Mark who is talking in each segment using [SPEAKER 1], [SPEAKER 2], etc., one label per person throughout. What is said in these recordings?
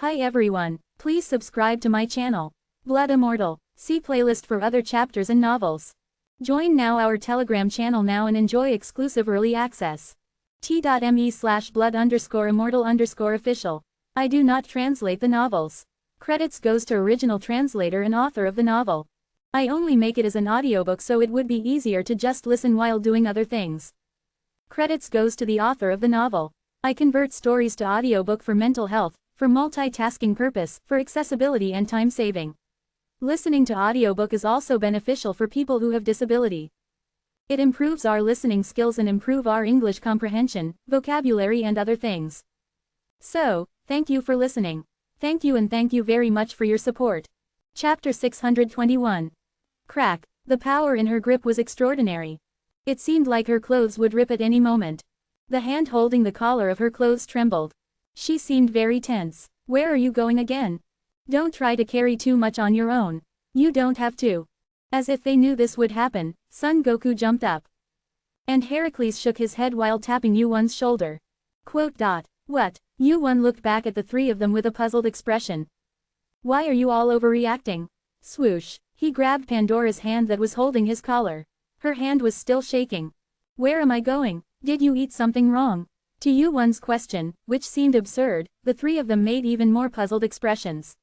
[SPEAKER 1] Hi everyone, please subscribe to my channel. Blood Immortal. See playlist for other chapters and novels. Join now our Telegram channel now and enjoy exclusive early access. t.me/blood_immortal_official. I do not translate the novels. Credits goes to original translator and author of the novel. I only make it as an audiobook so it would be easier to just listen while doing other things. Credits goes to the author of the novel. I convert stories to audiobook for mental health, for multitasking purpose, for accessibility and time saving. Listening to audiobook is also beneficial for people who have disability. It improves our listening skills and improve our English comprehension, vocabulary and other things. So, thank you for listening. Thank you and thank you very much for your support. Chapter 621. Crack. The power in her grip was extraordinary. It seemed like her clothes would rip at any moment. The hand holding the collar of her clothes trembled. She seemed very tense. Where are you going again? Don't try to carry too much on your own. You don't have to. As if they knew this would happen, Son Goku jumped up. And Heracles shook his head while tapping Yu-Won's shoulder. What? Yu-Won looked back at the three of them with a puzzled expression. Why are you all overreacting? Swoosh. He grabbed Pandora's hand that was holding his collar. Her hand was still shaking. Where am I going? Did you eat something wrong? To Yu-Won's question, which seemed absurd, the three of them made even more puzzled expressions.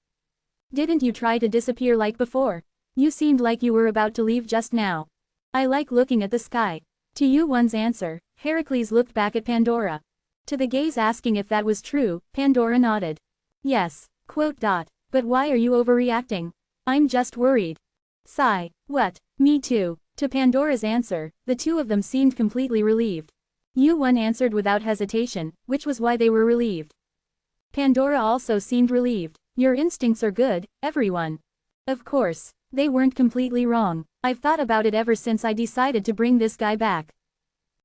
[SPEAKER 1] Didn't you try to disappear like before? You seemed like you were about to leave just now. I like looking at the sky. To Yu-Won's answer, Heracles looked back at Pandora. To the gaze asking if that was true, Pandora nodded. Yes. But why are you overreacting? I'm just worried. Sigh. What? Me too. To Pandora's answer, the two of them seemed completely relieved. Yu-Won answered without hesitation, which was why they were relieved. Pandora also seemed relieved. Your instincts are good, everyone. Of course, they weren't completely wrong. I've thought about it ever since I decided to bring this guy back.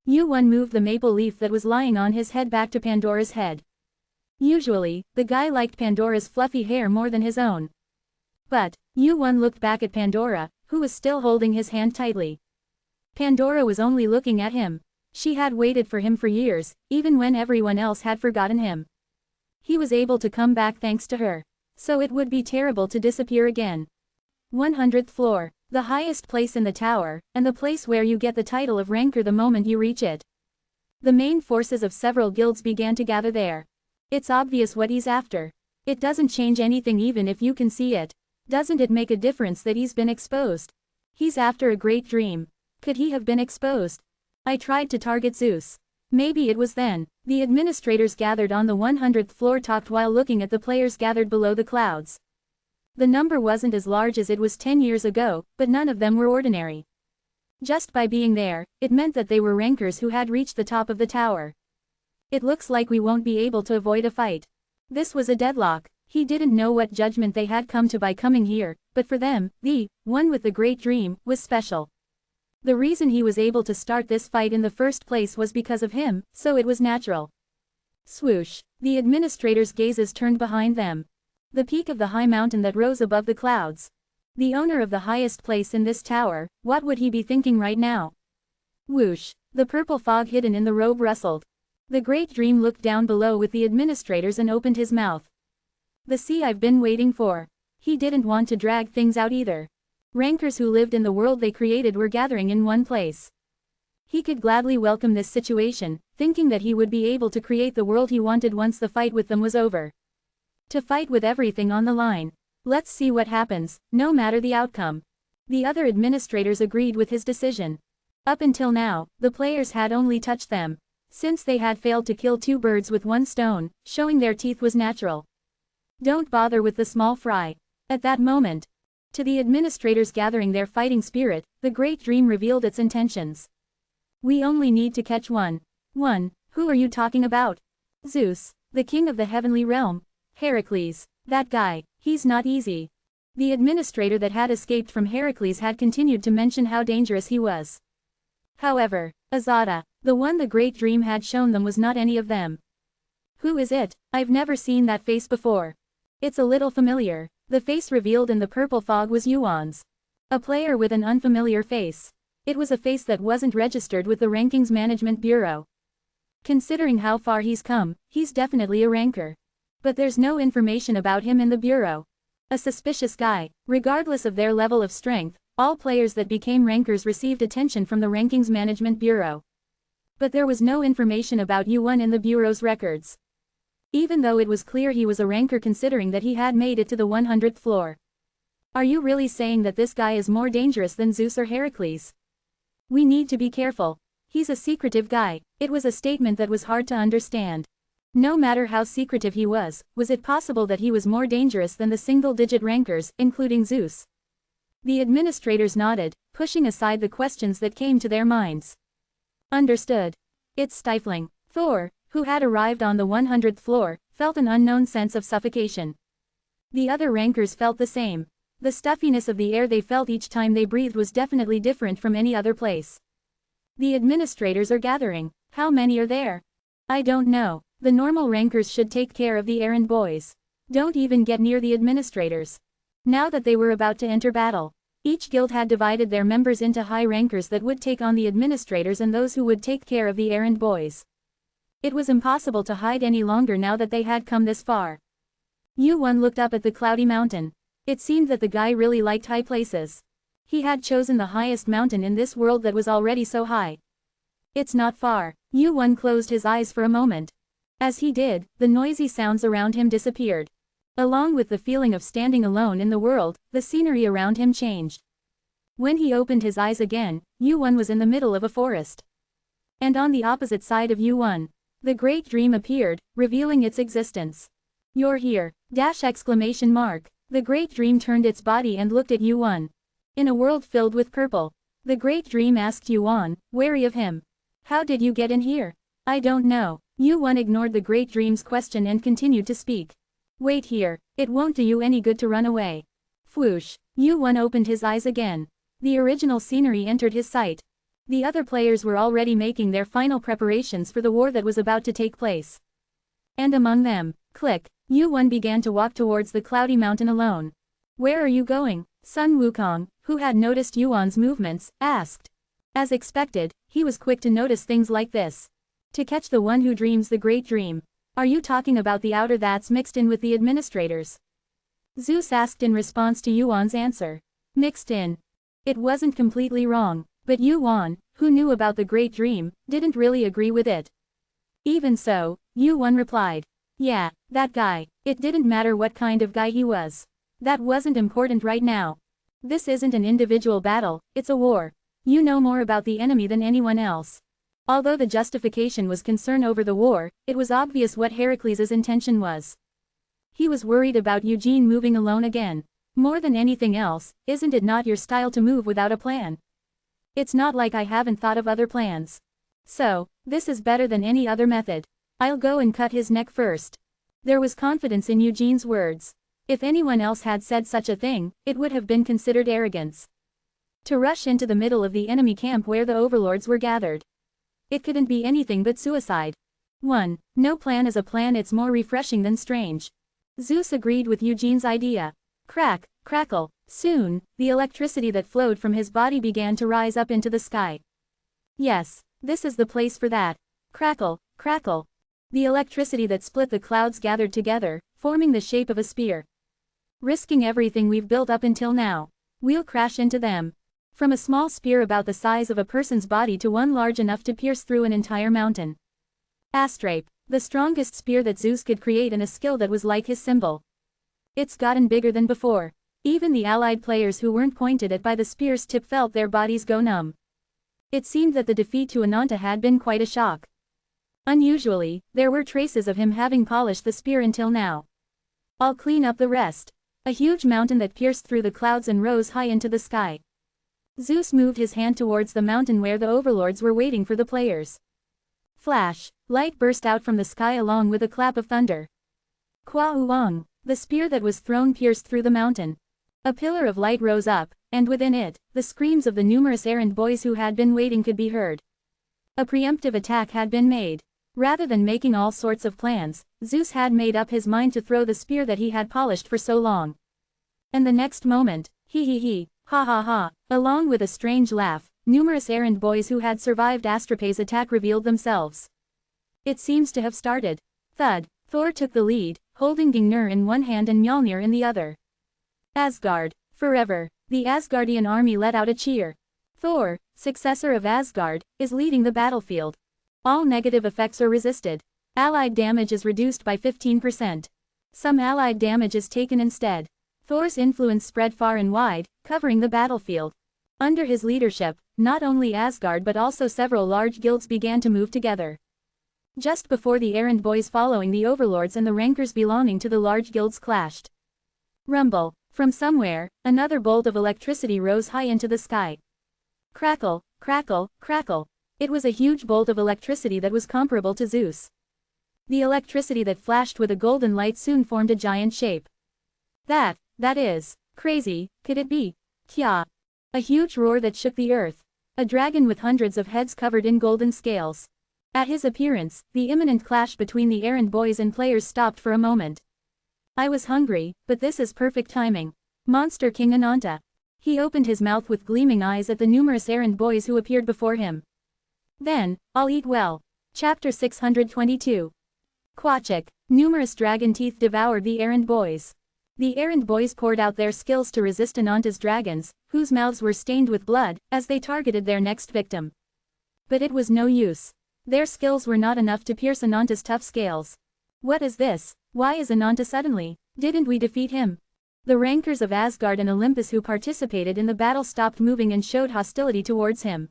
[SPEAKER 1] Yu-Won moved the maple leaf that was lying on his head back to Pandora's head. Usually, the guy liked Pandora's fluffy hair more than his own. But, Yu-Won looked back at Pandora, who was still holding his hand tightly. Pandora was only looking at him. She had waited for him for years, even when everyone else had forgotten him. He was able to come back thanks to her. So it would be terrible to disappear again. 100th floor, the highest place in the tower, and the place where you get the title of ranker the moment you reach it. The main forces of several guilds began to gather there. It's obvious what he's after. It doesn't change anything even if you can see it. Doesn't it make a difference that he's been exposed? He's after a great dream. Could he have been exposed? I tried to target Zeus. Maybe it was then. The administrators gathered on the 100th floor talked while looking at the players gathered below the clouds. The number wasn't as large as it was 10 years ago, but none of them were ordinary. Just by being there, it meant that they were rankers who had reached the top of the tower. It looks like we won't be able to avoid a fight. This was a deadlock. He didn't know what judgment they had come to by coming here, but for them, the one with the great dream was special. The reason he was able to start this fight in the first place was because of him, so it was natural. Swoosh. The administrators' gazes turned behind them. The peak of the high mountain that rose above the clouds. The owner of the highest place in this tower, what would he be thinking right now? Whoosh. The purple fog hidden in the robe rustled. The great dream looked down below with the administrators and opened his mouth. The sea I've been waiting for. He didn't want to drag things out either. Rankers who lived in the world they created were gathering in one place. He could gladly welcome this situation, thinking that he would be able to create the world he wanted once the fight with them was over. To fight with everything on the line. Let's see what happens, no matter the outcome. The other administrators agreed with his decision. Up until now, the players had only touched them. Since they had failed to kill two birds with one stone, showing their teeth was natural. Don't bother with the small fry. At that moment, to the administrators gathering their fighting spirit, the great dream revealed its intentions. We only need to catch one. Who are you talking about? Zeus, the king of the heavenly realm. Heracles, that guy, he's not easy. The administrator that had escaped from Heracles had continued to mention how dangerous he was. However, Azada, the one the great dream had shown them was not any of them. Who is it? I've never seen that face before. It's a little familiar. The face revealed in the purple fog was Yu-Won's. A player with an unfamiliar face. It was a face that wasn't registered with the Rankings Management Bureau. Considering how far he's come, he's definitely a ranker. But there's no information about him in the bureau. A suspicious guy. Regardless of their level of strength, all players that became rankers received attention from the Rankings Management Bureau. But there was no information about Yuan in the bureau's records. Even though it was clear he was a ranker considering that he had made it to the 100th floor. Are you really saying that this guy is more dangerous than Zeus or Heracles? We need to be careful. He's a secretive guy. It was a statement that was hard to understand. No matter how secretive he was it possible that he was more dangerous than the single-digit rankers, including Zeus? The administrators nodded, pushing aside the questions that came to their minds. Understood. It's stifling. Thor, who had arrived on the 100th floor, felt an unknown sense of suffocation. The other rankers felt the same. The stuffiness of the air they felt each time they breathed was definitely different from any other place. The administrators are gathering. How many are there? I don't know. The normal rankers should take care of the errand boys. Don't even get near the administrators. Now that they were about to enter battle, each guild had divided their members into high rankers that would take on the administrators and those who would take care of the errand boys. It was impossible to hide any longer now that they had come this far. Yuan looked up at the cloudy mountain. It seemed that the guy really liked high places. He had chosen the highest mountain in this world that was already so high. It's not far. Yuan closed his eyes for a moment. As he did, the noisy sounds around him disappeared. Along with the feeling of standing alone in the world, the scenery around him changed. When he opened his eyes again, Yuan was in the middle of a forest. And on the opposite side of Yuan, the Great Dream appeared, revealing its existence. You're here! Exclamation mark. The Great Dream turned its body and looked at Yuan. In a world filled with purple, the Great Dream asked Yuan, wary of him. How did you get in here? I don't know. Yuan ignored the Great Dream's question and continued to speak. Wait here, it won't do you any good to run away. Whoosh. Yuan opened his eyes again. The original scenery entered his sight. The other players were already making their final preparations for the war that was about to take place. And among them, click, Yuan began to walk towards the cloudy mountain alone. Where are you going? Sun Wukong, who had noticed Yuan's movements, asked. As expected, he was quick to notice things like this. To catch the one who dreams the great dream. Are you talking about the outer that's mixed in with the administrators? Zeus asked in response to Yuan's answer. Mixed in. It wasn't completely wrong, but Yuan, who knew about the great dream, didn't really agree with it. Even so, Yuan replied. Yeah, that guy. It didn't matter what kind of guy he was. That wasn't important right now. This isn't an individual battle, it's a war. You know more about the enemy than anyone else. Although the justification was concern over the war, it was obvious what Heracles' intention was. He was worried about Eugene moving alone again. More than anything else, isn't it not your style to move without a plan? It's not like I haven't thought of other plans. So, this is better than any other method. I'll go and cut his neck first. There was confidence in Eugene's words. If anyone else had said such a thing, it would have been considered arrogance. To rush into the middle of the enemy camp where the overlords were gathered. It couldn't be anything but suicide. 1. No plan is a plan, it's more refreshing than strange. Zeus agreed with Eugene's idea. Crack, crackle. Soon, the electricity that flowed from his body began to rise up into the sky. Yes, this is the place for that. Crackle, crackle. The electricity that split the clouds gathered together, forming the shape of a spear. Risking everything we've built up until now. We'll crash into them. From a small spear about the size of a person's body to one large enough to pierce through an entire mountain. Astrape, the strongest spear that Zeus could create, and a skill that was like his symbol. It's gotten bigger than before. Even the allied players who weren't pointed at by the spear's tip felt their bodies go numb. It seemed that the defeat to Ananta had been quite a shock. Unusually, there were traces of him having polished the spear until now. I'll clean up the rest. A huge mountain that pierced through the clouds and rose high into the sky. Zeus moved his hand towards the mountain where the overlords were waiting for the players. Flash, light burst out from the sky along with a clap of thunder. Kwa Uong, the spear that was thrown pierced through the mountain. A pillar of light rose up, and within it, the screams of the numerous errand boys who had been waiting could be heard. A preemptive attack had been made. Rather than making all sorts of plans, Zeus had made up his mind to throw the spear that he had polished for so long. And the next moment, he, ha ha ha, along with a strange laugh, numerous errand boys who had survived Astrape's attack revealed themselves. It seems to have started. Thud, Thor took the lead, holding Gungnir in one hand and Mjolnir in the other. Asgard, forever, the Asgardian army let out a cheer. Thor, successor of Asgard, is leading the battlefield. All negative effects are resisted. Allied damage is reduced by 15%. Some allied damage is taken instead. Thor's influence spread far and wide, covering the battlefield. Under his leadership, not only Asgard but also several large guilds began to move together. Just before the errand boys following the overlords and the rankers belonging to the large guilds clashed. Rumble. From somewhere, another bolt of electricity rose high into the sky. Crackle, crackle, crackle. It was a huge bolt of electricity that was comparable to Zeus. The electricity that flashed with a golden light soon formed a giant shape. That is, crazy, could it be? Kya. A huge roar that shook the earth. A dragon with hundreds of heads covered in golden scales. At his appearance, the imminent clash between the errand boys and players stopped for a moment. I was hungry, but this is perfect timing. Monster King Ananta. He opened his mouth with gleaming eyes at the numerous errand boys who appeared before him. Then, I'll eat well. Chapter 622. Quachik. Numerous dragon teeth devoured the errand boys. The errand boys poured out their skills to resist Ananta's dragons, whose mouths were stained with blood, as they targeted their next victim. But it was no use. Their skills were not enough to pierce Ananta's tough scales. What is this? Why is Ananta suddenly? Didn't we defeat him? The rankers of Asgard and Olympus who participated in the battle stopped moving and showed hostility towards him.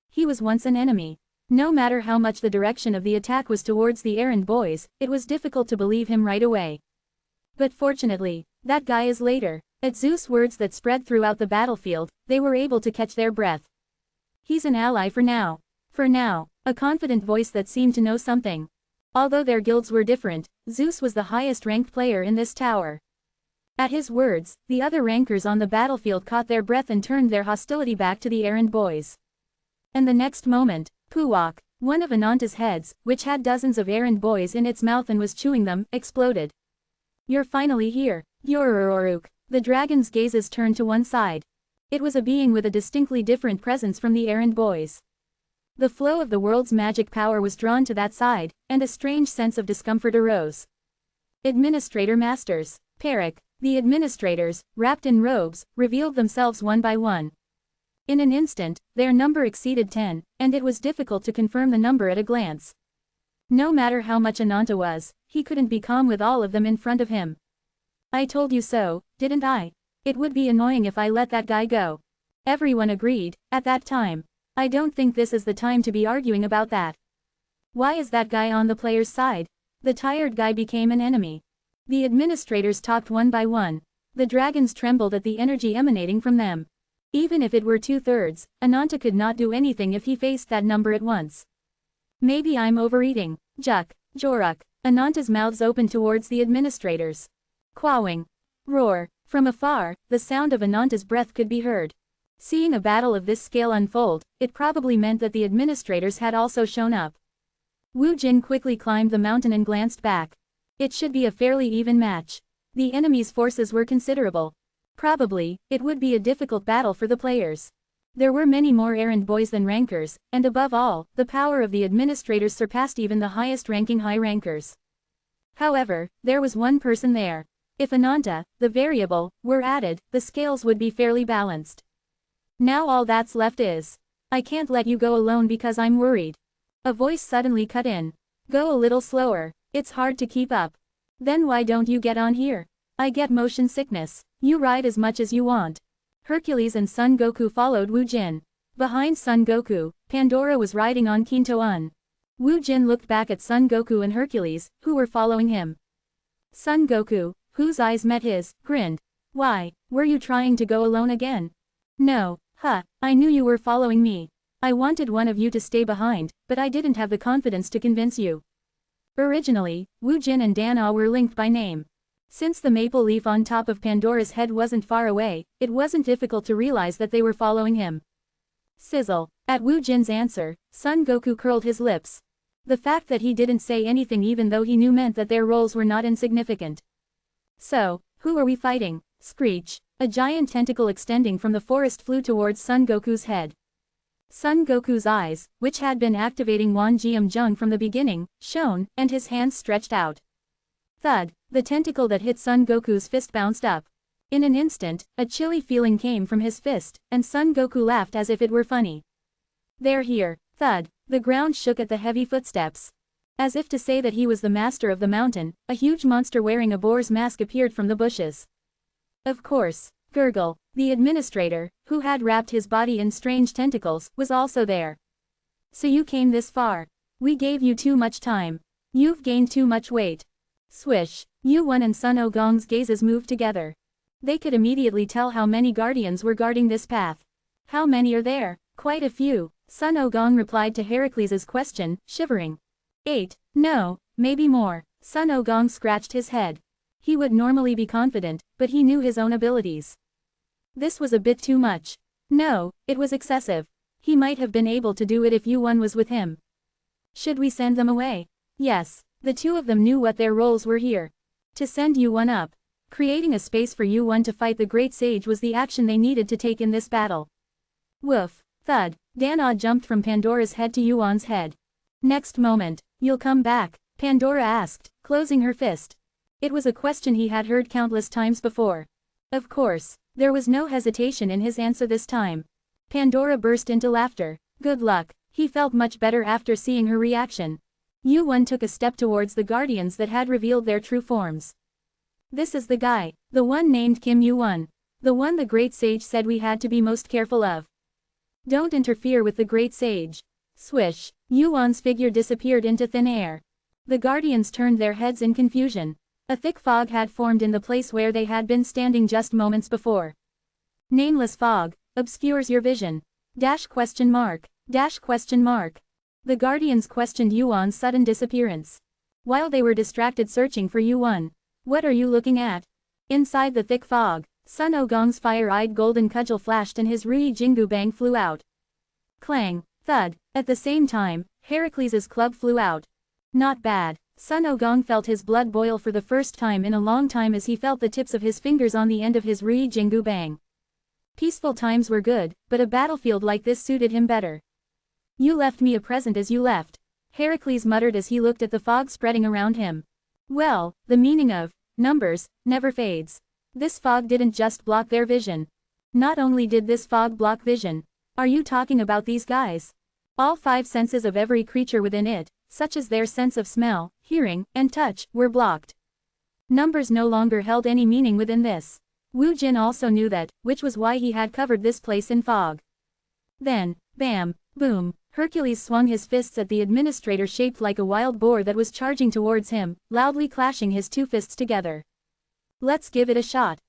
[SPEAKER 1] He was once an enemy. No matter how much the direction of the attack was towards the errand boys, it was difficult to believe him right away. But fortunately, that guy is later. At Zeus' words that spread throughout the battlefield, they were able to catch their breath. He's an ally for now. For now, a confident voice that seemed to know something. Although their guilds were different, Zeus was the highest ranked player in this tower. At his words, the other rankers on the battlefield caught their breath and turned their hostility back to the errand boys. And the next moment, Puwak, one of Ananta's heads, which had dozens of errand boys in its mouth and was chewing them, exploded. You're finally here, Yorororuk. The dragon's gazes turned to one side. It was a being with a distinctly different presence from the errand boys. The flow of the world's magic power was drawn to that side, and a strange sense of discomfort arose. Administrator Masters. Perik. The administrators, wrapped in robes, revealed themselves one by one. In an instant, their number exceeded 10, and it was difficult to confirm the number at a glance. No matter how much Ananta was, he couldn't be calm with all of them in front of him. I told you so, didn't I? It would be annoying if I let that guy go. Everyone agreed, at that time. I don't think this is the time to be arguing about that. Why is that guy on the player's side? The tired guy became an enemy. The administrators talked one by one. The dragons trembled at the energy emanating from them. Even if it were 2/3, Ananta could not do anything if he faced that number at once. Maybe I'm overeating. Juk, Joruk. Ananta's mouths opened towards the administrators. Quawing. Roar. From afar, the sound of Ananta's breath could be heard. Seeing a battle of this scale unfold, it probably meant that the administrators had also shown up. Wu Jin quickly climbed the mountain and glanced back. It should be a fairly even match. The enemy's forces were considerable. Probably, it would be a difficult battle for the players. There were many more errand boys than rankers, and above all, the power of the administrators surpassed even the highest-ranking high rankers. However, there was one person there. If Ananta, the variable, were added, the scales would be fairly balanced. Now all that's left is, I can't let you go alone because I'm worried. A voice suddenly cut in. Go a little slower, it's hard to keep up. Then why don't you get on here? I get motion sickness. You ride as much as you want. Hercules and Son Goku followed Wu Jin. Behind Son Goku, Pandora was riding on Kinto-un. Wu Jin looked back at Son Goku and Hercules, who were following him. Son Goku, whose eyes met his, grinned. Why, were you trying to go alone again? No, I knew you were following me. I wanted one of you to stay behind, but I didn't have the confidence to convince you. Originally, Wu Jin and Dan Ah were linked by name. Since the maple leaf on top of Pandora's head wasn't far away, it wasn't difficult to realize that they were following him. Sizzle. At Wu Jin's answer, Son Goku curled his lips. The fact that he didn't say anything even though he knew meant that their roles were not insignificant. So, who are we fighting? Screech. A giant tentacle extending from the forest flew towards Son Goku's head. Son Goku's eyes, which had been activating Wan Jiam Jung from the beginning, shone, and his hands stretched out. Thud, the tentacle that hit Son Goku's fist bounced up. In an instant, a chilly feeling came from his fist, and Son Goku laughed as if it were funny. They're here. Thud, the ground shook at the heavy footsteps. As if to say that he was the master of the mountain, a huge monster wearing a boar's mask appeared from the bushes. Of course, Gurgle, the administrator, who had wrapped his body in strange tentacles, was also there. So you came this far. We gave you too much time. You've gained too much weight. Swish, Yu-Won and Sun Ogong's gazes moved together. They could immediately tell how many guardians were guarding this path. How many are there? Quite a few, Sun Ogong replied to Heracles' question, shivering. 8, no, maybe more. Sun Ogong scratched his head. He would normally be confident, but he knew his own abilities. This was a bit too much. No, it was excessive. He might have been able to do it if Yu-Won was with him. Should we send them away? Yes, the two of them knew what their roles were here. To send Yu-Won up. Creating a space for Yu-Won to fight the Great Sage was the action they needed to take in this battle. Woof, thud, Dan-Ah jumped from Pandora's head to Yu-Won's head. Next moment, you'll come back, Pandora asked, closing her fist. It was a question he had heard countless times before. Of course, there was no hesitation in his answer this time. Pandora burst into laughter. Good luck, he felt much better after seeing her reaction. Yu-Won took a step towards the guardians that had revealed their true forms. This is the guy, the one named Kim Yu-Won. The one the Great Sage said we had to be most careful of. Don't interfere with the Great Sage. Swish, Yu-Won's figure disappeared into thin air. The guardians turned their heads in confusion. A thick fog had formed in the place where they had been standing just moments before. Nameless fog, obscures your vision. The guardians questioned Yu-Won's sudden disappearance. While they were distracted searching for Yu-Won. What are you looking at? Inside the thick fog, Sun Ogong's fire-eyed golden cudgel flashed and his Rui Jingu Bang flew out. Clang, thud, at the same time, Heracles' club flew out. Not bad. Sun Ogong felt his blood boil for the first time in a long time as he felt the tips of his fingers on the end of his Rui Jingu Bang. Peaceful times were good, but a battlefield like this suited him better. You left me a present as you left, Heracles muttered as he looked at the fog spreading around him. Well, the meaning of numbers never fades. This fog didn't just block their vision. Not only did this fog block vision. Are you talking about these guys? All 5 senses of every creature within it, such as their sense of smell, hearing, and touch, were blocked. Numbers no longer held any meaning within this. Wu Jin also knew that, which was why he had covered this place in fog. Then, bam, boom, Hercules swung his fists at the administrator shaped like a wild boar that was charging towards him, loudly clashing his 2 fists together. Let's give it a shot.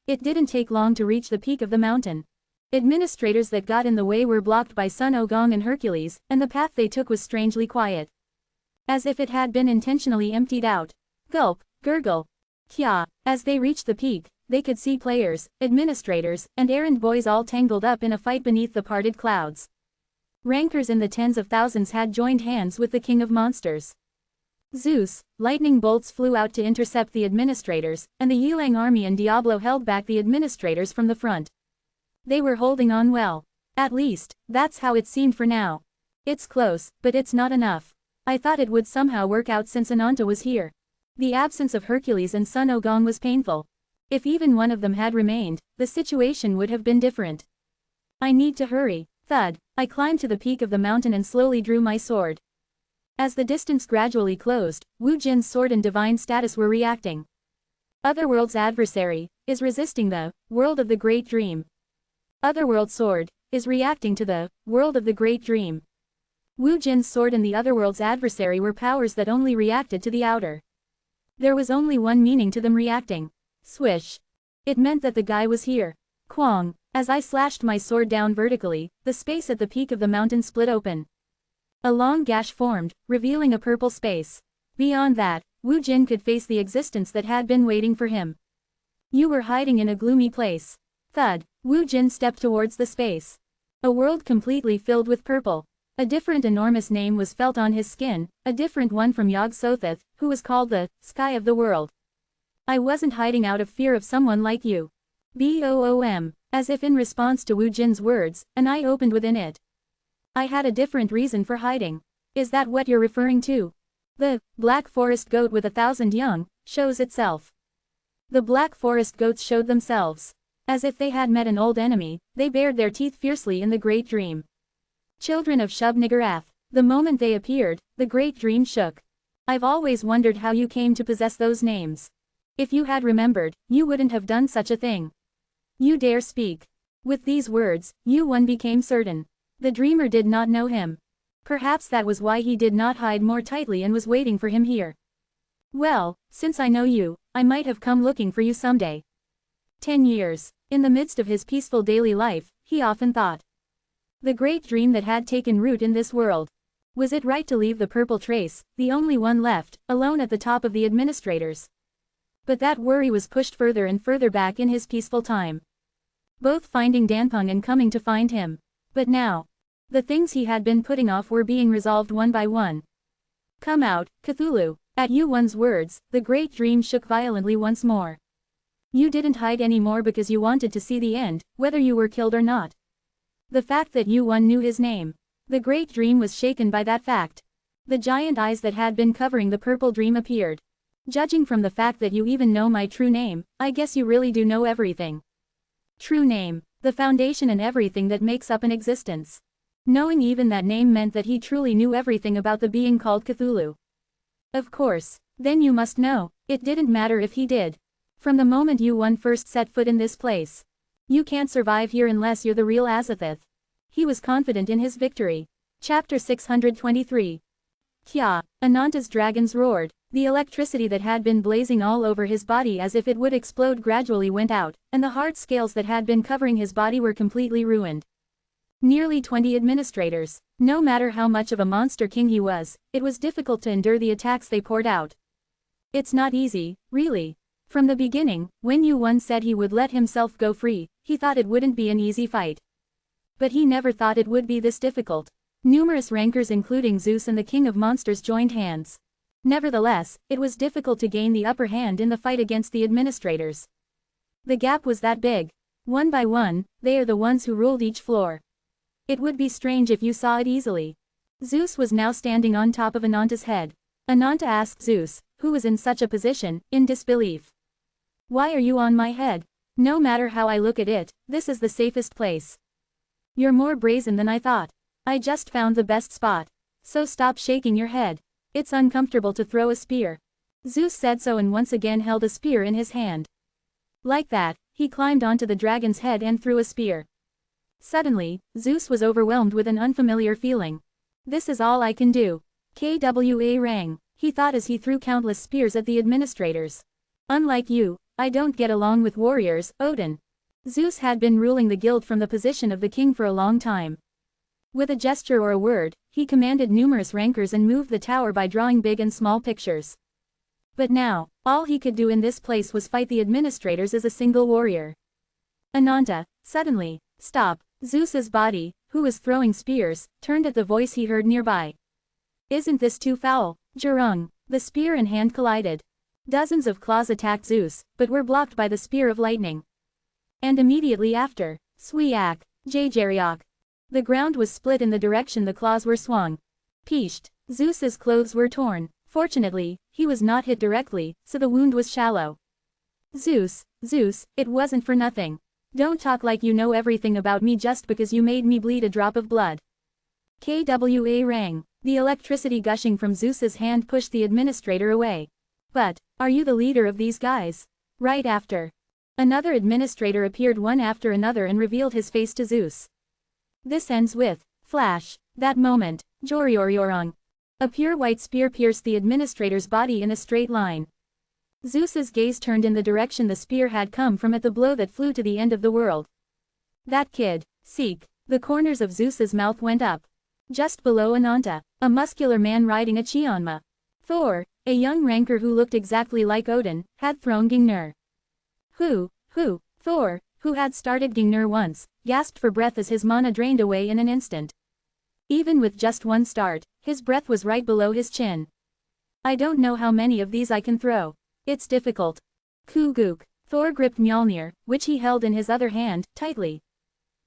[SPEAKER 1] It didn't take long to reach the peak of the mountain. Administrators that got in the way were blocked by Sun Ogong and Hercules, and the path they took was strangely quiet. As if it had been intentionally emptied out. Gulp, gurgle. Kya. As they reached the peak, they could see players, administrators, and errand boys all tangled up in a fight beneath the parted clouds. Rankers in the tens of thousands had joined hands with the King of Monsters. Zeus, lightning bolts flew out to intercept the administrators, and the Yilang army and Diablo held back the administrators from the front. They were holding on well. At least, that's how it seemed for now. It's close, but it's not enough. I thought it would somehow work out since Ananta was here. The absence of Hercules and Sun Ogong was painful. If even one of them had remained, the situation would have been different. I need to hurry. Thud, I climbed to the peak of the mountain and slowly drew my sword. As the distance gradually closed, Wu Jin's sword and divine status were reacting. Otherworld's adversary is resisting the world of the great dream. Otherworld sword is reacting to the world of the great dream. Wu Jin's sword and the Otherworld's adversary were powers that only reacted to the outer. There was only one meaning to them reacting. Swish. It meant that the guy was here. Kwang. As I slashed my sword down vertically, the space at the peak of the mountain split open. A long gash formed, revealing a purple space. Beyond that, Wu Jin could face the existence that had been waiting for him. You were hiding in a gloomy place. Thud, Wu Jin stepped towards the space. A world completely filled with purple. A different enormous name was felt on his skin, a different one from Yog-Sothoth, who was called the sky of the world. I wasn't hiding out of fear of someone like you. Boom. As if in response to Wu Jin's words, an eye opened within it. I had a different reason for hiding. Is that what you're referring to? The black forest goat with 1,000 young, shows itself. The black forest goats showed themselves. As if they had met an old enemy, they bared their teeth fiercely in the great dream. Children of Shub-Niggurath, the moment they appeared, the great dream shook. I've always wondered how you came to possess those names. If you had remembered, you wouldn't have done such a thing. You dare speak. With these words, Yu-Won became certain. The dreamer did not know him. Perhaps that was why he did not hide more tightly and was waiting for him here. Well, since I know you, I might have come looking for you someday. 10 years. In the midst of his peaceful daily life, he often thought. The great dream that had taken root in this world. Was it right to leave the purple trace, the only one left, alone at the top of the administrators? But that worry was pushed further and further back in his peaceful time. Both finding Danpeng and coming to find him. But now, the things he had been putting off were being resolved one by one. Come out, Cthulhu. At Yu-Won's words, the great dream shook violently once more. You didn't hide anymore because you wanted to see the end, whether you were killed or not. The fact that Yu-Won knew his name. The great dream was shaken by that fact. The giant eyes that had been covering the purple dream appeared. Judging from the fact that you even know my true name, I guess you really do know everything. True name, the foundation and everything that makes up an existence. Knowing even that name meant that he truly knew everything about the being called Cthulhu. Of course, then you must know, it didn't matter if he did. From the moment Yu-Won first set foot in this place. You can't survive here unless you're the real Azathoth. He was confident in his victory. Chapter 623. Kya, Ananta's dragons roared. The electricity that had been blazing all over his body as if it would explode gradually went out, and the hard scales that had been covering his body were completely ruined. Nearly 20 administrators. No matter how much of a monster king he was, it was difficult to endure the attacks they poured out. It's not easy, really. From the beginning, when Yu-Won said he would let himself go free, he thought it wouldn't be an easy fight. But he never thought it would be this difficult. Numerous rankers including Zeus and the King of Monsters joined hands. Nevertheless, it was difficult to gain the upper hand in the fight against the administrators. The gap was that big. One by one, they are the ones who ruled each floor. It would be strange if you saw it easily. Zeus was now standing on top of Ananta's head. Ananta asked Zeus, who was in such a position, in disbelief. Why are you on my head? No matter how I look at it, this is the safest place. You're more brazen than I thought. I just found the best spot. So stop shaking your head. It's uncomfortable to throw a spear. Zeus said so and once again held a spear in his hand. Like that, he climbed onto the dragon's head and threw a spear. Suddenly, Zeus was overwhelmed with an unfamiliar feeling. This is all I can do. Kwa rang, he thought as he threw countless spears at the administrators. Unlike you, I don't get along with warriors, Odin. Zeus had been ruling the guild from the position of the king for a long time. With a gesture or a word, he commanded numerous rankers and moved the tower by drawing big and small pictures. But now, all he could do in this place was fight the administrators as a single warrior. Ananta, suddenly, stop. Zeus's body, who was throwing spears, turned at the voice he heard nearby. Isn't this too foul? Jurung. The spear and hand collided. Dozens of claws attacked Zeus, but were blocked by the spear of lightning. And immediately after, Swiak, Jajariok. The ground was split in the direction the claws were swung. Peeshed. Zeus's clothes were torn. Fortunately, he was not hit directly, so the wound was shallow. Zeus, it wasn't for nothing. Don't talk like you know everything about me just because you made me bleed a drop of blood. Kwa rang. The electricity gushing from Zeus's hand pushed the administrator away. But, are you the leader of these guys? Right after. Another administrator appeared one after another and revealed his face to Zeus. This ends with, flash. That moment, Joryoryorong. A pure white spear pierced the administrator's body in a straight line. Zeus's gaze turned in the direction the spear had come from at the blow that flew to the end of the world. That kid, Seek. The corners of Zeus's mouth went up. Just below Ananta, a muscular man riding a Cheonma. Thor, a young ranker who looked exactly like Odin, had thrown Gingnir. Who, Thor, who had started Gingnir once, gasped for breath as his mana drained away in an instant. Even with just one start, his breath was right below his chin. I don't know how many of these I can throw. It's difficult. Kuguk. Thor gripped Mjolnir, which he held in his other hand, tightly.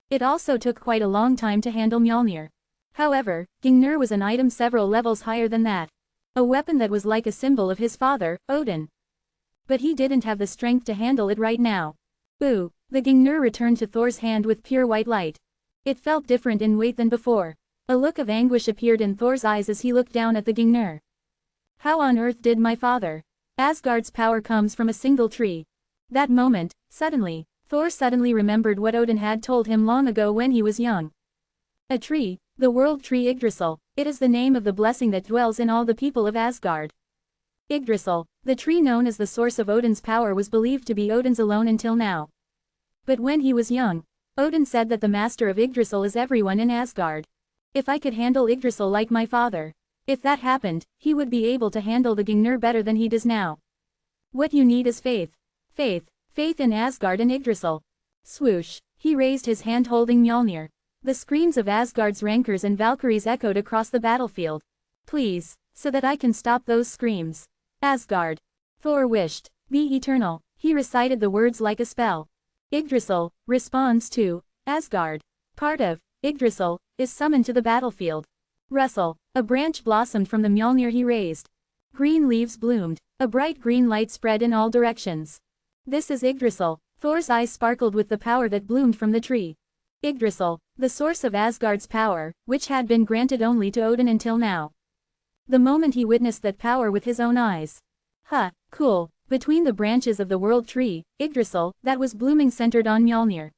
[SPEAKER 1] It also took quite a long time to handle Mjolnir. However, Gingnir was an item several levels higher than that. A weapon that was like a symbol of his father, Odin. But he didn't have the strength to handle it right now. Ooh, the Gingnur returned to Thor's hand with pure white light. It felt different in weight than before. A look of anguish appeared in Thor's eyes as he looked down at the Gingnur. How on earth did my father? Asgard's power comes from a single tree. That moment, suddenly, Thor suddenly remembered what Odin had told him long ago when he was young. A tree, the world tree Yggdrasil, it is the name of the blessing that dwells in all the people of Asgard. Yggdrasil, the tree known as the source of Odin's power, was believed to be Odin's alone until now. But when he was young, Odin said that the master of Yggdrasil is everyone in Asgard. If I could handle Yggdrasil like my father, if that happened, he would be able to handle the Gingnur better than he does now. What you need is faith. Faith in Asgard and Yggdrasil. Swoosh, he raised his hand holding Mjolnir. The screams of Asgard's rankers and Valkyries echoed across the battlefield. Please, so that I can stop those screams. Asgard. Thor wished. Be eternal. He recited the words like a spell. Yggdrasil responds to Asgard. Part of Yggdrasil is summoned to the battlefield. Rustle, a branch blossomed from the Mjolnir he raised. Green leaves bloomed. A bright green light spread in all directions. This is Yggdrasil. Thor's eyes sparkled with the power that bloomed from the tree. Yggdrasil, the source of Asgard's power, which had been granted only to Odin until now. The moment he witnessed that power with his own eyes. Cool. Between the branches of the world tree, Yggdrasil, that was blooming centered on Mjolnir.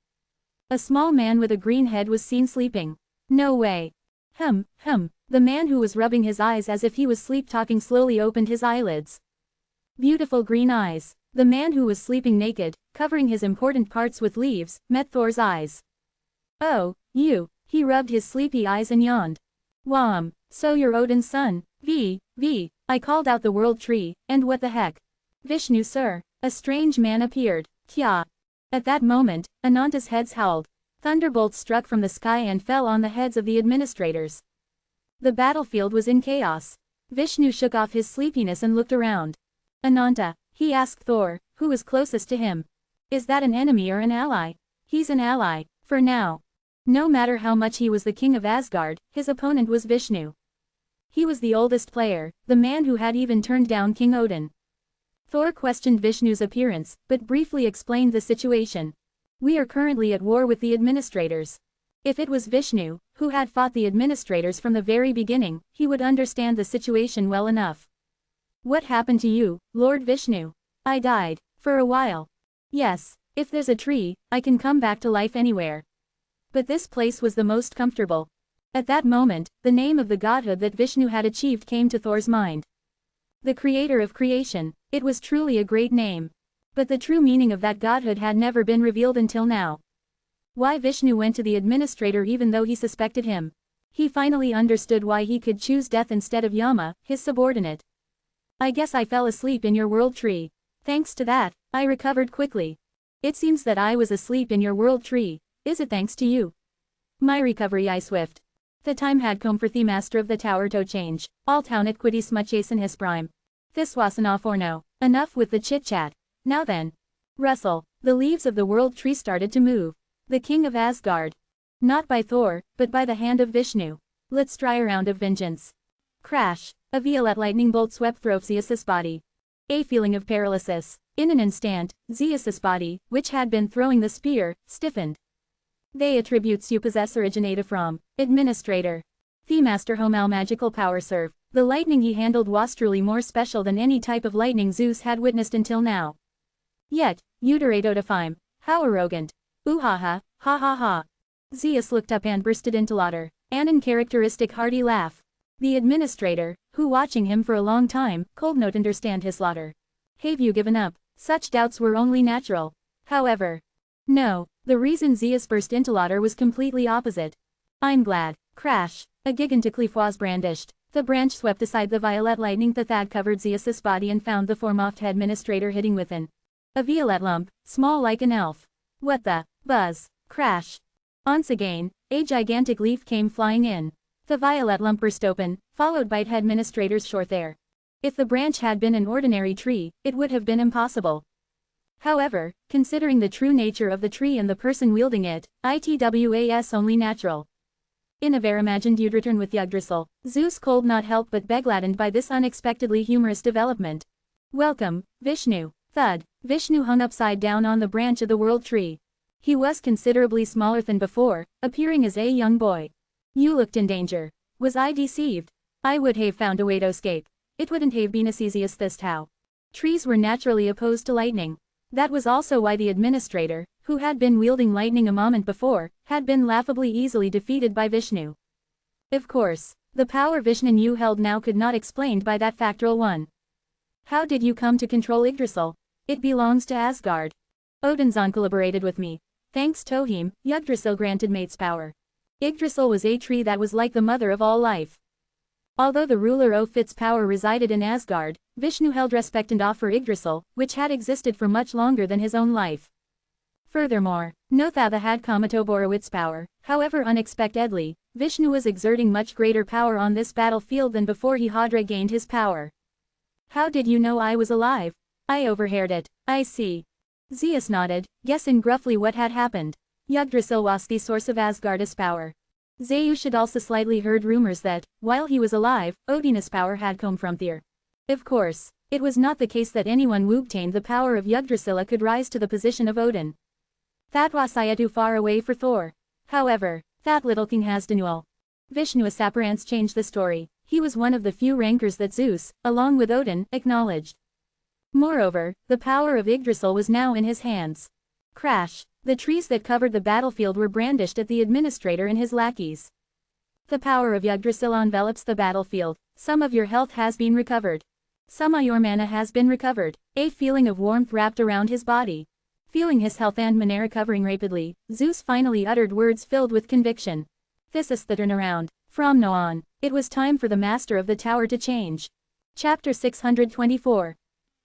[SPEAKER 1] A small man with a green head was seen sleeping. No way. The man who was rubbing his eyes as if he was sleep-talking slowly opened his eyelids. Beautiful green eyes. The man who was sleeping naked, covering his important parts with leaves, met Thor's eyes. Oh, you. He rubbed his sleepy eyes and yawned. Wham, so you're Odin's son. I called out the world tree, and what the heck? Vishnu, sir. A strange man appeared. Kya. At that moment, Ananta's heads howled. Thunderbolts struck from the sky and fell on the heads of the administrators. The battlefield was in chaos. Vishnu shook off his sleepiness and looked around. Ananta, he asked Thor, who was closest to him. Is that an enemy or an ally? He's an ally, for now. No matter how much he was the king of Asgard, his opponent was Vishnu. He was the oldest player, the man who had even turned down King Odin. Thor questioned Vishnu's appearance, but briefly explained the situation. We are currently at war with the administrators. If it was Vishnu, who had fought the administrators from the very beginning, he would understand the situation well enough. What happened to you, Lord Vishnu? I died, for a while. Yes, if there's a tree, I can come back to life anywhere. But this place was the most comfortable. At that moment, the name of the godhood that Vishnu had achieved came to Thor's mind. The creator of creation, it was truly a great name. But the true meaning of that godhood had never been revealed until now. Why Vishnu went to the administrator even though he suspected him. He finally understood why he could choose death instead of Yama, his subordinate. I guess I fell asleep in your world tree. Thanks to that, I recovered quickly. It seems that I was asleep in your world tree. Is it thanks to you? My recovery I swift. The time had come for the master of the tower to change. All town at quiddy smutchasen his prime. This wasn't off or no. Enough with the chit-chat. Now then. Rustle. The leaves of the world tree started to move. The king of Asgard. Not by Thor, but by the hand of Vishnu. Let's try a round of vengeance. Crash. A violet lightning bolt swept through Zeus's body. A feeling of paralysis. In an instant, Zeus's body, which had been throwing the spear, stiffened. They attributes you possess originated from administrator. The master Homal magical power serve. The lightning he handled was truly more special than any type of lightning Zeus had witnessed until now. Yet, Uteratodafime, how arrogant. Ooh-ha-ha, ha-ha-ha. Zeus looked up and bursted into laughter, an uncharacteristic hearty laugh. The administrator, who watching him for a long time, could not understand his laughter. Have you given up? Such doubts were only natural. However. No, the reason Zeus burst into laughter was completely opposite. I'm glad. Crash. A gigantic leaf was brandished. The branch swept aside the violet lightning that had covered Zeus's body and found the foremost administrator hitting within. A violet lump, small like an elf. What the? Buzz. Crash. Once again, a gigantic leaf came flying in. The violet lump burst open, followed by the administrator's short there. If the branch had been an ordinary tree, it would have been impossible. However, considering the true nature of the tree and the person wielding it, it was only natural. In a very imagined you'd return with Yggdrasil, Zeus could not help but be gladdened by this unexpectedly humorous development. Welcome, Vishnu. Thud, Vishnu hung upside down on the branch of the world tree. He was considerably smaller than before, appearing as a young boy. You looked in danger. Was I deceived? I would have found a way to escape. It wouldn't have been as easy as this how. Trees were naturally opposed to lightning. That was also why the administrator, who had been wielding lightning a moment before, had been laughably easily defeated by Vishnu. Of course, the power Vishnu held now could not explained by that factual one. How did you come to control Yggdrasil? It belongs to Asgard. Odin's son collaborated with me. Thanks to him, Yggdrasil granted mate's power. Yggdrasil was a tree that was like the mother of all life. Although the ruler Ofit's power resided in Asgard, Vishnu held respect and awe for Yggdrasil, which had existed for much longer than his own life. Furthermore, Nothatha had Kamatoborowit's power. However unexpectedly, Vishnu was exerting much greater power on this battlefield than before he had regained his power. How did you know I was alive? I overheard it. I see. Zeus nodded, guessing gruffly what had happened. Yggdrasil was the source of Asgard's power. Zeus had also slightly heard rumors that, while he was alive, Odin's power had come from Tyr. Of course, it was not the case that anyone who obtained the power of Yggdrasil could rise to the position of Odin. That was too far away for Thor. However, that little king has done well. Vishnu's appearance changed the story. He was one of the few rankers that Zeus, along with Odin, acknowledged. Moreover, the power of Yggdrasil was now in his hands. Crash! The trees that covered the battlefield were brandished at the administrator and his lackeys. The power of Yggdrasil envelops the battlefield. Some of your health has been recovered. Some of your mana has been recovered. A feeling of warmth wrapped around his body. Feeling his health and mana recovering rapidly, Zeus finally uttered words filled with conviction. This is the turnaround. From now on, it was time for the master of the tower to change. Chapter 624.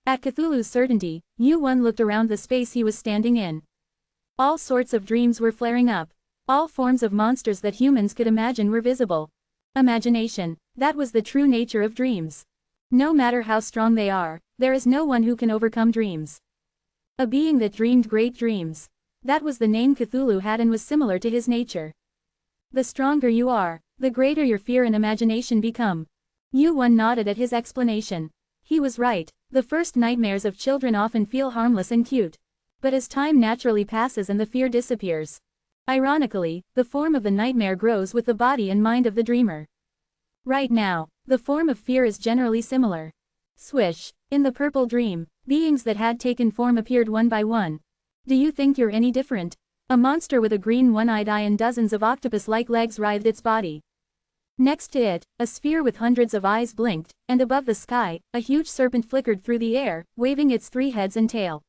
[SPEAKER 1] At Cthulhu's certainty, Yu-1 looked around the space he was standing in. All sorts of dreams were flaring up. All forms of monsters that humans could imagine were visible. Imagination, that was the true nature of dreams. No matter how strong they are, there is no one who can overcome dreams. A being that dreamed great dreams. That was the name Cthulhu had and was similar to his nature. The stronger you are, the greater your fear and imagination become. Yu-1 nodded at his explanation. He was right, the first nightmares of children often feel harmless and cute. But as time naturally passes and the fear disappears. Ironically, the form of the nightmare grows with the body and mind of the dreamer. Right now, the form of fear is generally similar. Swish, in the purple dream, beings that had taken form appeared one by one. Do you think you're any different? A monster with a green one-eyed eye and dozens of octopus-like legs writhed its body. Next to it, a sphere with hundreds of eyes blinked, and above the sky, a huge serpent flickered through the air, waving its 3 heads and tail.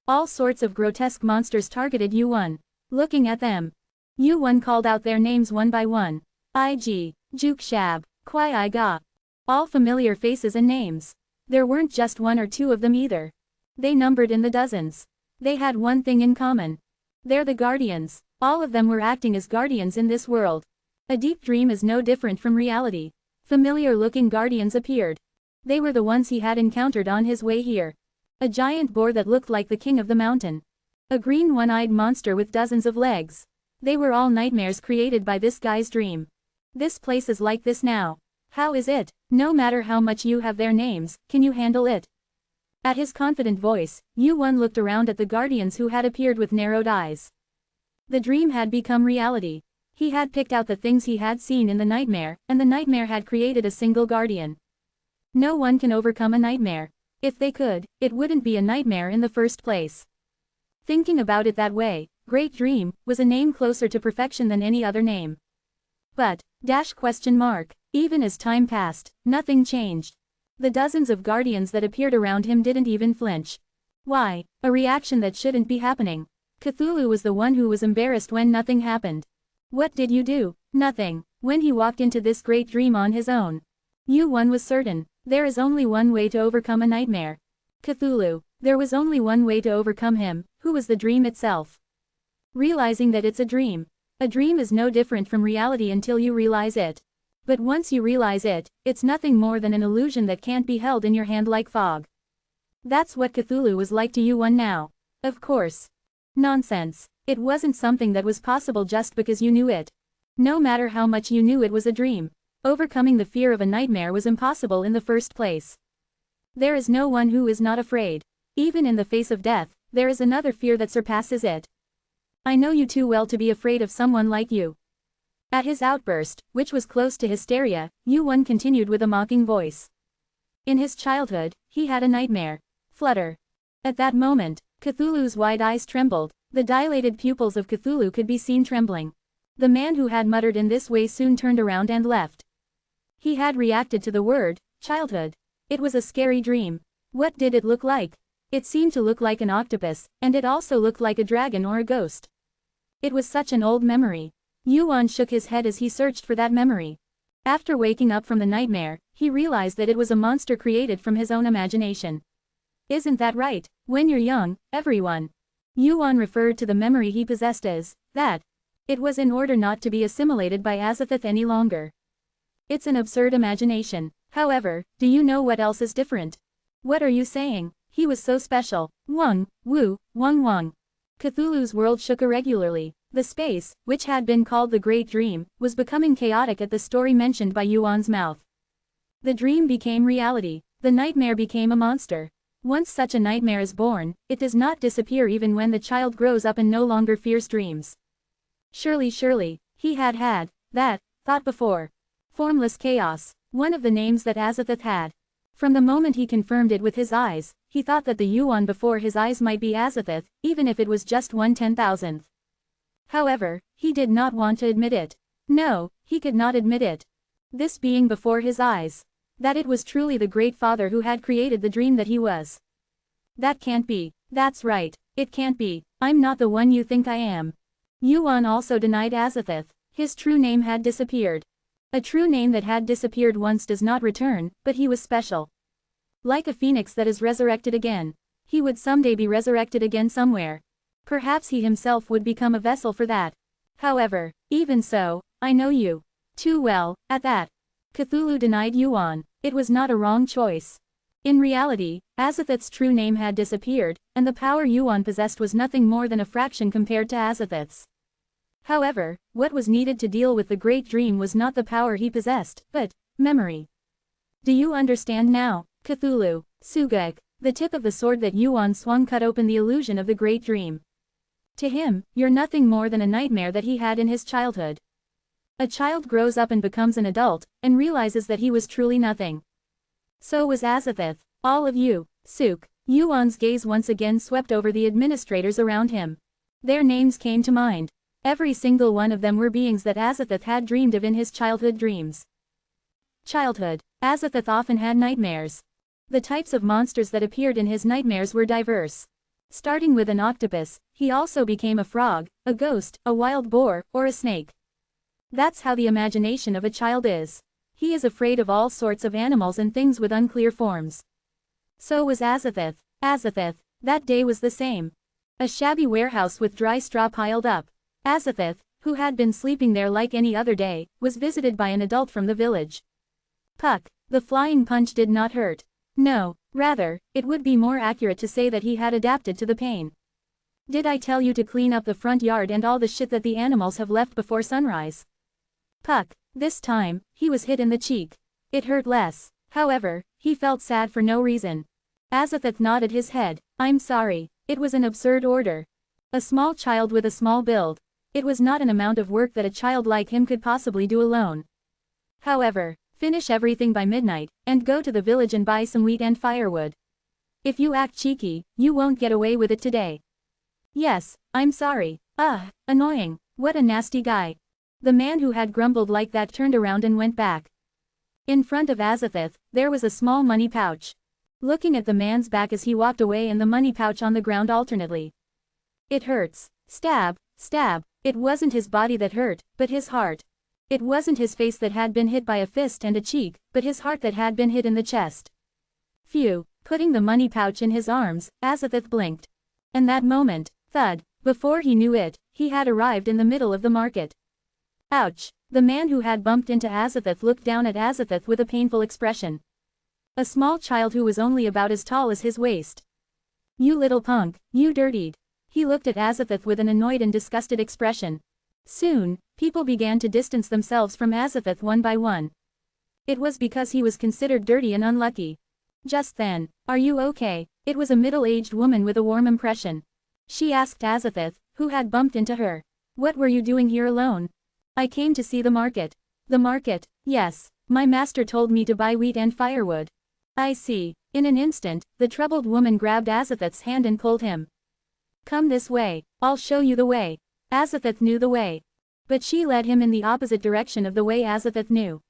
[SPEAKER 1] All sorts of grotesque monsters targeted Yu-1. Looking at them, Yu-1 called out their names one by one. I.G., Juk Shab, Kwai I Ga. All familiar faces and names. There weren't just 1 or 2 of them either. They numbered in the dozens. They had one thing in common. They're the guardians. All of them were acting as guardians in this world. A deep dream is no different from reality. Familiar-looking guardians appeared. They were the ones he had encountered on his way here. A giant boar that looked like the king of the mountain. A green one-eyed monster with dozens of legs. They were all nightmares created by this guy's dream. This place is like this now. How is it? No matter how much you have their names, can you handle it? At his confident voice, Yu-1 looked around at the guardians who had appeared with narrowed eyes. The dream had become reality. He had picked out the things he had seen in the nightmare, and the nightmare had created a single guardian. No one can overcome a nightmare. If they could, it wouldn't be a nightmare in the first place. Thinking about it that way, Great Dream was a name closer to perfection than any other name. But, even as time passed, nothing changed. The dozens of guardians that appeared around him didn't even flinch. Why? A reaction that shouldn't be happening. Cthulhu was the one who was embarrassed when nothing happened. What did you do? Nothing. When he walked into this great dream on his own. Yu-1 was certain. There is only one way to overcome a nightmare. Cthulhu. There was only one way to overcome him, who was the dream itself. Realizing that it's a dream. A dream is no different from reality until you realize it. But once you realize it, it's nothing more than an illusion that can't be held in your hand like fog. That's what Cthulhu was like to Yu-1 now. Of course. Nonsense. It wasn't something that was possible just because you knew it. No matter how much you knew it was a dream. Overcoming the fear of a nightmare was impossible in the first place. There is no one who is not afraid. Even in the face of death, there is another fear that surpasses it. I know you too well to be afraid of someone like you. At his outburst, which was close to hysteria, Yuan continued with a mocking voice. In his childhood, he had a nightmare. Flutter. At that moment, Cthulhu's wide eyes trembled, the dilated pupils of Cthulhu could be seen trembling. The man who had muttered in this way soon turned around and left. He had reacted to the word, childhood. It was a scary dream. What did it look like? It seemed to look like an octopus, and it also looked like a dragon or a ghost. It was such an old memory. Yuan shook his head as he searched for that memory. After waking up from the nightmare, he realized that it was a monster created from his own imagination. Isn't that right? When you're young, everyone. Yuan referred to the memory he possessed as that. It was in order not to be assimilated by Azathoth any longer. It's an absurd imagination. However, do you know what else is different? What are you saying? He was so special. Wang, Wu, Wang Wang. Cthulhu's world shook irregularly. The space, which had been called the Great Dream, was becoming chaotic at the story mentioned by Yuan's mouth. The dream became reality. The nightmare became a monster. Once such a nightmare is born, it does not disappear even when the child grows up and no longer fears dreams. Surely, he had that thought before. Formless chaos, one of the names that Azathoth had. From the moment he confirmed it with his eyes, he thought that the Yuan before his eyes might be Azathoth, even if it was just 1/10,000th. However, he did not want to admit it. No, he could not admit it. This being before his eyes. That it was truly the Great Father who had created the dream that he was. That can't be. That's right. It can't be. I'm not the one you think I am. Yuan also denied Azathoth. His true name had disappeared. A true name that had disappeared once does not return, but he was special. Like a phoenix that is resurrected again. He would someday be resurrected again somewhere. Perhaps he himself would become a vessel for that. However, even so, I know you too well. At that, Cthulhu denied Yuan. It was not a wrong choice. In reality, Azathoth's true name had disappeared, and the power Yuan possessed was nothing more than a fraction compared to Azathoth's. However, what was needed to deal with the Great Dream was not the power he possessed, but memory. Do you understand now? Cthulhu, Sugek, the tip of the sword that Yuan swung cut open the illusion of the Great Dream. To him, you're nothing more than a nightmare that he had in his childhood. A child grows up and becomes an adult, and realizes that he was truly nothing. So was Azathoth, all of you, Suk. Yuan's gaze once again swept over the administrators around him. Their names came to mind. Every single one of them were beings that Azathoth had dreamed of in his childhood dreams. Childhood. Azathoth often had nightmares. The types of monsters that appeared in his nightmares were diverse. Starting with an octopus, he also became a frog, a ghost, a wild boar, or a snake. That's how the imagination of a child is. He is afraid of all sorts of animals and things with unclear forms. So was Azathoth. Azathoth, that day was the same. A shabby warehouse with dry straw piled up. Azathoth, who had been sleeping there like any other day, was visited by an adult from the village. Puck, the flying punch did not hurt. No, rather, it would be more accurate to say that he had adapted to the pain. Did I tell you to clean up the front yard and all the shit that the animals have left before sunrise? Puck, this time, he was hit in the cheek. It hurt less. However, he felt sad for no reason. Azathoth nodded his head. I'm sorry. It was an absurd order. A small child with a small build. It was not an amount of work that a child like him could possibly do alone. However, finish everything by midnight, and go to the village and buy some wheat and firewood. If you act cheeky, you won't get away with it today. Yes, I'm sorry. Annoying. What a nasty guy. The man who had grumbled like that turned around and went back. In front of Azathoth, there was a small money pouch. Looking at the man's back as he walked away and the money pouch on the ground alternately. It hurts. Stab, stab. It wasn't his body that hurt, but his heart. It wasn't his face that had been hit by a fist and a cheek, but his heart that had been hit in the chest. Phew, putting the money pouch in his arms, Azathoth blinked. And that moment, thud, before he knew it, he had arrived in the middle of the market. Ouch! The man who had bumped into Azathoth looked down at Azathoth with a painful expression. A small child who was only about as tall as his waist. You little punk, you dirtied. He looked at Azathoth with an annoyed and disgusted expression. Soon, people began to distance themselves from Azathoth one by one. It was because he was considered dirty and unlucky. Just then, are you okay? It was a middle-aged woman with a warm impression. She asked Azathoth, who had bumped into her. What were you doing here alone? I came to see the market. The market, yes. My master told me to buy wheat and firewood. I see. In an instant, the troubled woman grabbed Azathoth's hand and pulled him. Come this way, I'll show you the way. Azathoth knew the way. But she led him in the opposite direction of the way Azathoth knew.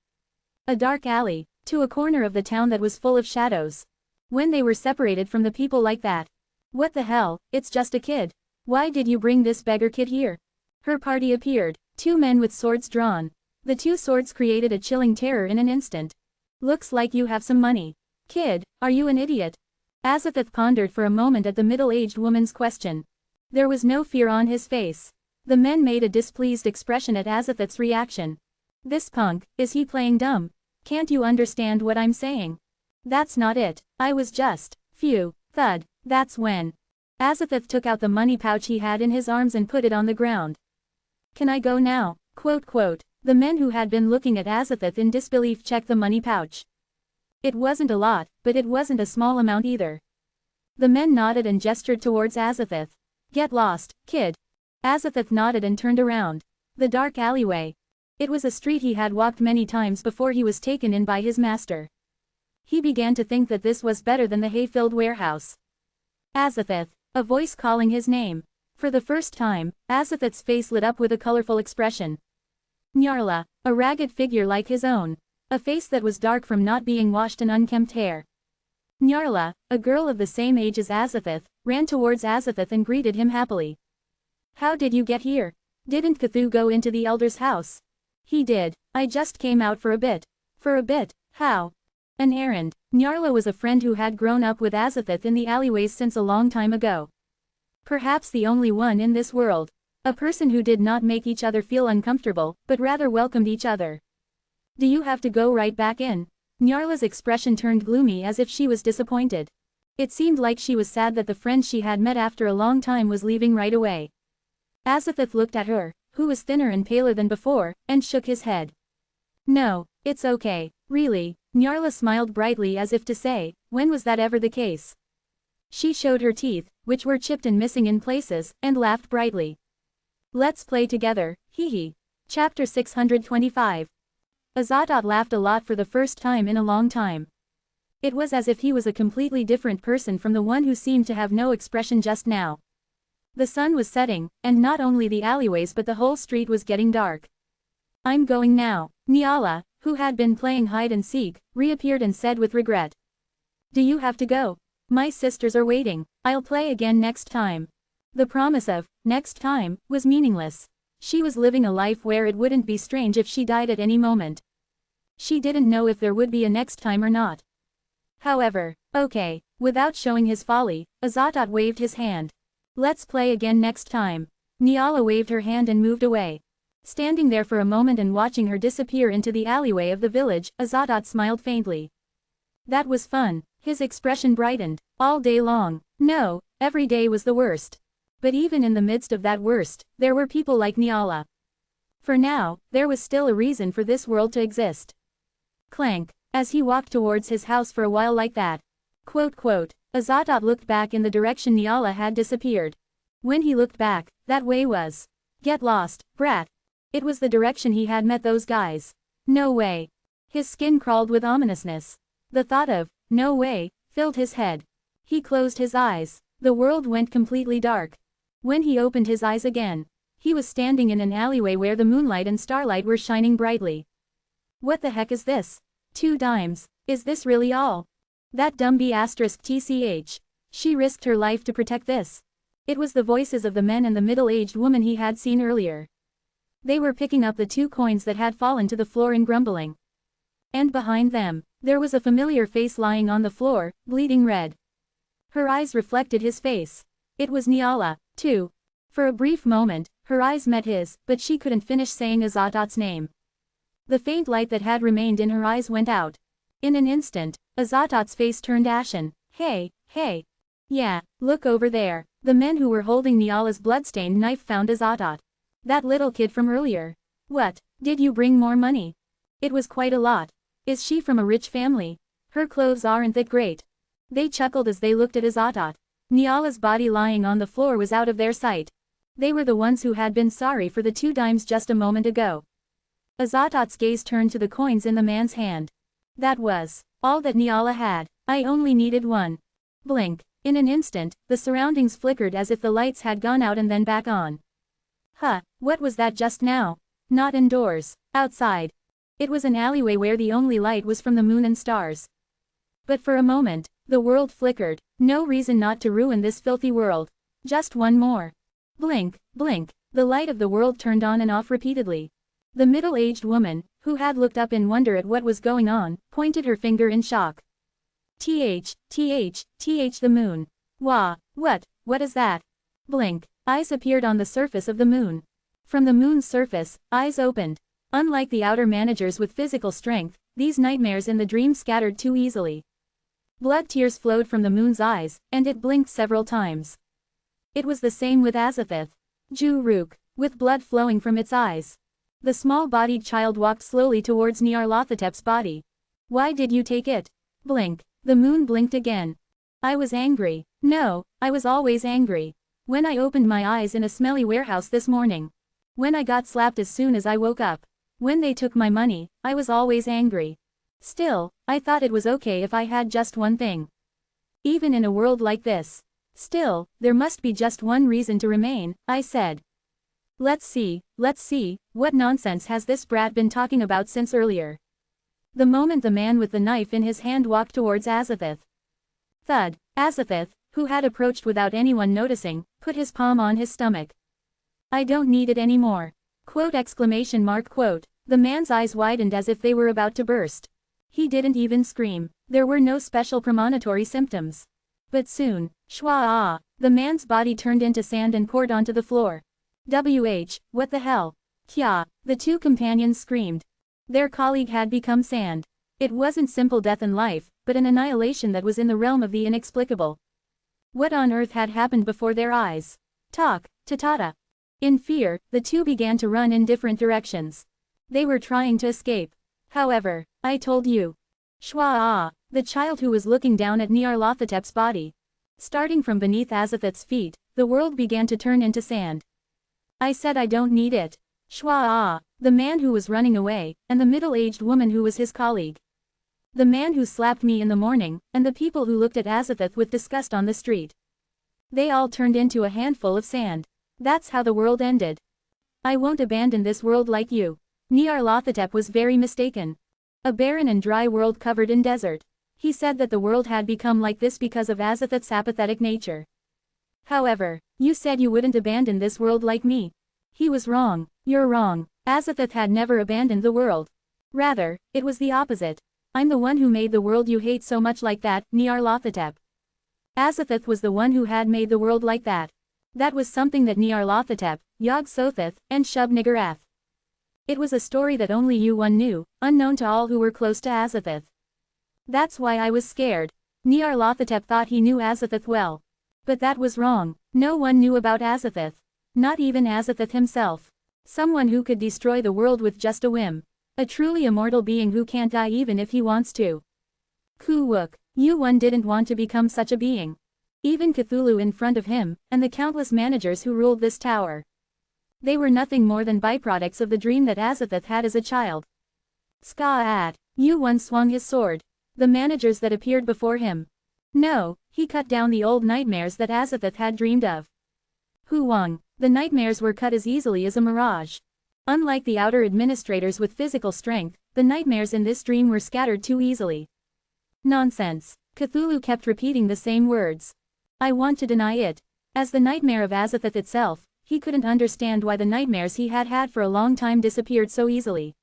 [SPEAKER 1] A dark alley, to a corner of the town that was full of shadows. When they were separated from the people like that. What the hell, it's just a kid. Why did you bring this beggar kid here? Her party appeared, 2 men with swords drawn. The 2 swords created a chilling terror in an instant. Looks like you have some money. Kid, are you an idiot? Azathoth pondered for a moment at the middle-aged woman's question. There was no fear on his face. The men made a displeased expression at Azathoth's reaction. This punk, is he playing dumb? Can't you understand what I'm saying? That's not it, I was just, phew, thud, that's when. Azathoth took out the money pouch he had in his arms and put it on the ground. Can I go now? Quote quote. The men who had been looking at Azathoth in disbelief checked the money pouch. It wasn't a lot, but it wasn't a small amount either. The men nodded and gestured towards Azathoth. Get lost, kid. Azathoth nodded and turned around. The dark alleyway. It was a street he had walked many times before he was taken in by his master. He began to think that this was better than the hay-filled warehouse. Azathoth, a voice calling his name. For the first time, Azathoth's face lit up with a colorful expression. Nyarla, a ragged figure like his own. A face that was dark from not being washed and unkempt hair. Nyarla, a girl of the same age as Azathoth, ran towards Azathoth and greeted him happily. How did you get here? Didn't Cthulhu go into the elder's house? He did. I just came out for a bit. For a bit, how? An errand. Nyarla was a friend who had grown up with Azathoth in the alleyways since a long time ago. Perhaps the only one in this world. A person who did not make each other feel uncomfortable, but rather welcomed each other. Do you have to go right back in? Nyarla's expression turned gloomy as if she was disappointed. It seemed like she was sad that the friend she had met after a long time was leaving right away. Azathoth looked at her, who was thinner and paler than before, and shook his head. No, it's okay, really. Nyarla smiled brightly as if to say, when was that ever the case? She showed her teeth, which were chipped and missing in places, and laughed brightly. Let's play together, hee hee. Chapter 625. Azathoth laughed a lot for the first time in a long time. It was as if he was a completely different person from the one who seemed to have no expression just now. The sun was setting, and not only the alleyways but the whole street was getting dark. I'm going now. Nyarla, who had been playing hide and seek, reappeared and said with regret. Do you have to go? My sisters are waiting. I'll play again next time. The promise of, next time, was meaningless. She was living a life where it wouldn't be strange if she died at any moment. She didn't know if there would be a next time or not. However, okay, without showing his folly, Azathoth waved his hand. Let's play again next time. Nyarla waved her hand and moved away. Standing there for a moment and watching her disappear into the alleyway of the village, Azathoth smiled faintly. That was fun. His expression brightened. All day long. No, every day was the worst. But even in the midst of that worst, there were people like Nyarla. For now, there was still a reason for this world to exist. Clank. As he walked towards his house for a while like that. Quote quote. Azathoth looked back in the direction Nyarla had disappeared. When he looked back, that way was. Get lost, brat. It was the direction he had met those guys. No way. His skin crawled with ominousness. The thought of, no way, filled his head. He closed his eyes. The world went completely dark. When he opened his eyes again, he was standing in an alleyway where the moonlight and starlight were shining brightly. What the heck is this? 2 dimes. Is this really all? That dumb B*TCH. She risked her life to protect this. It was the voices of the men and the middle-aged woman he had seen earlier. They were picking up the 2 coins that had fallen to the floor and grumbling. And behind them, there was a familiar face lying on the floor, bleeding red. Her eyes reflected his face. It was Nyarla, too. For a brief moment, her eyes met his, but she couldn't finish saying Azathoth's name. The faint light that had remained in her eyes went out. In an instant, Azathoth's face turned ashen. Hey, hey. Yeah, look over there. The men who were holding Nyarla's bloodstained knife found Azathoth. That little kid from earlier. What, did you bring more money? It was quite a lot. Is she from a rich family? Her clothes aren't that great. They chuckled as they looked at Azatot. Niala's body lying on the floor was out of their sight. They were the ones who had been sorry for the 2 dimes just a moment ago. Azatot's gaze turned to the coins in the man's hand. That was all that Niala had. I only needed 1. Blink. In an instant, the surroundings flickered as if the lights had gone out and then back on. Huh, what was that just now? Not indoors. Outside. It was an alleyway where the only light was from the moon and stars. But for a moment, the world flickered. No reason not to ruin this filthy world. Just 1 more. Blink, blink. The light of the world turned on and off repeatedly. The middle-aged woman, who had looked up in wonder at what was going on, pointed her finger in shock. Th, the moon. Wah, what is that? Blink. Eyes appeared on the surface of the moon. From the moon's surface, eyes opened. Unlike the outer managers with physical strength, these nightmares in the dream scattered too easily. Blood tears flowed from the moon's eyes, and it blinked several times. It was the same with Azathoth. Ju-Rook, with blood flowing from its eyes. The small-bodied child walked slowly towards Nyarlathotep's body. Why did you take it? Blink. The moon blinked again. I was angry. No, I was always angry. When I opened my eyes in a smelly warehouse this morning. When I got slapped as soon as I woke up. When they took my money, I was always angry. Still, I thought it was okay if I had just 1 thing. Even in a world like this. Still, there must be just 1 reason to remain, I said. Let's see, what nonsense has this brat been talking about since earlier? The moment the man with the knife in his hand walked towards Azathoth. Thud. Azathoth, who had approached without anyone noticing, put his palm on his stomach. I don't need it anymore. Quote exclamation mark quote. The man's eyes widened as if they were about to burst. He didn't even scream. There were no special premonitory symptoms. But soon, shwa-ah, the man's body turned into sand and poured onto the floor. What the hell? Kya, the 2 companions screamed. Their colleague had become sand. It wasn't simple death in life, but an annihilation that was in the realm of the inexplicable. What on earth had happened before their eyes? Talk, Tatata. In fear, the 2 began to run in different directions. They were trying to escape. However, I told you. Shwa-ah, the child who was looking down at Nyarlathotep's body. Starting from beneath Azathoth's feet, the world began to turn into sand. I said I don't need it. Shwa-ah, the man who was running away, and the middle-aged woman who was his colleague. The man who slapped me in the morning, and the people who looked at Azathoth with disgust on the street. They all turned into a handful of sand. That's how the world ended. I won't abandon this world like you. Nyarlathotep was very mistaken. A barren and dry world covered in desert. He said that the world had become like this because of Azathoth's apathetic nature. However, you said you wouldn't abandon this world like me. He was wrong. You're wrong. Azathoth had never abandoned the world. Rather, it was the opposite. I'm the one who made the world you hate so much like that, Nyarlathotep. Azathoth was the one who had made the world like that. That was something that Nyarlathotep, Yog-Sothoth, and Shub-Niggurath. It was a story that only you one knew, unknown to all who were close to Azathoth. That's why I was scared. Nyarlathotep thought he knew Azathoth well. But that was wrong. No one knew about Azathoth. Not even Azathoth himself. Someone who could destroy the world with just a whim. A truly immortal being who can't die even if he wants to. Ku-Wook, you one didn't want to become such a being. Even Cthulhu in front of him, and the countless managers who ruled this tower. They were nothing more than byproducts of the dream that Azathoth had as a child. Ska-at, you one swung his sword. The managers that appeared before him. No, he cut down the old nightmares that Azathoth had dreamed of. Huang, the nightmares were cut as easily as a mirage. Unlike the outer administrators with physical strength, the nightmares in this dream were scattered too easily. Nonsense. Cthulhu kept repeating the same words. I want to deny it. As the nightmare of Azathoth itself, he couldn't understand why the nightmares he had had for a long time disappeared so easily.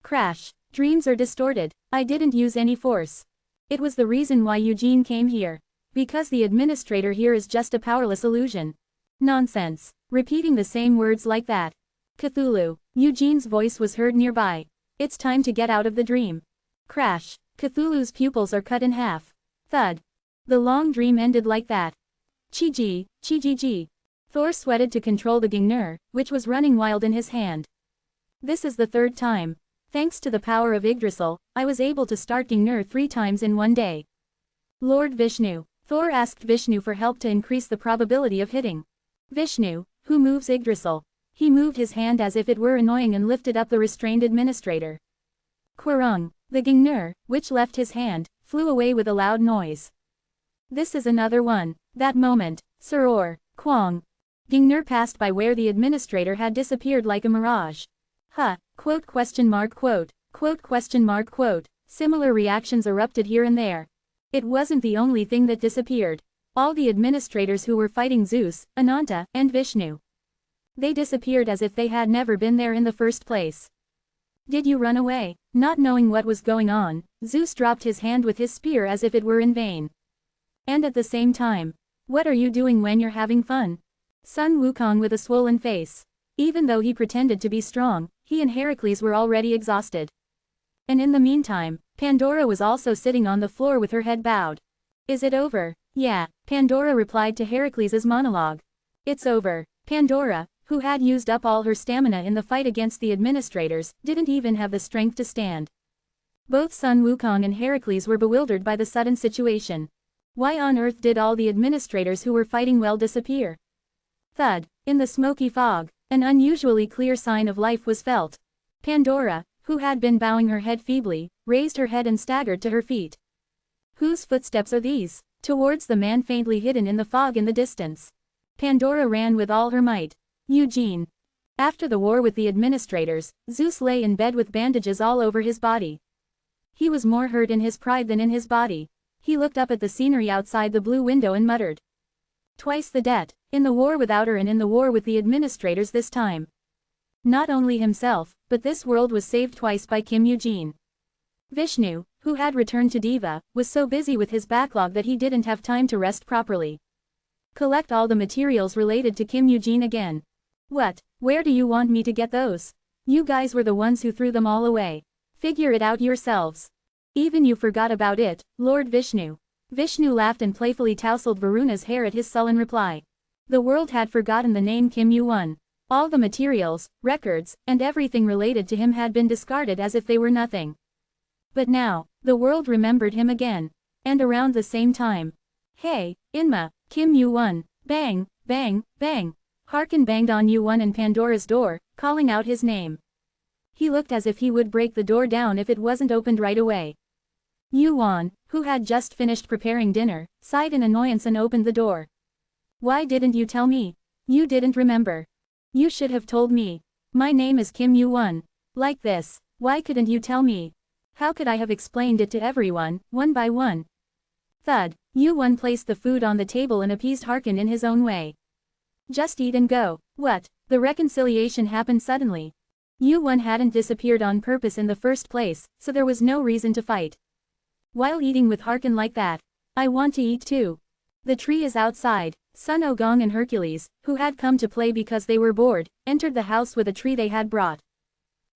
[SPEAKER 1] Crash. Dreams are distorted. I didn't use any force. It was the reason why Eugene came here. Because the administrator here is just a powerless illusion. Nonsense. Repeating the same words like that. Cthulhu. Eugene's voice was heard nearby. It's time to get out of the dream. Crash. Cthulhu's pupils are cut in half. Thud. The long dream ended like that. Chi-ji. Thor sweated to control the Gingnur, which was running wild in his hand. This is the 3rd time. Thanks to the power of Yggdrasil, I was able to start Gingnur 3 times in one day. Lord Vishnu. Thor asked Vishnu for help to increase the probability of hitting. Vishnu, who moves Yggdrasil. He moved his hand as if it were annoying and lifted up the restrained administrator. Quirung. The Gingnur, which left his hand, flew away with a loud noise. This is another one. That moment, Saror, Kwang. Gingnur passed by where the administrator had disappeared like a mirage. Huh, quote question mark quote, quote question mark quote. Similar reactions erupted here and there. It wasn't the only thing that disappeared. All the administrators who were fighting Zeus, Ananta, and Vishnu. They disappeared as if they had never been there in the first place. Did you run away? Not knowing what was going on, Zeus dropped his hand with his spear as if it were in vain. And at the same time, what are you doing when you're having fun? Sun Wukong with a swollen face. Even though he pretended to be strong, he and Heracles were already exhausted. And in the meantime, Pandora was also sitting on the floor with her head bowed. Is it over? Yeah, Pandora replied to Heracles' monologue. It's over. Pandora, who had used up all her stamina in the fight against the administrators, didn't even have the strength to stand. Both Sun Wukong and Heracles were bewildered by the sudden situation. Why on earth did all the administrators who were fighting well disappear? Thud. In the smoky fog, an unusually clear sign of life was felt. Pandora, who had been bowing her head feebly, raised her head and staggered to her feet. Whose footsteps are these? Towards the man faintly hidden in the fog in the distance. Pandora ran with all her might. Eugene. After the war with the administrators, Zeus lay in bed with bandages all over his body. He was more hurt in his pride than in his body. He looked up at the scenery outside the blue window and muttered. Twice the debt, in the war with Outer and in the war with the administrators this time. Not only himself, but this world was saved twice by Kim Eugene. Vishnu, who had returned to Deva, was so busy with his backlog that he didn't have time to rest properly. Collect all the materials related to Kim Eugene again. What? Where do you want me to get those? You guys were the ones who threw them all away. Figure it out yourselves. Even you forgot about it, Lord Vishnu. Vishnu laughed and playfully tousled Varuna's hair at his sullen reply. The world had forgotten the name Kim Yu-won. All the materials, records, and everything related to him had been discarded as if they were nothing. But now, the world remembered him again. And around the same time. Hey, Inma, Kim Yu-won, bang, bang, bang. Harkin banged on Yu-won and Pandora's door, calling out his name. He looked as if he would break the door down if it wasn't opened right away. Yu-won, who had just finished preparing dinner, sighed in annoyance and opened the door. Why didn't you tell me? You didn't remember. You should have told me. My name is Kim Yu-won. Like this, why couldn't you tell me? How could I have explained it to everyone, one by one? Thud. Yu-won placed the food on the table and appeased Harkin in his own way. Just eat and go. What? The reconciliation happened suddenly. Yu-won hadn't disappeared on purpose in the first place, so there was no reason to fight. While eating with Harkin like that, I want to eat too. The tree is outside. Sun Ogong and Hercules, who had come to play because they were bored, entered the house with a tree they had brought.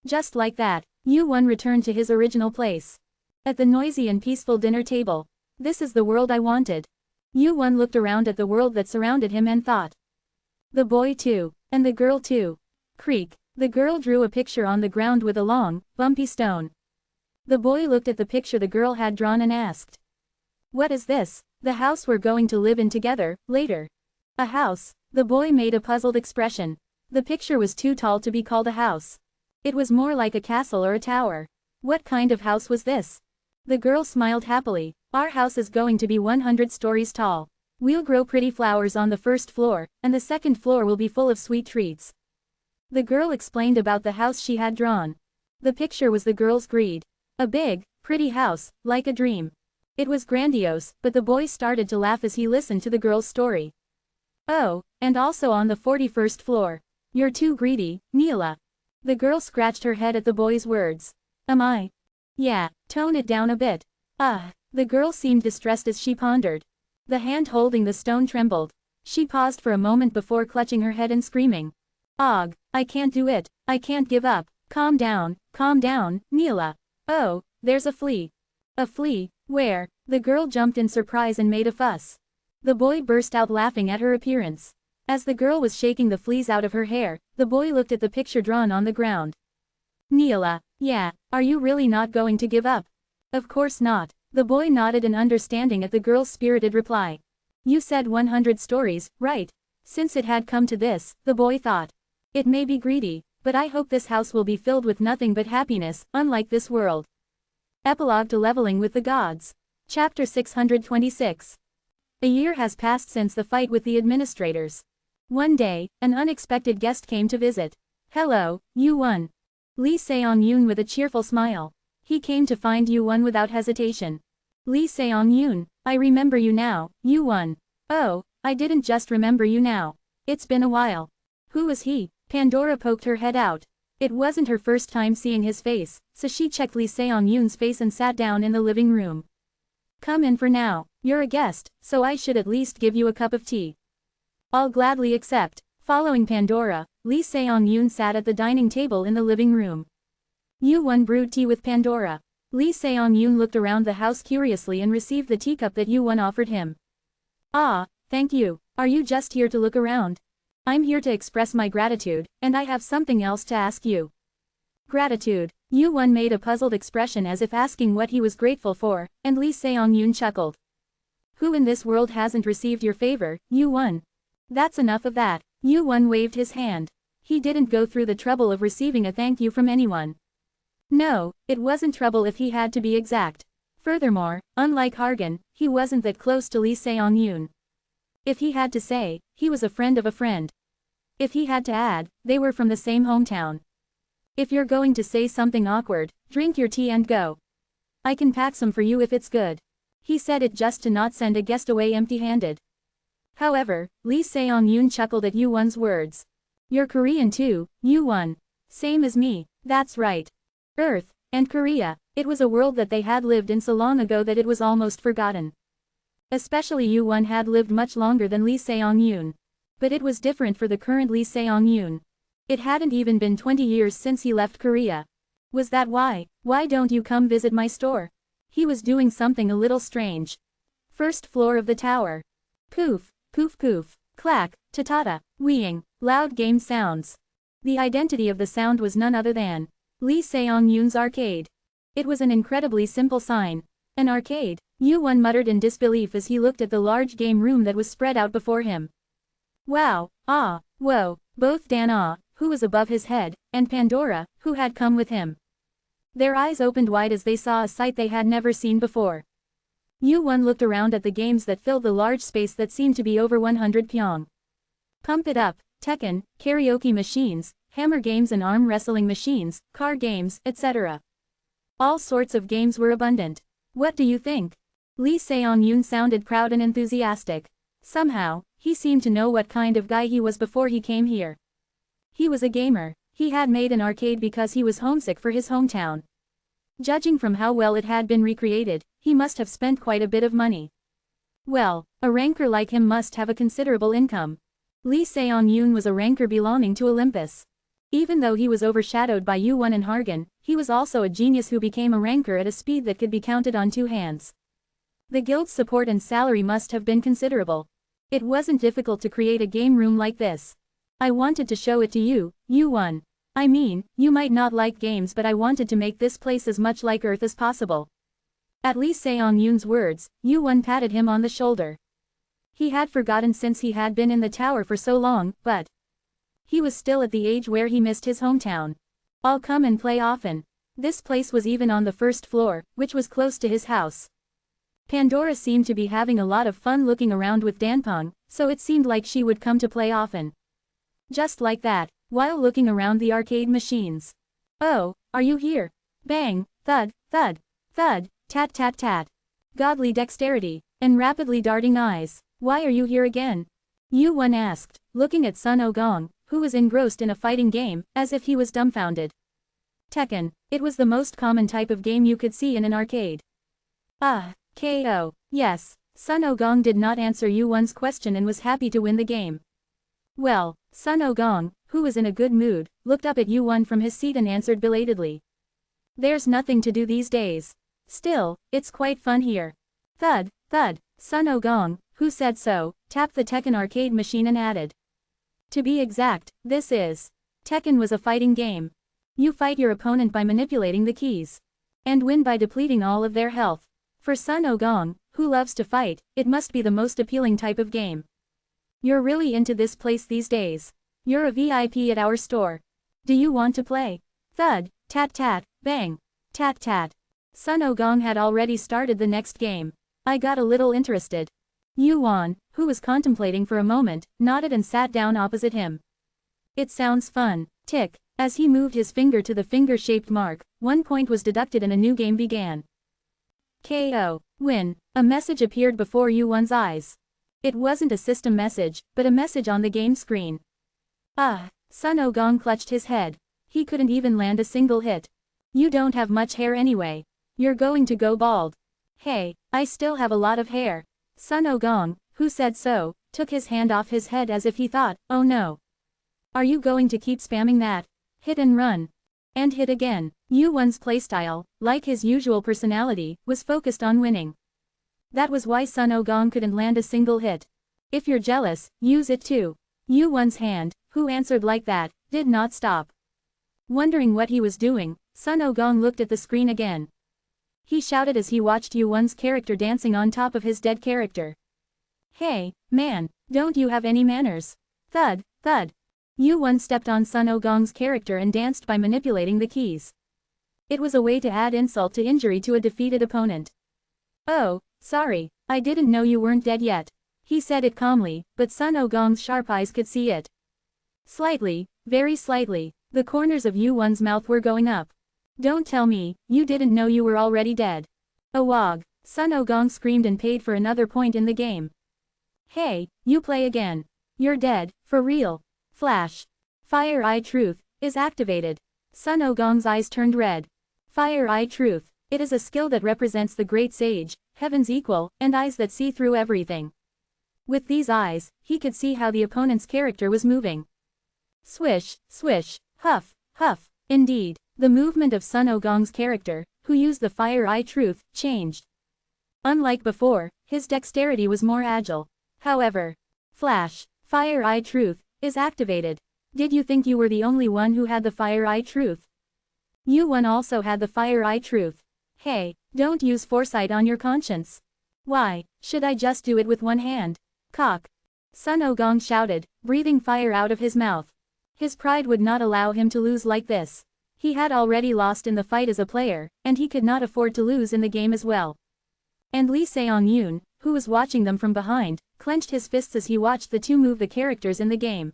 [SPEAKER 1] Just like that, Yu-won returned to his original place. At the noisy and peaceful dinner table. This is the world I wanted. Yu-won looked around at the world that surrounded him and thought. The boy too, and the girl too. Creak. The girl drew a picture on the ground with a long, bumpy stone. The boy looked at the picture the girl had drawn and asked. What is this? The house we're going to live in together, later. A house? The boy made a puzzled expression. The picture was too tall to be called a house. It was more like a castle or a tower. What kind of house was this? The girl smiled happily. Our house is going to be 100 stories tall. We'll grow pretty flowers on the first floor, and the second floor will be full of sweet treats. The girl explained about the house she had drawn. The picture was the girl's greed. A big, pretty house, like a dream. It was grandiose, but the boy started to laugh as he listened to the girl's story. Oh, and also on the 41st floor. You're too greedy, Neela. The girl scratched her head at the boy's words. Am I? Yeah, tone it down a bit. The girl seemed distressed as she pondered. The hand holding the stone trembled. She paused for a moment before clutching her head and screaming. Og, I can't do it, I can't give up. Calm down, Neela. Oh, there's a flea. A flea? Where? The girl jumped in surprise and made a fuss. The boy burst out laughing at her appearance. As the girl was shaking the fleas out of her hair, the boy looked at the picture drawn on the ground. Neela, yeah, are you really not going to give up? Of course not. The boy nodded in understanding at the girl's spirited reply. You said 100 stories, right? Since it had come to this, the boy thought. It may be greedy, but I hope this house will be filled with nothing but happiness, unlike this world. Epilogue to Leveling with the Gods. Chapter 626. A year has passed since the fight with the administrators. One day, an unexpected guest came to visit. Hello, Yu-won. Lee Seong-yoon with a cheerful smile. He came to find Yu-won without hesitation. Lee Seong-yoon, I remember you now, Yu-won. Oh, I didn't just remember you now. It's been a while. Who was he? Pandora poked her head out. It wasn't her first time seeing his face, so she checked Lee Seong-yoon's face and sat down in the living room. Come in for now. You're a guest, so I should at least give you a cup of tea. I'll gladly accept. Following Pandora, Lee Seong-yoon sat at the dining table in the living room. Yu-won brewed tea with Pandora. Lee Seong-yoon looked around the house curiously and received the teacup that Yu-won offered him. Ah, thank you. Are you just here to look around? I'm here to express my gratitude, and I have something else to ask you. Gratitude. Yu-won made a puzzled expression as if asking what he was grateful for, and Lee Seong-yoon chuckled. Who in this world hasn't received your favor, Yu-won? That's enough of that. Yu-won waved his hand. He didn't go through the trouble of receiving a thank you from anyone. No, it wasn't trouble if he had to be exact. Furthermore, unlike Hargan, he wasn't that close to Lee Seong-yoon. If he had to say, he was a friend of a friend. If he had to add, they were from the same hometown. If you're going to say something awkward, drink your tea and go. I can pack some for you if it's good. He said it just to not send a guest away empty-handed. However, Lee Seong-yoon chuckled at Yu-won's words. You're Korean too, Yu-won. Same as me, that's right. Earth, and Korea, it was a world that they had lived in so long ago that it was almost forgotten. Especially Yu-won had lived much longer than Lee Seong-yoon. But it was different for the current Lee Seong-yoon. It hadn't even been 20 years since he left Korea. Was that why? Why don't you come visit my store? He was doing something a little strange. First floor of the tower. Poof, poof poof, clack, ta-ta-ta, weeing, loud game sounds. The identity of the sound was none other than Lee Seong-yoon's arcade. It was an incredibly simple sign. An arcade, Yu-won muttered in disbelief as he looked at the large game room that was spread out before him. Wow, ah, whoa, both Dan who was above his head, and Pandora, who had come with him. Their eyes opened wide as they saw a sight they had never seen before. Yu-won looked around at the games that filled the large space that seemed to be over 100 pyong. Pump It Up, Tekken, karaoke machines, hammer games and arm wrestling machines, car games, etc. All sorts of games were abundant. What do you think? Lee Seong-yoon sounded proud and enthusiastic. Somehow, he seemed to know what kind of guy he was before he came here. He was a gamer. He had made an arcade because he was homesick for his hometown. Judging from how well it had been recreated, he must have spent quite a bit of money. Well, a ranker like him must have a considerable income. Lee Seong-yoon was a ranker belonging to Olympus. Even though he was overshadowed by Yu-won and Hargan, he was also a genius who became a ranker at a speed that could be counted on two hands. The guild's support and salary must have been considerable. It wasn't difficult to create a game room like this. I wanted to show it to you, Yu-won. I mean, you might not like games, but I wanted to make this place as much like Earth as possible. At Lee Seong-yoon's words, Yu-won patted him on the shoulder. He had forgotten since he had been in the tower for so long, but he was still at the age where he missed his hometown. I'll come and play often. This place was even on the first floor, which was close to his house. Pandora seemed to be having a lot of fun looking around with Danpeng, so it seemed like she would come to play often. Just like that, while looking around the arcade machines. Oh, are you here? Bang, thud, thud, thud, tat tat tat. Godly dexterity, and rapidly darting eyes. Why are you here again? Yu-won asked, looking at Sun Ogong, who was engrossed in a fighting game, as if he was dumbfounded. Tekken, it was the most common type of game you could see in an arcade. Ah, KO, yes. Sun Ogong did not answer Yu-won's question and was happy to win the game. Well, Sun Ogong, who was in a good mood, looked up at Yu-won from his seat and answered belatedly. There's nothing to do these days. Still, it's quite fun here. Thud, thud, Sun Ogong, who said so, tapped the Tekken arcade machine and added. To be exact, this is. Tekken was a fighting game. You fight your opponent by manipulating the keys. And win by depleting all of their health. For Sun Ogong, who loves to fight, it must be the most appealing type of game. You're really into this place these days. You're a VIP at our store. Do you want to play? Thud, tat tat, bang, tat tat. Sun Ogong had already started the next game. I got a little interested. Yuan, who was contemplating for a moment, nodded and sat down opposite him. It sounds fun. Tick. As he moved his finger to the finger-shaped mark, 1 point was deducted and a new game began. KO. Win. A message appeared before Yuan's eyes. It wasn't a system message, but a message on the game screen. Sun Ogong clutched his head. He couldn't even land a single hit. You don't have much hair anyway. You're going to go bald. Hey, I still have a lot of hair. Sun Ogong, who said so, took his hand off his head as if he thought, oh no. Are you going to keep spamming that? Hit and run. And hit again. Yuan's playstyle, like his usual personality, was focused on winning. That was why Sun Ogong couldn't land a single hit. If you're jealous, use it too. Yuan's hand, who answered like that, did not stop. Wondering what he was doing, Sun Ogong looked at the screen again. He shouted as he watched Yuan's character dancing on top of his dead character. Hey, man, don't you have any manners? Thud, thud. Yuan stepped on Sun Ogong's character and danced by manipulating the keys. It was a way to add insult to injury to a defeated opponent. Oh, sorry, I didn't know you weren't dead yet. He said it calmly, but Sun Ogong's sharp eyes could see it. Slightly, very slightly, the corners of Yuan's mouth were going up. Don't tell me, you didn't know you were already dead. Awog. Sun Ogong screamed and paid for another point in the game. Hey, you play again. You're dead, for real. Flash. Fire Eye Truth is activated. Sun Ogong's eyes turned red. Fire Eye Truth. It is a skill that represents the great sage, heaven's equal, and eyes that see through everything. With these eyes, he could see how the opponent's character was moving. Swish, swish, huff, huff. Indeed, the movement of Sun Ogong's character, who used the Fire Eye Truth, changed. Unlike before, his dexterity was more agile. However, Flash, Fire Eye Truth, is activated. Did you think you were the only one who had the Fire Eye Truth? Yuan also had the Fire Eye Truth. Hey, don't use foresight on your conscience. Why, should I just do it with one hand? Cock. Sun Ogong shouted, breathing fire out of his mouth. His pride would not allow him to lose like this. He had already lost in the fight as a player, and he could not afford to lose in the game as well. And Lee Seong-yoon, who was watching them from behind, clenched his fists as he watched the two move the characters in the game.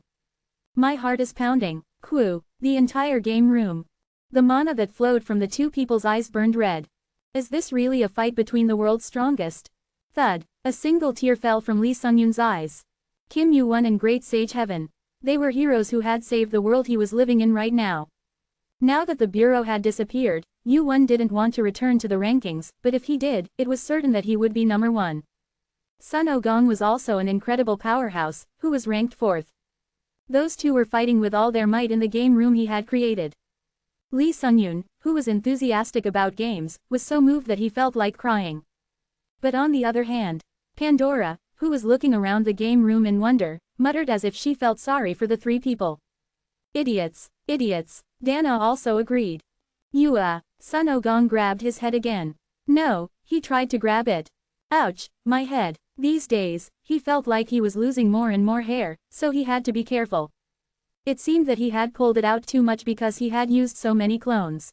[SPEAKER 1] My heart is pounding. Quoo. The entire game room. The mana that flowed from the two people's eyes burned red. Is this really a fight between the world's strongest? Thud. A single tear fell from Lee Seong-yoon's eyes. Kim Yuan and Great Sage Heaven. They were heroes who had saved the world he was living in right now. Now that the bureau had disappeared, Yuan didn't want to return to the rankings, but if he did, it was certain that he would be number 1. Sun Ogong was also an incredible powerhouse, who was ranked 4th. Those two were fighting with all their might in the game room he had created. Lee Seong-yoon, who was enthusiastic about games, was so moved that he felt like crying. But on the other hand, Pandora, who was looking around the game room in wonder, muttered as if she felt sorry for the 3 people. Idiots, idiots. Dana also agreed. Sun Ogong grabbed his head again. No, he tried to grab it. Ouch, my head. These days, he felt like he was losing more and more hair, so he had to be careful. It seemed that he had pulled it out too much because he had used so many clones.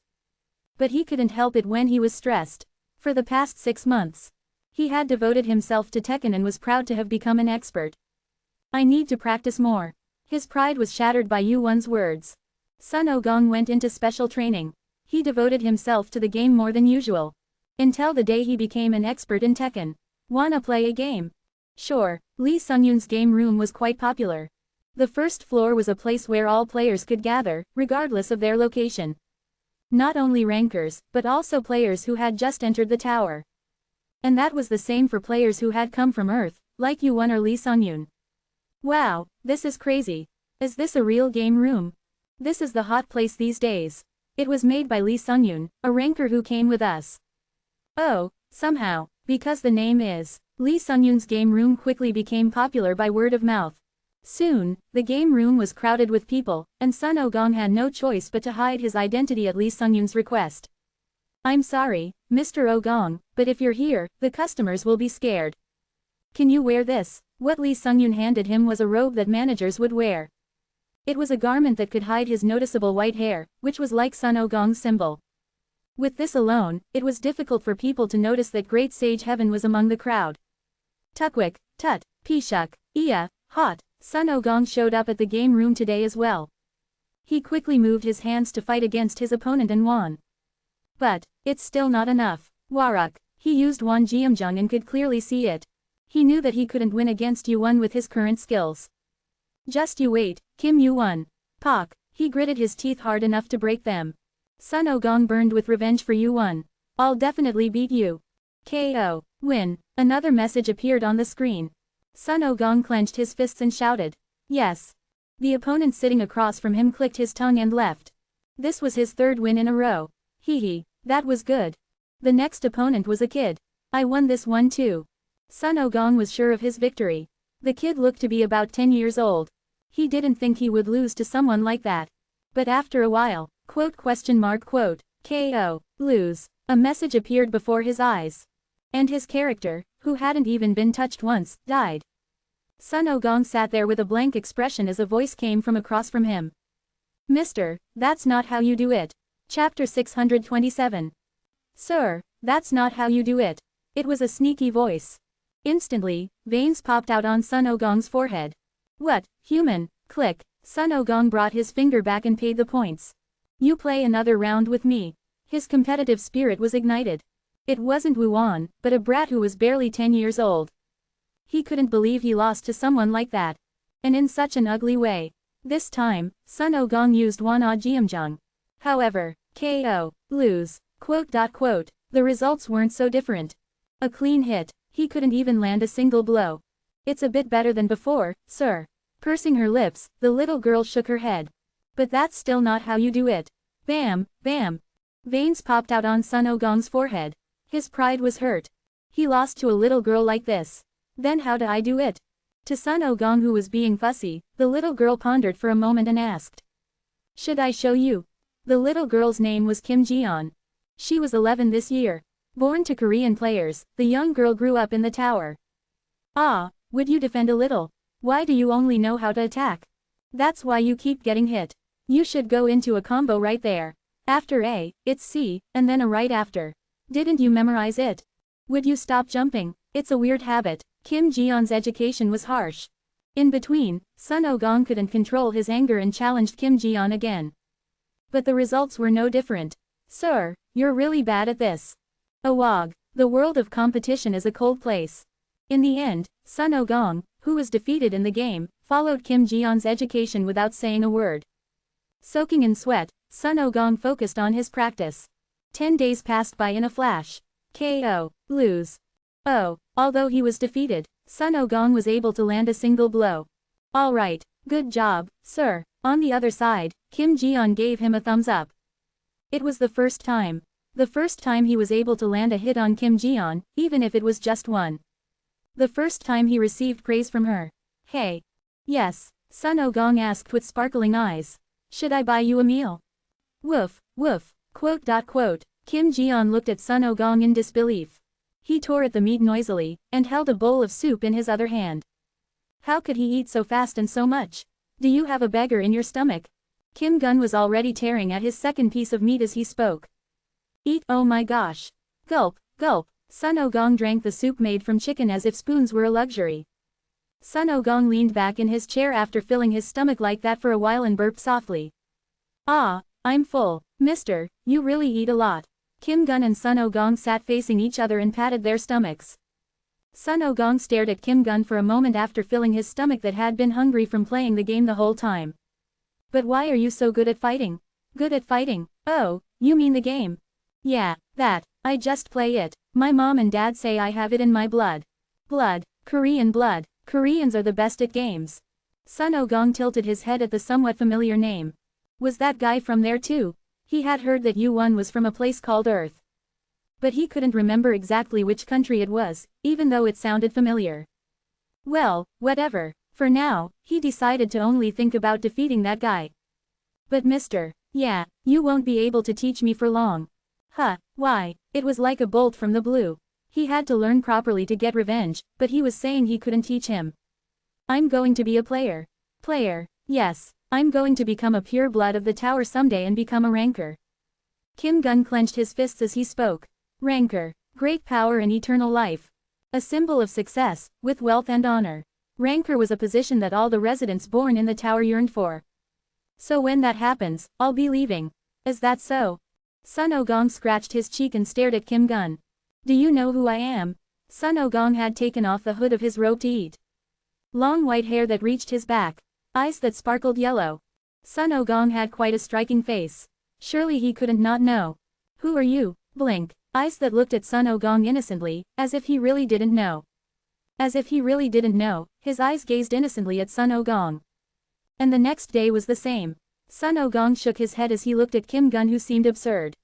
[SPEAKER 1] But he couldn't help it when he was stressed. For the past 6 months, he had devoted himself to Tekken and was proud to have become an expert. I need to practice more. His pride was shattered by Yuan's words. Sun Ogong went into special training. He devoted himself to the game more than usual. Until the day he became an expert in Tekken. Wanna play a game? Sure, Lee Seong-yoon's game room was quite popular. The first floor was a place where all players could gather, regardless of their location. Not only rankers, but also players who had just entered the tower. And that was the same for players who had come from Earth, like Yuan or Lee Seong-yoon. Wow, this is crazy. Is this a real game room? This is the hot place these days. It was made by Lee Seong-yoon, a ranker who came with us. Oh, somehow, because the name is, Lee Seong-yoon's game room quickly became popular by word of mouth. Soon, the game room was crowded with people, and Sun Ogong had no choice but to hide his identity at Lee Seong-yoon's request. I'm sorry, Mr. Ogong, but if you're here, the customers will be scared. Can you wear this? What Lee Sungyun handed him was a robe that managers would wear. It was a garment that could hide his noticeable white hair, which was like Sun Ogong's symbol. With this alone, it was difficult for people to notice that Great Sage Heaven was among the crowd. Tukwik, Tut, Pishuk, Iya, Hot, Sun Ogong showed up at the game room today as well. He quickly moved his hands to fight against his opponent and won. But, it's still not enough. Waruk, he used Wan Jiamjung and could clearly see it. He knew that he couldn't win against Yuan with his current skills. Just you wait, Kim Yuan. Pak, he gritted his teeth hard enough to break them. Sun Ogong burned with revenge for Yuan. I'll definitely beat you. KO. Win. Another message appeared on the screen. Sun Ogong clenched his fists and shouted. Yes. The opponent sitting across from him clicked his tongue and left. This was his third win in a row. Hee, that was good. The next opponent was a kid. I won this one too. Sun Ogong was sure of his victory. The kid looked to be about 10 years old. He didn't think he would lose to someone like that. But after a while, KO, lose, a message appeared before his eyes. And his character, who hadn't even been touched once, died. Sun Ogong sat there with a blank expression as a voice came from across from him. Mister, that's not how you do it. Chapter 627. Sir, that's not how you do it. It was a sneaky voice. Instantly, veins popped out on Sun Ogong's forehead. What, human, click, Sun Ogong brought his finger back and paid the points. You play another round with me. His competitive spirit was ignited. It wasn't Wuan, but a brat who was barely 10 years old. He couldn't believe he lost to someone like that. And in such an ugly way. This time, Sun Ogong used Wan Jiamjung. However, KO, lose, the results weren't so different. A clean hit, he couldn't even land a single blow. It's a bit better than before, sir. Pursing her lips, the little girl shook her head. But that's still not how you do it. Bam, bam. Veins popped out on Sun Ogong's forehead. His pride was hurt. He lost to a little girl like this. Then how do I do it? To Sun Ogong, who was being fussy, the little girl pondered for a moment and asked. Should I show you? The little girl's name was Kim Jeon. She was 11 this year. Born to Korean players, the young girl grew up in the tower. Ah, would you defend a little? Why do you only know how to attack? That's why you keep getting hit. You should go into a combo right there. After A, it's C, and then a right after. Didn't you memorize it? Would you stop jumping? It's a weird habit. Kim Jeon's education was harsh. In between, Sun Ogong couldn't control his anger and challenged Kim Jeon again. But the results were no different. Sir, you're really bad at this. Awag, the world of competition is a cold place. In the end, Sun Ogong, who was defeated in the game, followed Kim Jeon's education without saying a word. Soaking in sweat, Sun Ogong focused on his practice. 10 days passed by in a flash. KO, lose. Oh, although he was defeated, Sun Ogong was able to land a single blow. All right, good job, sir. On the other side, Kim Jeon gave him a thumbs up. It was the first time. The first time he was able to land a hit on Kim Jeon, even if it was just one. The first time he received praise from her. Hey. Yes, Sun Ogong asked with sparkling eyes. Should I buy you a meal? Woof, woof, . Kim Jeon looked at Sun Ogong in disbelief. He tore at the meat noisily, and held a bowl of soup in his other hand. How could he eat so fast and so much? Do you have a beggar in your stomach? Kim Gun was already tearing at his second piece of meat as he spoke. Eat, oh my gosh. Gulp, gulp. Sun Ogong drank the soup made from chicken as if spoons were a luxury. Sun Ogong leaned back in his chair after filling his stomach like that for a while and burped softly. Ah, I'm full, mister, you really eat a lot. Kim Gun and Sun Ogong sat facing each other and patted their stomachs. Sun Ogong stared at Kim Gun for a moment after filling his stomach that had been hungry from playing the game the whole time. But why are you so good at fighting? Good at fighting? Oh, you mean the game? Yeah, that. I just play it. My mom and dad say I have it in my blood. Blood, Korean blood. Koreans are the best at games. Sun Ogong tilted his head at the somewhat familiar name. Was that guy from there too? He had heard that Yuan was from a place called Earth. But he couldn't remember exactly which country it was, even though it sounded familiar. Well, whatever. For now, he decided to only think about defeating that guy. But mister, yeah, you won't be able to teach me for long. Huh, Why, it was like a bolt from the blue. He had to learn properly to get revenge, but he was saying he couldn't teach him. I'm going to be a player. Player, yes, I'm going to become a pure blood of the tower someday and become a ranker. Kim Gun clenched his fists as he spoke. Ranker, great power and eternal life. A symbol of success, with wealth and honor. Ranker was a position that all the residents born in the tower yearned for. So when that happens, I'll be leaving. Is that so? Sun Ogong scratched his cheek and stared at Kim Gun. Do you know who I am? Sun Ogong had taken off the hood of his robe to eat. Long white hair that reached his back. Eyes that sparkled yellow. Sun Ogong had quite a striking face. Surely he couldn't not know. Who are you? Blink. Eyes that looked at Sun Ogong innocently, as if he really didn't know. As if he really didn't know, his eyes gazed innocently at Sun Ogong. And the next day was the same. Sun Ogong shook his head as he looked at Kim Gun, who seemed absurd.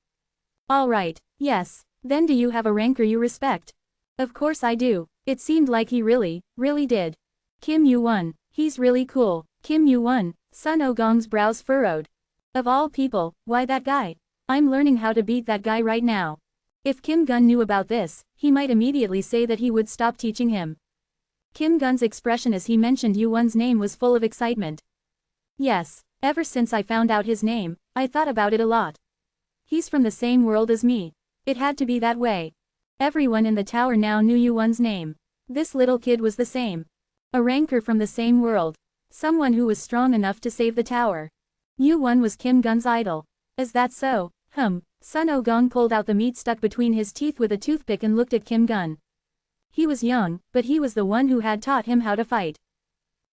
[SPEAKER 1] All right, yes. Then do you have a ranker you respect? Of course I do. It seemed like he really did. Kim Yu-won. He's really cool. Kim Yu-won. Sun Ogong's brows furrowed. Of all people, why that guy? I'm learning how to beat that guy right now. If Kim Gun knew about this, he might immediately say that he would stop teaching him. Kim Gun's expression as he mentioned Yu-won's name was full of excitement. Yes, ever since I found out his name, I thought about it a lot. He's from the same world as me. It had to be that way. Everyone in the tower now knew Yu-won's name. This little kid was the same. A ranker from the same world. Someone who was strong enough to save the tower. Yu-won was Kim Gun's idol. Is that so? Sun Ogong pulled out the meat stuck between his teeth with a toothpick and looked at Kim Gun. He was young, but he was the one who had taught him how to fight.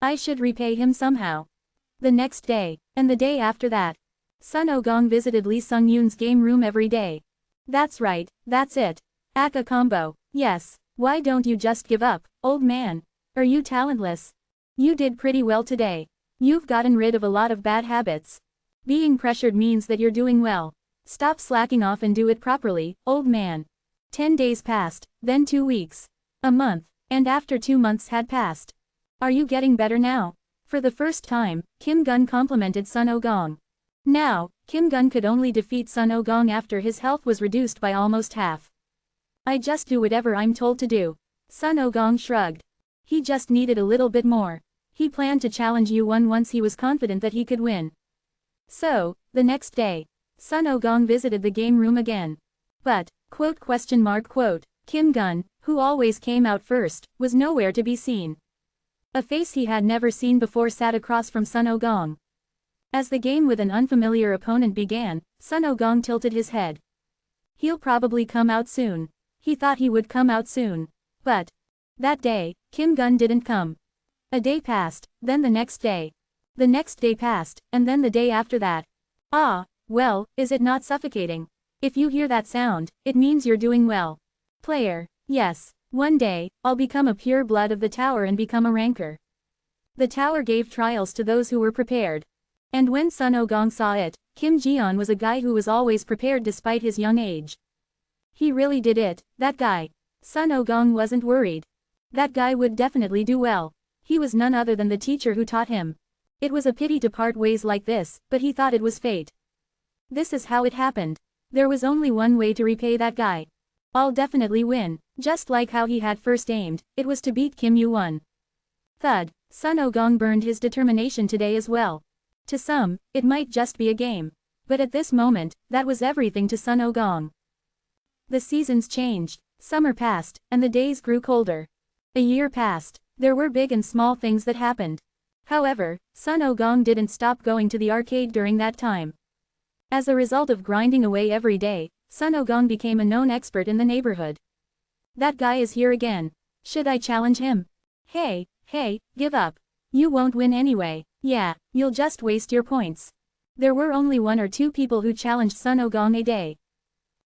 [SPEAKER 1] I should repay him somehow. The next day, and the day after that, Sun Ogong visited Lee Sung-yoon's game room every day. That's right, that's it. Aka combo. Yes, why don't you just give up, old man? Are you talentless? You did pretty well today. You've gotten rid of a lot of bad habits. Being pressured means that you're doing well. Stop slacking off and do it properly, old man. 10 days passed, then 2 weeks. A month, and after 2 months had passed. Are you getting better now? For the first time, Kim Gun complimented Sun Ogong. Now, Kim Gun could only defeat Sun Ogong after his health was reduced by almost half. I just do whatever I'm told to do. Sun Ogong shrugged. He just needed a little bit more. He planned to challenge Yu-won once he was confident that he could win. So, the next day, Sun Ogong visited the game room again. But, quote, Kim Gun, who always came out first, was nowhere to be seen. A face he had never seen before sat across from Sun Ogong. As the game with an unfamiliar opponent began, Sun Ogong tilted his head. He'll probably come out soon. He thought he would come out soon. But, that day, Kim Gun didn't come. A day passed, then the next day. The next day passed, and then the day after that. Ah, well, is it not suffocating? If you hear that sound, it means you're doing well. Player, yes, one day, I'll become a pure blood of the tower and become a ranker. The tower gave trials to those who were prepared. And when Sun Ogong saw it, Kim Ji-on was a guy who was always prepared despite his young age. He really did it, that guy. Sun Ogong wasn't worried. That guy would definitely do well. He was none other than the teacher who taught him. It was a pity to part ways like this, but he thought it was fate. This is how it happened. There was only one way to repay that guy. I'll definitely win, just like how he had first aimed, it was to beat Kim Yu-won. Thud, Sun Ogong burned his determination today as well. To some, it might just be a game. But at this moment, that was everything to Sun Ogong. The seasons changed, summer passed, and the days grew colder. A year passed, there were big and small things that happened. However, Sun Ogong didn't stop going to the arcade during that time. As a result of grinding away every day, Sun Ogong became a known expert in the neighborhood. That guy is here again. Should I challenge him? Hey, give up. You won't win anyway. Yeah, you'll just waste your points. There were only 1 or 2 people who challenged Sun Ogong a day.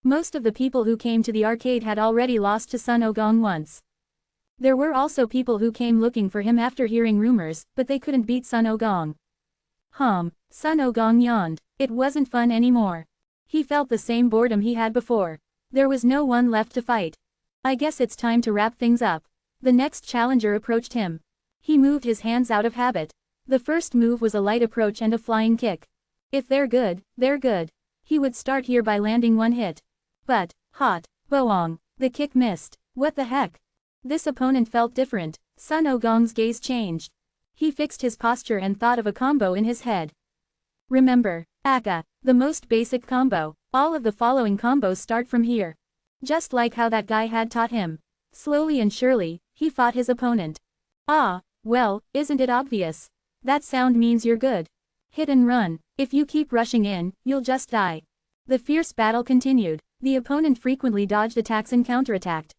[SPEAKER 1] Most of the people who came to the arcade had already lost to Sun Ogong once. There were also people who came looking for him after hearing rumors, but they couldn't beat Sun Ogong. Sun Ogong yawned. It wasn't fun anymore. He felt the same boredom he had before. There was no one left to fight. I guess it's time to wrap things up. The next challenger approached him. He moved his hands out of habit. The first move was a light approach and a flying kick. If they're good, they're good. He would start here by landing 1 hit. But, Hot. Boong. The kick missed. What the heck? This opponent felt different. Sun Ogong's gaze changed. He fixed his posture and thought of a combo in his head. Remember, Aka, the most basic combo. All of the following combos start from here. Just like how that guy had taught him. Slowly and surely, he fought his opponent. Ah, well, isn't it obvious? That sound means you're good. Hit and run. If you keep rushing in, you'll just die. The fierce battle continued. The opponent frequently dodged attacks and counterattacked.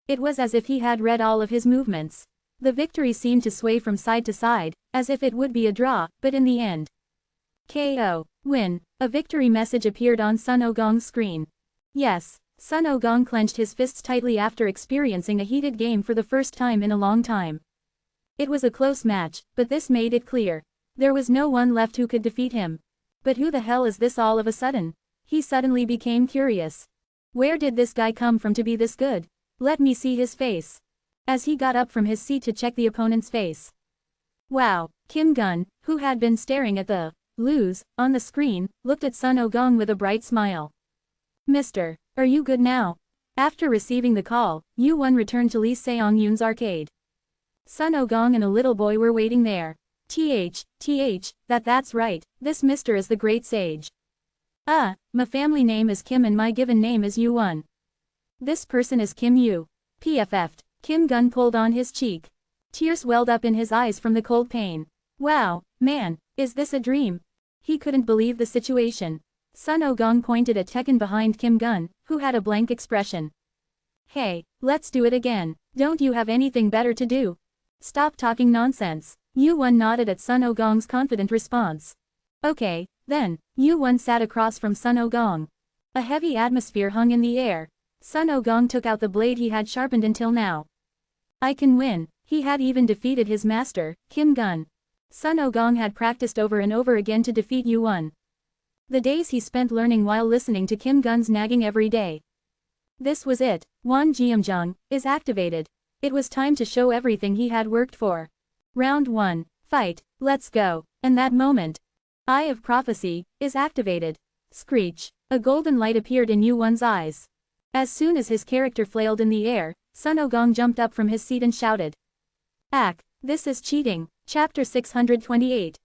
[SPEAKER 1] It was as if he had read all of his movements. The victory seemed to sway from side to side, as if it would be a draw, but in the end. KO. Win. A victory message appeared on Sun Ogong's screen. Yes. Sun Ogong clenched his fists tightly after experiencing a heated game for the first time in a long time. It was a close match, but this made it clear. There was no one left who could defeat him. But who the hell is this all of a sudden? He suddenly became curious. Where did this guy come from to be this good? Let me see his face. As he got up from his seat to check the opponent's face. Wow, Kim Gun, who had been staring at the lose on the screen, looked at Sun Ogong with a bright smile. Mister, are you good now? After receiving the call, Yu-Won returned to Lee Seong-yoon's arcade. Sun Ogong and a little boy were waiting there. That's right, this mister is the great sage. My family name is Kim and my given name is Yu-Won. This person is Kim Yu. PFF'd. Kim Gun pulled on his cheek. Tears welled up in his eyes from the cold pain. Wow, man, is this a dream? He couldn't believe the situation. Sun Ogong pointed at Tekken behind Kim Gun, who had a blank expression. Hey, let's do it again. Don't you have anything better to do? Stop talking nonsense. Yu-Won nodded at Sun Ogong's confident response. Okay, then. Yu-Won sat across from Sun Ogong. A heavy atmosphere hung in the air. Sun Ogong took out the blade he had sharpened until now. I can win. He had even defeated his master, Kim Gun. Sun Ogong had practiced over and over again to defeat Yu-Won. The days he spent learning while listening to Kim Gun's nagging every day. This was it. Wan Jiamjung is activated. It was time to show everything he had worked for. Round 1. Fight. Let's go. And that moment. Eye of Prophecy is activated. Screech. A golden light appeared in Yu-Won's eyes. As soon as his character flailed in the air, Sun Ogong jumped up from his seat and shouted. Ack, this is cheating. Chapter 628.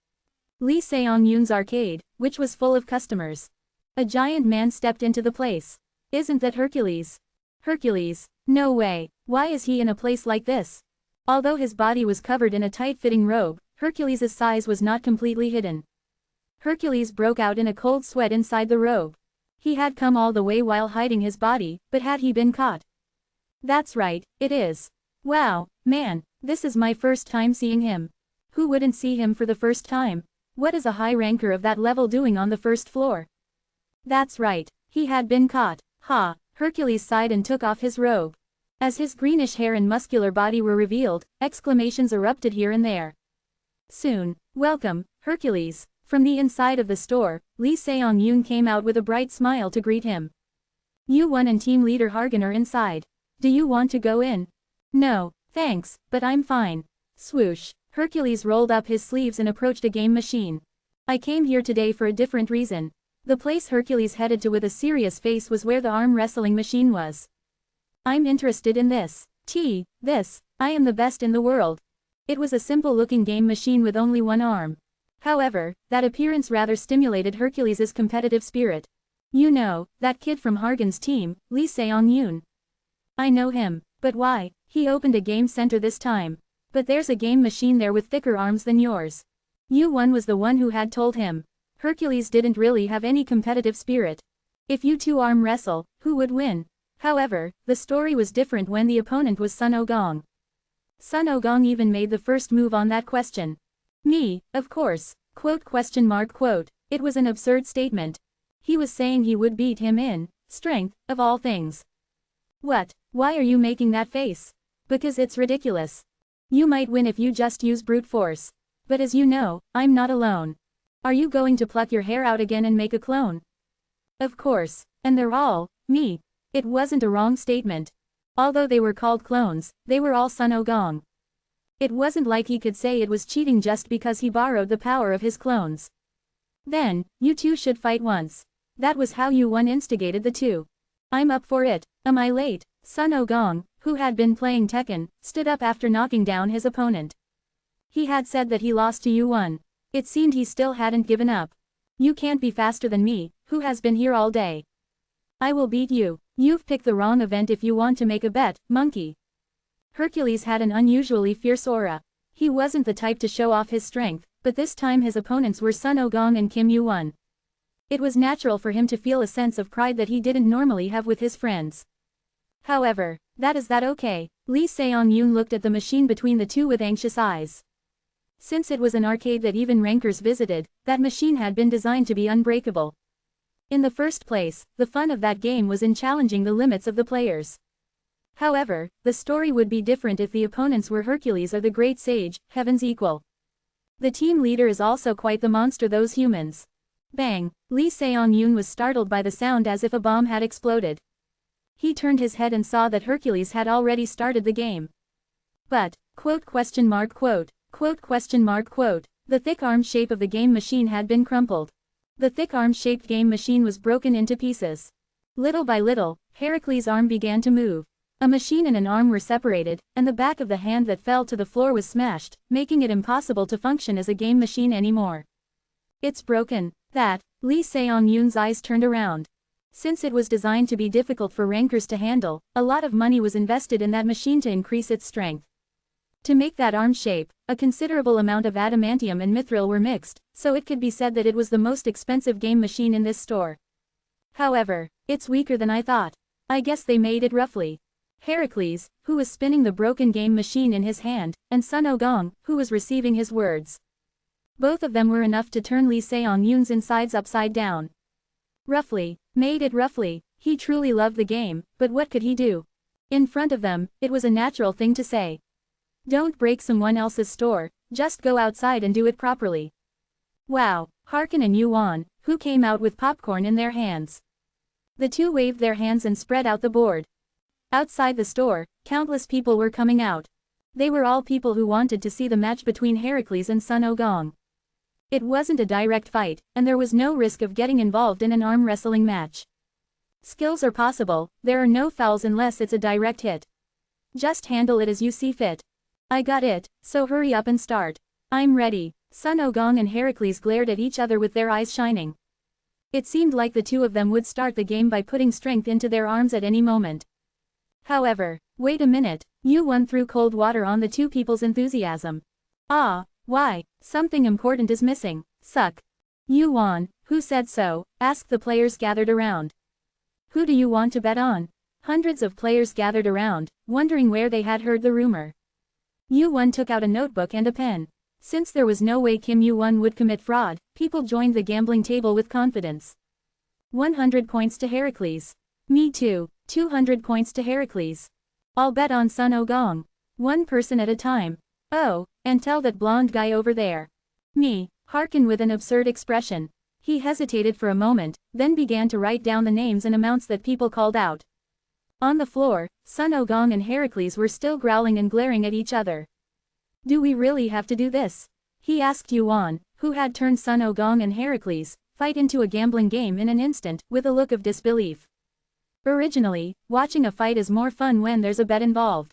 [SPEAKER 1] Lee Seong-yoon's arcade, which was full of customers. A giant man stepped into the place. Isn't that Hercules? Hercules? No way. Why is he in a place like this? Although his body was covered in a tight-fitting robe, Hercules' size was not completely hidden. Hercules broke out in a cold sweat inside the robe. He had come all the way while hiding his body, but had he been caught? That's right, it is. Wow, man, this is my first time seeing him. Who wouldn't see him for the first time? What is a high ranker of that level doing on the first floor? That's right, he had been caught. Ha, Hercules sighed and took off his robe. As his greenish hair and muscular body were revealed, exclamations erupted here and there. Soon, welcome, Hercules. From the inside of the store, Lee Seong-yoon came out with a bright smile to greet him. Yu-Won and team leader Hargan are inside. Do you want to go in? No, thanks, but I'm fine. Swoosh. Hercules rolled up his sleeves and approached a game machine. I came here today for a different reason. The place Hercules headed to with a serious face was where the arm wrestling machine was. I'm interested in this. I am the best in the world. It was a simple-looking game machine with only one arm. However, that appearance rather stimulated Hercules' competitive spirit. You know, that kid from Hargan's team, Lee Seong-yoon. I know him, but why? He opened a game center this time. But there's a game machine there with thicker arms than yours. Yu-Won was the one who had told him. Hercules didn't really have any competitive spirit. If you two arm wrestle, who would win? However, the story was different when the opponent was Sun Ogong. Sun Ogong even made the first move on that question. Me, of course. Quote. It was an absurd statement. He was saying he would beat him in strength, of all things. What? Why are you making that face? Because it's ridiculous. You might win if you just use brute force. But as you know, I'm not alone. Are you going to pluck your hair out again and make a clone? Of course. And they're all me. It wasn't a wrong statement. Although they were called clones, they were all Sun Ogong. It wasn't like he could say it was cheating just because he borrowed the power of his clones. Then, you two should fight once. That was how Yu-Won instigated the two. I'm up for it. Am I late? Sun Ogong, who had been playing Tekken, stood up after knocking down his opponent. He had said that he lost to Yuan. It seemed he still hadn't given up. You can't be faster than me, who has been here all day. I will beat you. You've picked the wrong event if you want to make a bet, monkey. Hercules had an unusually fierce aura. He wasn't the type to show off his strength, but this time his opponents were Sun Ogong and Kim Yuan. It was natural for him to feel a sense of pride that he didn't normally have with his friends. However, that okay? Lee Seong-yoon looked at the machine between the two with anxious eyes. Since it was an arcade that even rankers visited, that machine had been designed to be unbreakable. In the first place, the fun of that game was in challenging the limits of the players. However, the story would be different if the opponents were Hercules or the Great Sage, Heaven's equal. The team leader is also quite the monster, those humans. Bang! Lee Seong-yoon was startled by the sound as if a bomb had exploded. He turned his head and saw that Hercules had already started the game. But, the thick arm shape of the game machine had been crumpled. The thick arm-shaped game machine was broken into pieces. Little by little, Heracles' arm began to move. A machine and an arm were separated, and the back of the hand that fell to the floor was smashed, making it impossible to function as a game machine anymore. It's broken. Lee Seong-yoon's eyes turned around. Since it was designed to be difficult for rankers to handle, a lot of money was invested in that machine to increase its strength. To make that arm shape, a considerable amount of adamantium and mithril were mixed, so it could be said that it was the most expensive game machine in this store. However, it's weaker than I thought. I guess they made it roughly. Heracles, who was spinning the broken game machine in his hand, and Sun Ogong, who was receiving his words. Both of them were enough to turn Lee Seong-yoon's insides upside down. Roughly, made it roughly, he truly loved the game, but what could he do? In front of them, it was a natural thing to say. Don't break someone else's store, just go outside and do it properly. Wow, Harkin and Yuan, who came out with popcorn in their hands. The two waved their hands and spread out the board. Outside the store, countless people were coming out. They were all people who wanted to see the match between Heracles and Sun Ogong. It wasn't a direct fight, and there was no risk of getting involved in an arm wrestling match. Skills are possible, there are no fouls unless it's a direct hit. Just handle it as you see fit. I got it, so hurry up and start. I'm ready. Sun Ogong and Heracles glared at each other with their eyes shining. It seemed like the two of them would start the game by putting strength into their arms at any moment. However, wait a minute, Yuan threw cold water on the two people's enthusiasm. Why? Something important is missing. Suck. Yuan, who said so, asked the players gathered around. Who do you want to bet on? Hundreds of players gathered around, wondering where they had heard the rumor. Yuan took out a notebook and a pen. Since there was no way Kim Yuan would commit fraud, people joined the gambling table with confidence. 100 points to Heracles. Me too. 200 points to Heracles. I'll bet on Sun Ogong. One person at a time. Oh, and tell that blonde guy over there. Me. Harkin with an absurd expression. He hesitated for a moment, then began to write down the names and amounts that people called out. On the floor, Sun Ogong and Heracles were still growling and glaring at each other. Do we really have to do this? He asked Yuan, who had turned Sun Ogong and Heracles, fight into a gambling game in an instant, with a look of disbelief. Originally, watching a fight is more fun when there's a bet involved.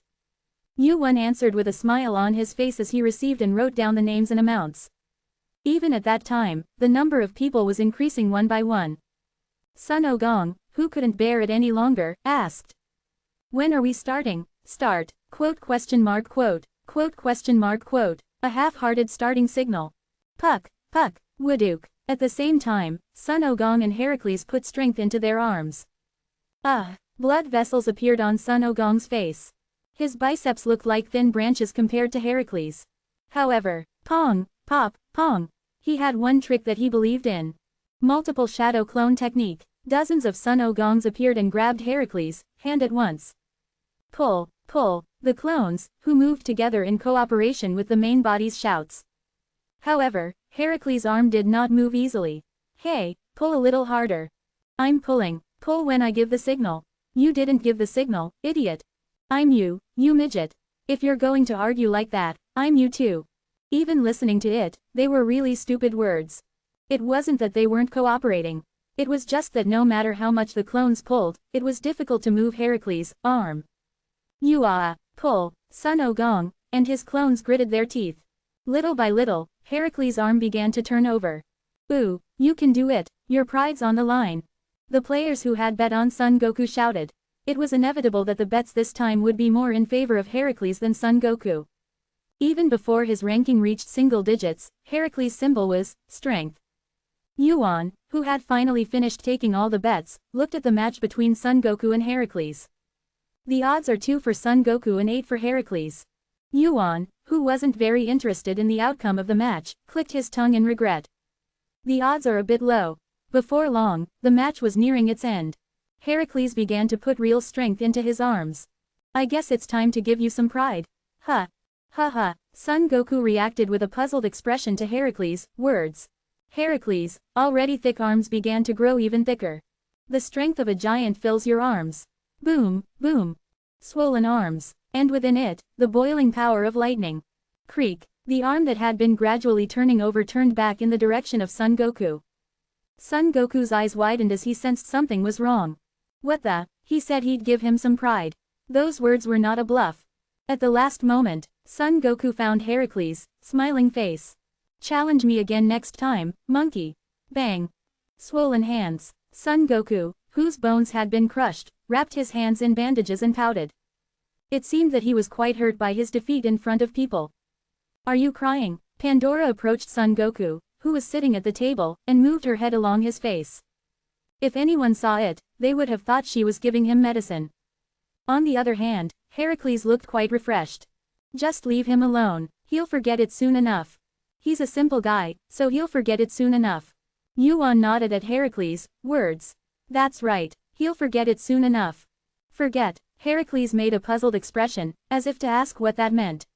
[SPEAKER 1] Yuan answered with a smile on his face as he received and wrote down the names and amounts. Even at that time, the number of people was increasing one by one. Sun Ogong, who couldn't bear it any longer, asked. When are we starting? Start, ? A half-hearted starting signal. Puck, Wuduk. At the same time, Sun Ogong and Heracles put strength into their arms. Blood vessels appeared on Sun Ogong's face. His biceps looked like thin branches compared to Heracles. However, pong, pop, pong. He had one trick that he believed in. Multiple shadow clone technique. Dozens of Sun Ogongs appeared and grabbed Heracles' hand at once. Pull. The clones, who moved together in cooperation with the main body's shouts. However, Heracles' arm did not move easily. Hey, pull a little harder. I'm pulling. Pull when I give the signal. You didn't give the signal, idiot. I'm you midget. If you're going to argue like that, I'm you too. Even listening to it, they were really stupid words. It wasn't that they weren't cooperating. It was just that no matter how much the clones pulled, it was difficult to move Heracles' arm. Pull, Sun Ogong, and his clones gritted their teeth. Little by little, Heracles' arm began to turn over. Ooh, you can do it, your pride's on the line. The players who had bet on Son Goku shouted. It was inevitable that the bets this time would be more in favor of Heracles than Son Goku. Even before his ranking reached single digits, Heracles' symbol was strength. Yuan, who had finally finished taking all the bets, looked at the match between Son Goku and Heracles. The odds are 2 for Son Goku and 8 for Heracles. Yuan, who wasn't very interested in the outcome of the match, clicked his tongue in regret. The odds are a bit low. Before long, the match was nearing its end. Heracles began to put real strength into his arms. I guess it's time to give you some pride. Ha. Ha ha. Son Goku reacted with a puzzled expression to Heracles' words. Heracles' already thick arms began to grow even thicker. The strength of a giant fills your arms. Boom, boom. Swollen arms, and within it, the boiling power of lightning. Creak. The arm that had been gradually turning over turned back in the direction of Son Goku. Son Goku's eyes widened as he sensed something was wrong. What the? He said he'd give him some pride. Those words were not a bluff. At the last moment, Son Goku found Heracles' smiling face. Challenge me again next time, monkey. Bang. Swollen hands. Son Goku, whose bones had been crushed, wrapped his hands in bandages and pouted. It seemed that he was quite hurt by his defeat in front of people. Are you crying? Pandora approached Son Goku, who was sitting at the table, and moved her head along his face. If anyone saw it, they would have thought she was giving him medicine. On the other hand, Heracles looked quite refreshed. Just leave him alone, he'll forget it soon enough. He's a simple guy, so he'll forget it soon enough. Yuan nodded at Heracles' words. That's right, he'll forget it soon enough. Forget. Heracles made a puzzled expression, as if to ask what that meant.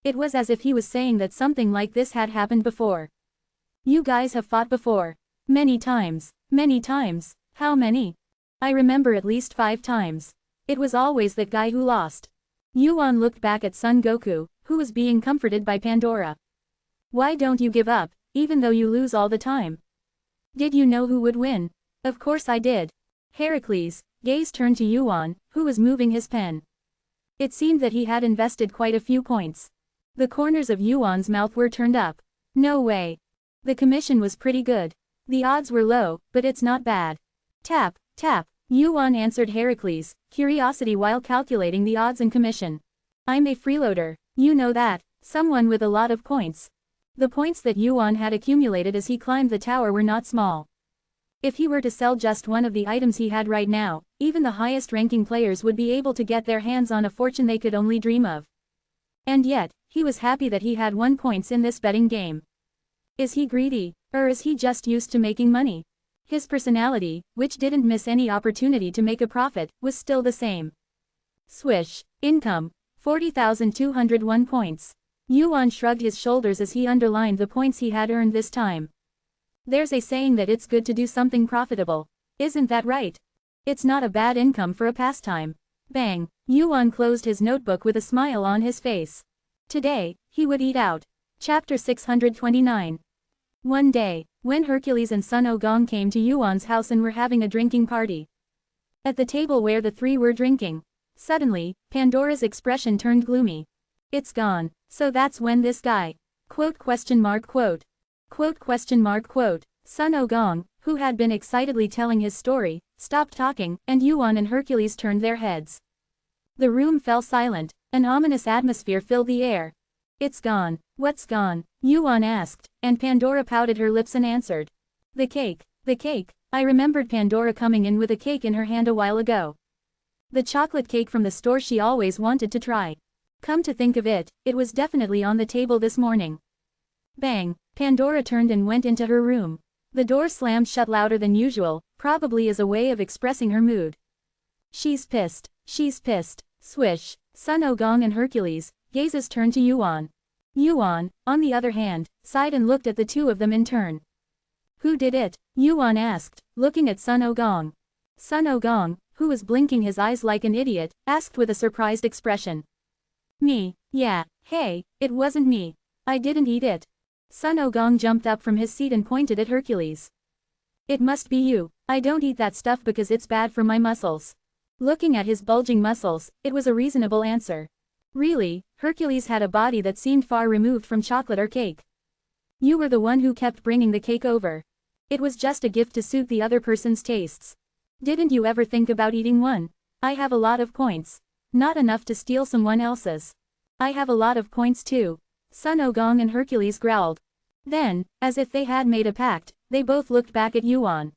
[SPEAKER 1] It was as if he was saying that something like this had happened before. You guys have fought before. Many times. Many times. How many? I remember at least 5 times. It was always that guy who lost. Yuan looked back at Son Goku, who was being comforted by Pandora. Why don't you give up, even though you lose all the time? Did you know who would win? Of course I did. Heracles' gaze turned to Yuan, who was moving his pen. It seemed that he had invested quite a few points. The corners of Yuan's mouth were turned up. No way. The commission was pretty good. The odds were low, but it's not bad. Tap, tap. Yuan answered Heracles' curiosity while calculating the odds and commission. I'm a freeloader, you know that, someone with a lot of points. The points that Yuan had accumulated as he climbed the tower were not small. If he were to sell just one of the items he had right now, even the highest-ranking players would be able to get their hands on a fortune they could only dream of. And yet, he was happy that he had 1 point in this betting game. Is he greedy, or is he just used to making money? His personality, which didn't miss any opportunity to make a profit, was still the same. Swish. Income. 40,201 points. Yuan shrugged his shoulders as he underlined the points he had earned this time. There's a saying that it's good to do something profitable. Isn't that right? It's not a bad income for a pastime. Bang. Yuan closed his notebook with a smile on his face. Today, he would eat out. Chapter 629. One day, when Hercules and Sun Ogong came to Yuan's house and were having a drinking party. At the table where the three were drinking, suddenly, Pandora's expression turned gloomy. It's gone. So that's when this guy. Quote. Sun Ogong, who had been excitedly telling his story, stopped talking, and Yuan and Hercules turned their heads. The room fell silent. An ominous atmosphere filled the air. It's gone. What's gone? Yuan asked, and Pandora pouted her lips and answered. The cake. The cake. I remembered Pandora coming in with a cake in her hand a while ago. The chocolate cake from the store she always wanted to try. Come to think of it, it was definitely on the table this morning. Bang. Pandora turned and went into her room. The door slammed shut louder than usual, probably as a way of expressing her mood. She's pissed. She's pissed. Swish. Sun Ogong and Hercules' gazes turned to Yuan. Yuan, on the other hand, sighed and looked at the two of them in turn. Who did it? Yuan asked, looking at Sun Ogong. Sun Ogong, who was blinking his eyes like an idiot, asked with a surprised expression. Me. Yeah. Hey, it wasn't me. I didn't eat it. Sun Ogong jumped up from his seat and pointed at Hercules. It must be you. I don't eat that stuff because it's bad for my muscles. Looking at his bulging muscles, it was a reasonable answer. Really, Hercules had a body that seemed far removed from chocolate or cake. You were the one who kept bringing the cake over. It was just a gift to suit the other person's tastes. Didn't you ever think about eating one? I have a lot of points. Not enough to steal someone else's. I have a lot of points too. Sun Ogong and Hercules growled. Then, as if they had made a pact, they both looked back at Yuan.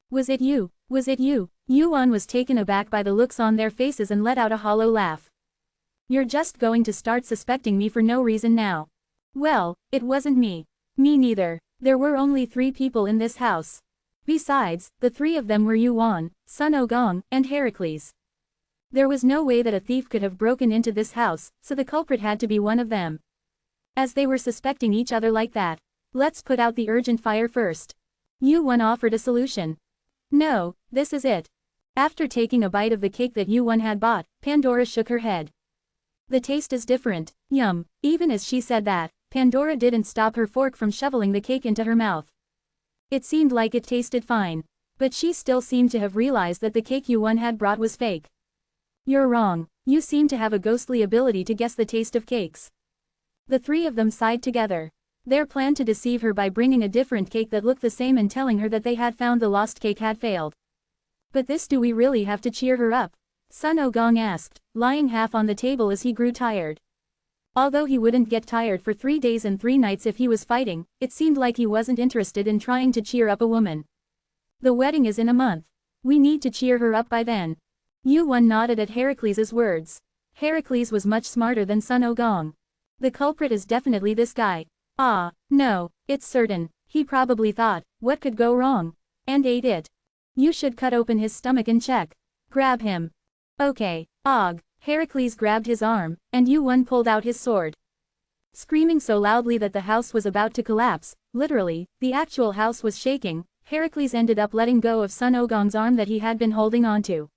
[SPEAKER 1] Was it you? Was it you? Yuan was taken aback by the looks on their faces and let out a hollow laugh. You're just going to start suspecting me for no reason now. Well, it wasn't me. Me neither. There were only 3 people in this house. Besides, the 3 of them were Yuan, Sun Ogong, and Heracles. There was no way that a thief could have broken into this house, so the culprit had to be one of them. As they were suspecting each other like that, let's put out the urgent fire first. Yuan offered a solution. No, this is it. After taking a bite of the cake that Yuan had bought, Pandora shook her head. The taste is different. Yum. Even as she said that, Pandora didn't stop her fork from shoveling the cake into her mouth. It seemed like it tasted fine. But she still seemed to have realized that the cake Yuan had brought was fake. You're wrong. You seem to have a ghostly ability to guess the taste of cakes. The 3 of them sighed together. Their plan to deceive her by bringing a different cake that looked the same and telling her that they had found the lost cake had failed. But this, do we really have to cheer her up? Sun Ogong asked, lying half on the table as he grew tired. Although he wouldn't get tired for 3 days and 3 nights if he was fighting, it seemed like he wasn't interested in trying to cheer up a woman. The wedding is in a month. We need to cheer her up by then. Yuan nodded at Heracles' words. Heracles was much smarter than Sun Ogong. The culprit is definitely this guy. Ah, no, it's certain. He probably thought, what could go wrong? And ate it. You should cut open his stomach and check. Grab him. Okay, Og. Heracles grabbed his arm, and Yuan pulled out his sword. Screaming so loudly that the house was about to collapse, literally, the actual house was shaking, Heracles ended up letting go of Sun Ogong's arm that he had been holding onto.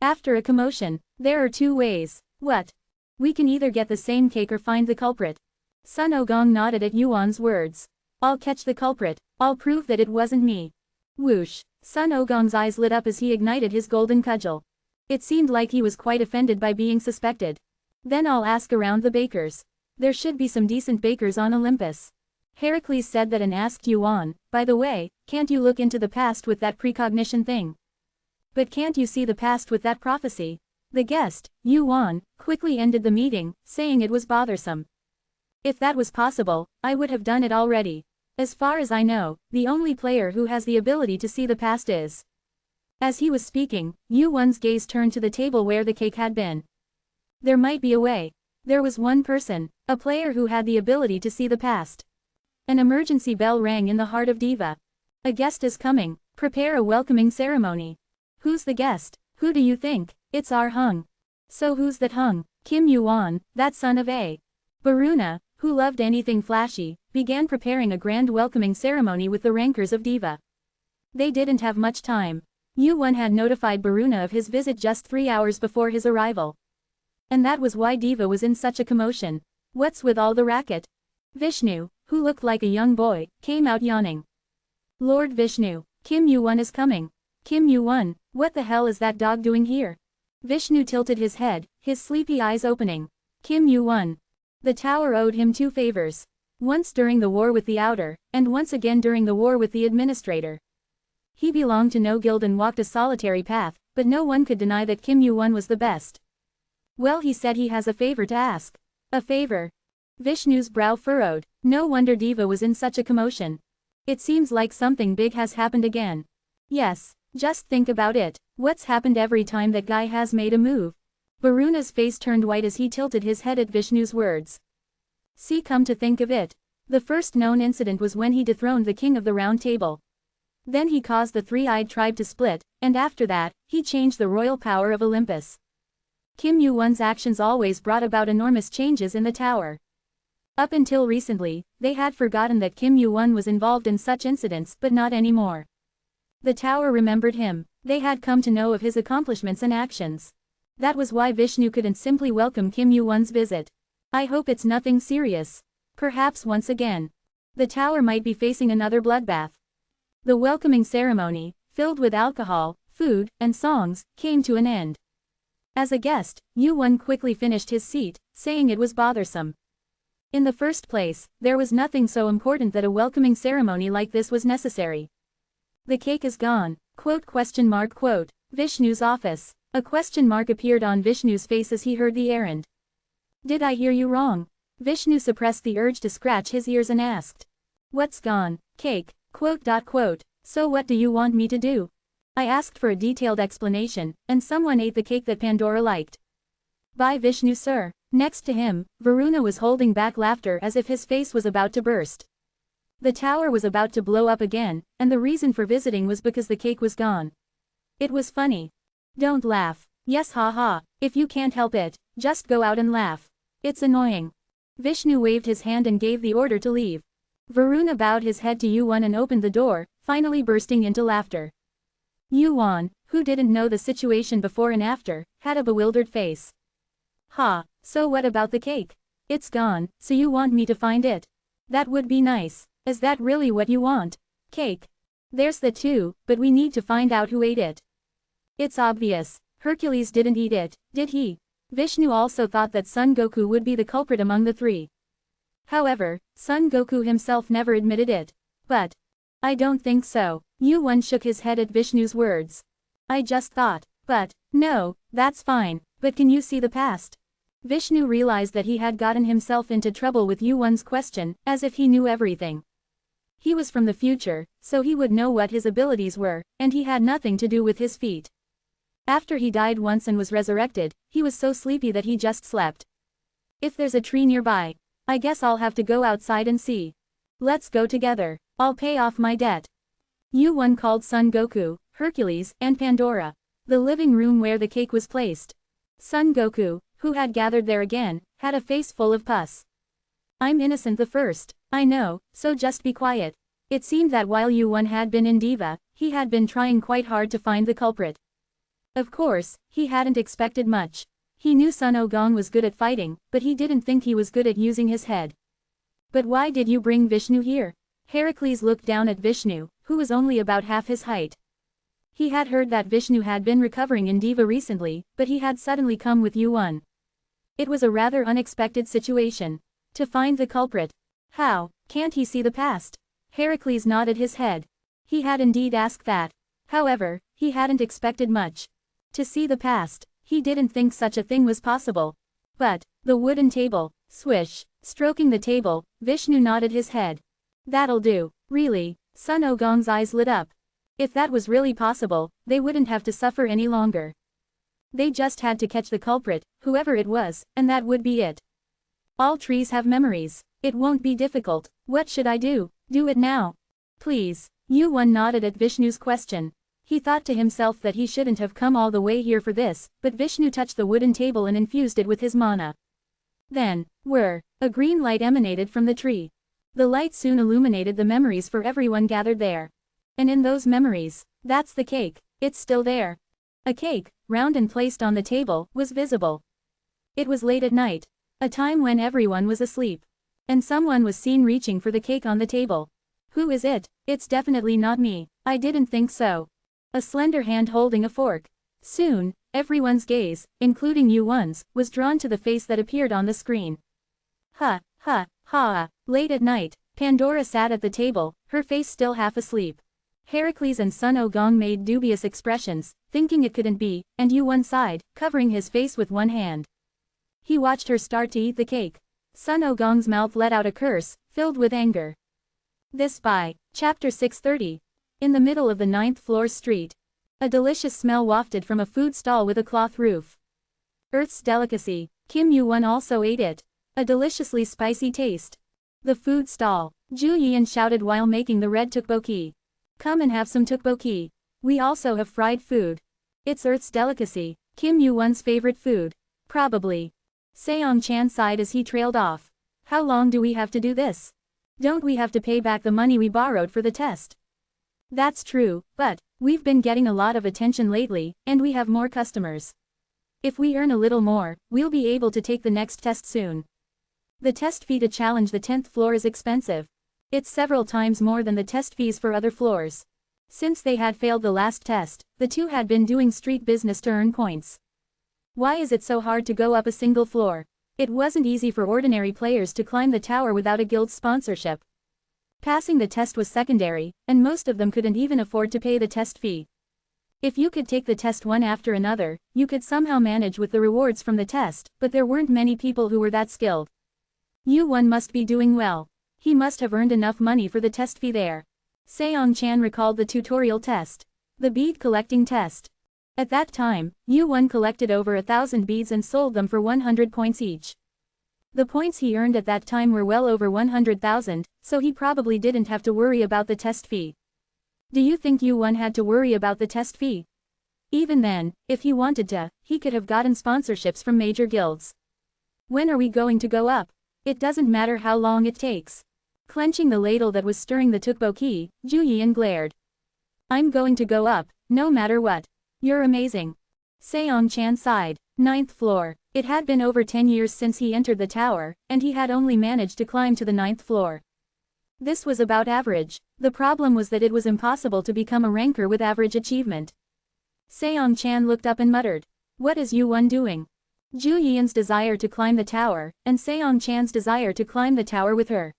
[SPEAKER 1] After a commotion, there are 2 ways. What? We can either get the same cake or find the culprit. Sun Ogong nodded at Yuan's words. I'll catch the culprit. I'll prove that it wasn't me. Whoosh. Sun Ogong's eyes lit up as he ignited his golden cudgel. It seemed like he was quite offended by being suspected. Then I'll ask around the bakers. There should be some decent bakers on Olympus. Heracles said that and asked Yuan, by the way, can't you look into the past with that precognition thing? But can't you see the past with that prophecy? The guest, Yuan, quickly ended the meeting, saying it was bothersome. If that was possible, I would have done it already. As far as I know, the only player who has the ability to see the past is. As he was speaking, Yuan's gaze turned to the table where the cake had been. There might be a way. There was one person, a player who had the ability to see the past. An emergency bell rang in the heart of Diva. A guest is coming. Prepare a welcoming ceremony. Who's the guest? Who do you think? It's our Hung. So who's that Hung? Kim Yuan, that son of A. Baruna, who loved anything flashy, began preparing a grand welcoming ceremony with the rankers of Diva. They didn't have much time. Yuan had notified Baruna of his visit just 3 hours before his arrival. And that was why Diva was in such a commotion. What's with all the racket? Vishnu, who looked like a young boy, came out yawning. Lord Vishnu, Kim Yuan is coming. Kim Yuan, what the hell is that dog doing here? Vishnu tilted his head, his sleepy eyes opening. Kim Yuan. The tower owed him 2 favors. Once during the war with the Outer, and once again during the war with the Administrator. He belonged to no guild and walked a solitary path, but no one could deny that Kim Yuan was the best. Well, he said he has a favor to ask. A favor? Vishnu's brow furrowed. No wonder Diva was in such a commotion. It seems like something big has happened again. Yes, just think about it. What's happened every time that guy has made a move? Baruna's face turned white as he tilted his head at Vishnu's words. See, come to think of it. The first known incident was when he dethroned the king of the Round Table. Then he caused the Three-Eyed Tribe to split, and after that, he changed the royal power of Olympus. Kim Yuan's actions always brought about enormous changes in the tower. Up until recently, they had forgotten that Kim Yuan was involved in such incidents, but not anymore. The tower remembered him. They had come to know of his accomplishments and actions. That was why Vishnu couldn't simply welcome Kim Yuan's visit. I hope it's nothing serious. Perhaps once again. The tower might be facing another bloodbath. The welcoming ceremony, filled with alcohol, food, and songs, came to an end. As a guest, Yu-won quickly finished his seat, saying it was bothersome. In the first place, there was nothing so important that a welcoming ceremony like this was necessary. The cake is gone. Vishnu's office. A question mark appeared on Vishnu's face as he heard the errand. Did I hear you wrong? Vishnu suppressed the urge to scratch his ears and asked. What's gone? Cake. So what do you want me to do? I asked for a detailed explanation, and someone ate the cake that Pandora liked. By Vishnu, sir. Next to him, Varuna was holding back laughter as if his face was about to burst. The tower was about to blow up again, and the reason for visiting was because the cake was gone. It was funny. Don't laugh. Yes, haha. If you can't help it, just go out and laugh. It's annoying. Vishnu waved his hand and gave the order to leave. Varuna bowed his head to Yu-won and opened the door, finally bursting into laughter. Yu-won, who didn't know the situation before and after, had a bewildered face. Ha, so what about the cake? It's gone, so you want me to find it? That would be nice. Is that really what you want? Cake. There's that too, but we need to find out who ate it. It's obvious. Hercules didn't eat it, did he? Vishnu also thought that Son Goku would be the culprit among the three. However, Son Goku himself never admitted it. But I don't think so. Yu-won shook his head at Vishnu's words. I just thought. But no, that's fine. But can you see the past? Vishnu realized that he had gotten himself into trouble with Yu-won's question, as if he knew everything. He was from the future, so he would know what his abilities were, and he had nothing to do with his feat. After he died once and was resurrected, he was so sleepy that he just slept. If there's a tree nearby, I guess I'll have to go outside and see. Let's go together. I'll pay off my debt. Yu-won called Son Goku, Hercules, and Pandora. The living room where the cake was placed. Son Goku, who had gathered there again, had a face full of pus. I'm innocent the first, I know, so just be quiet. It seemed that while Yu-won had been in Diva, he had been trying quite hard to find the culprit. Of course, he hadn't expected much. He knew Sun Ogong was good at fighting, but he didn't think he was good at using his head. But why did you bring Vishnu here? Heracles looked down at Vishnu, who was only about half his height. He had heard that Vishnu had been recovering in Diva recently, but he had suddenly come with Yu-won. It was a rather unexpected situation. To find the culprit. How? Can't he see the past? Heracles nodded his head. He had indeed asked that. However, he hadn't expected much. To see the past, he didn't think such a thing was possible. But the wooden table, swish, stroking the table, Vishnu nodded his head. That'll do. Really? Sun Ogong's eyes lit up. If that was really possible, they wouldn't have to suffer any longer. They just had to catch the culprit, whoever it was, and that would be it. All trees have memories. It won't be difficult. What should I do? Do it now. Please. Yu-won nodded at Vishnu's question. He thought to himself that he shouldn't have come all the way here for this, but Vishnu touched the wooden table and infused it with his mana. Then, a green light emanated from the tree. The light soon illuminated the memories for everyone gathered there. And in those memories, that's the cake. It's still there. A cake, round and placed on the table, was visible. It was late at night, a time when everyone was asleep. And someone was seen reaching for the cake on the table. Who is it? It's definitely not me. I didn't think so. A slender hand holding a fork. Soon, everyone's gaze, including Yu-won's, was drawn to the face that appeared on the screen. Ha. Late at night, Pandora sat at the table, her face still half asleep. Heracles and Sun Ogong made dubious expressions, thinking it couldn't be, and Yu-won sighed, covering his face with one hand. He watched her start to eat the cake. Sun Ogong's mouth let out a curse, filled with anger. This by Chapter 630. In the middle of the 9th floor street. A delicious smell wafted from a food stall with a cloth roof. Earth's delicacy, Kim Yu-won also ate it. A deliciously spicy taste. The food stall. Ju Yian shouted while making the red tteokbokki. Come and have some tteokbokki. We also have fried food. It's Earth's delicacy, Kim Yu-won's favorite food. Probably. Seong-chan sighed as he trailed off. How long do we have to do this? Don't we have to pay back the money we borrowed for the test? That's true, but we've been getting a lot of attention lately, and we have more customers. If we earn a little more, we'll be able to take the next test soon. The test fee to challenge the 10th floor is expensive. It's several times more than the test fees for other floors. Since they had failed the last test, the two had been doing street business to earn points. Why is it so hard to go up a single floor? It wasn't easy for ordinary players to climb the tower without a guild sponsorship. Passing the test was secondary, and most of them couldn't even afford to pay the test fee. If you could take the test one after another, you could somehow manage with the rewards from the test, but there weren't many people who were that skilled. Yu-won must be doing well. He must have earned enough money for the test fee there. Seong-chan recalled the tutorial test. The bead collecting test. At that time, Yu-won collected over 1,000 beads and sold them for 100 points each. The points he earned at that time were well over 100,000, so he probably didn't have to worry about the test fee. Do you think Yu-won had to worry about the test fee? Even then, if he wanted to, he could have gotten sponsorships from major guilds. When are we going to go up? It doesn't matter how long it takes. Clenching the ladle that was stirring the tteokbokki, Ju Yeon glared. I'm going to go up, no matter what. You're amazing. Seong-chan sighed. 9th floor. It had been over 10 years since he entered the tower, and he had only managed to climb to the 9th floor. This was about average. The problem was that it was impossible to become a ranker with average achievement. Seong-chan looked up and muttered. What is Yu-won doing? Ju Yeon's desire to climb the tower, and Seong-chan's desire to climb the tower with her.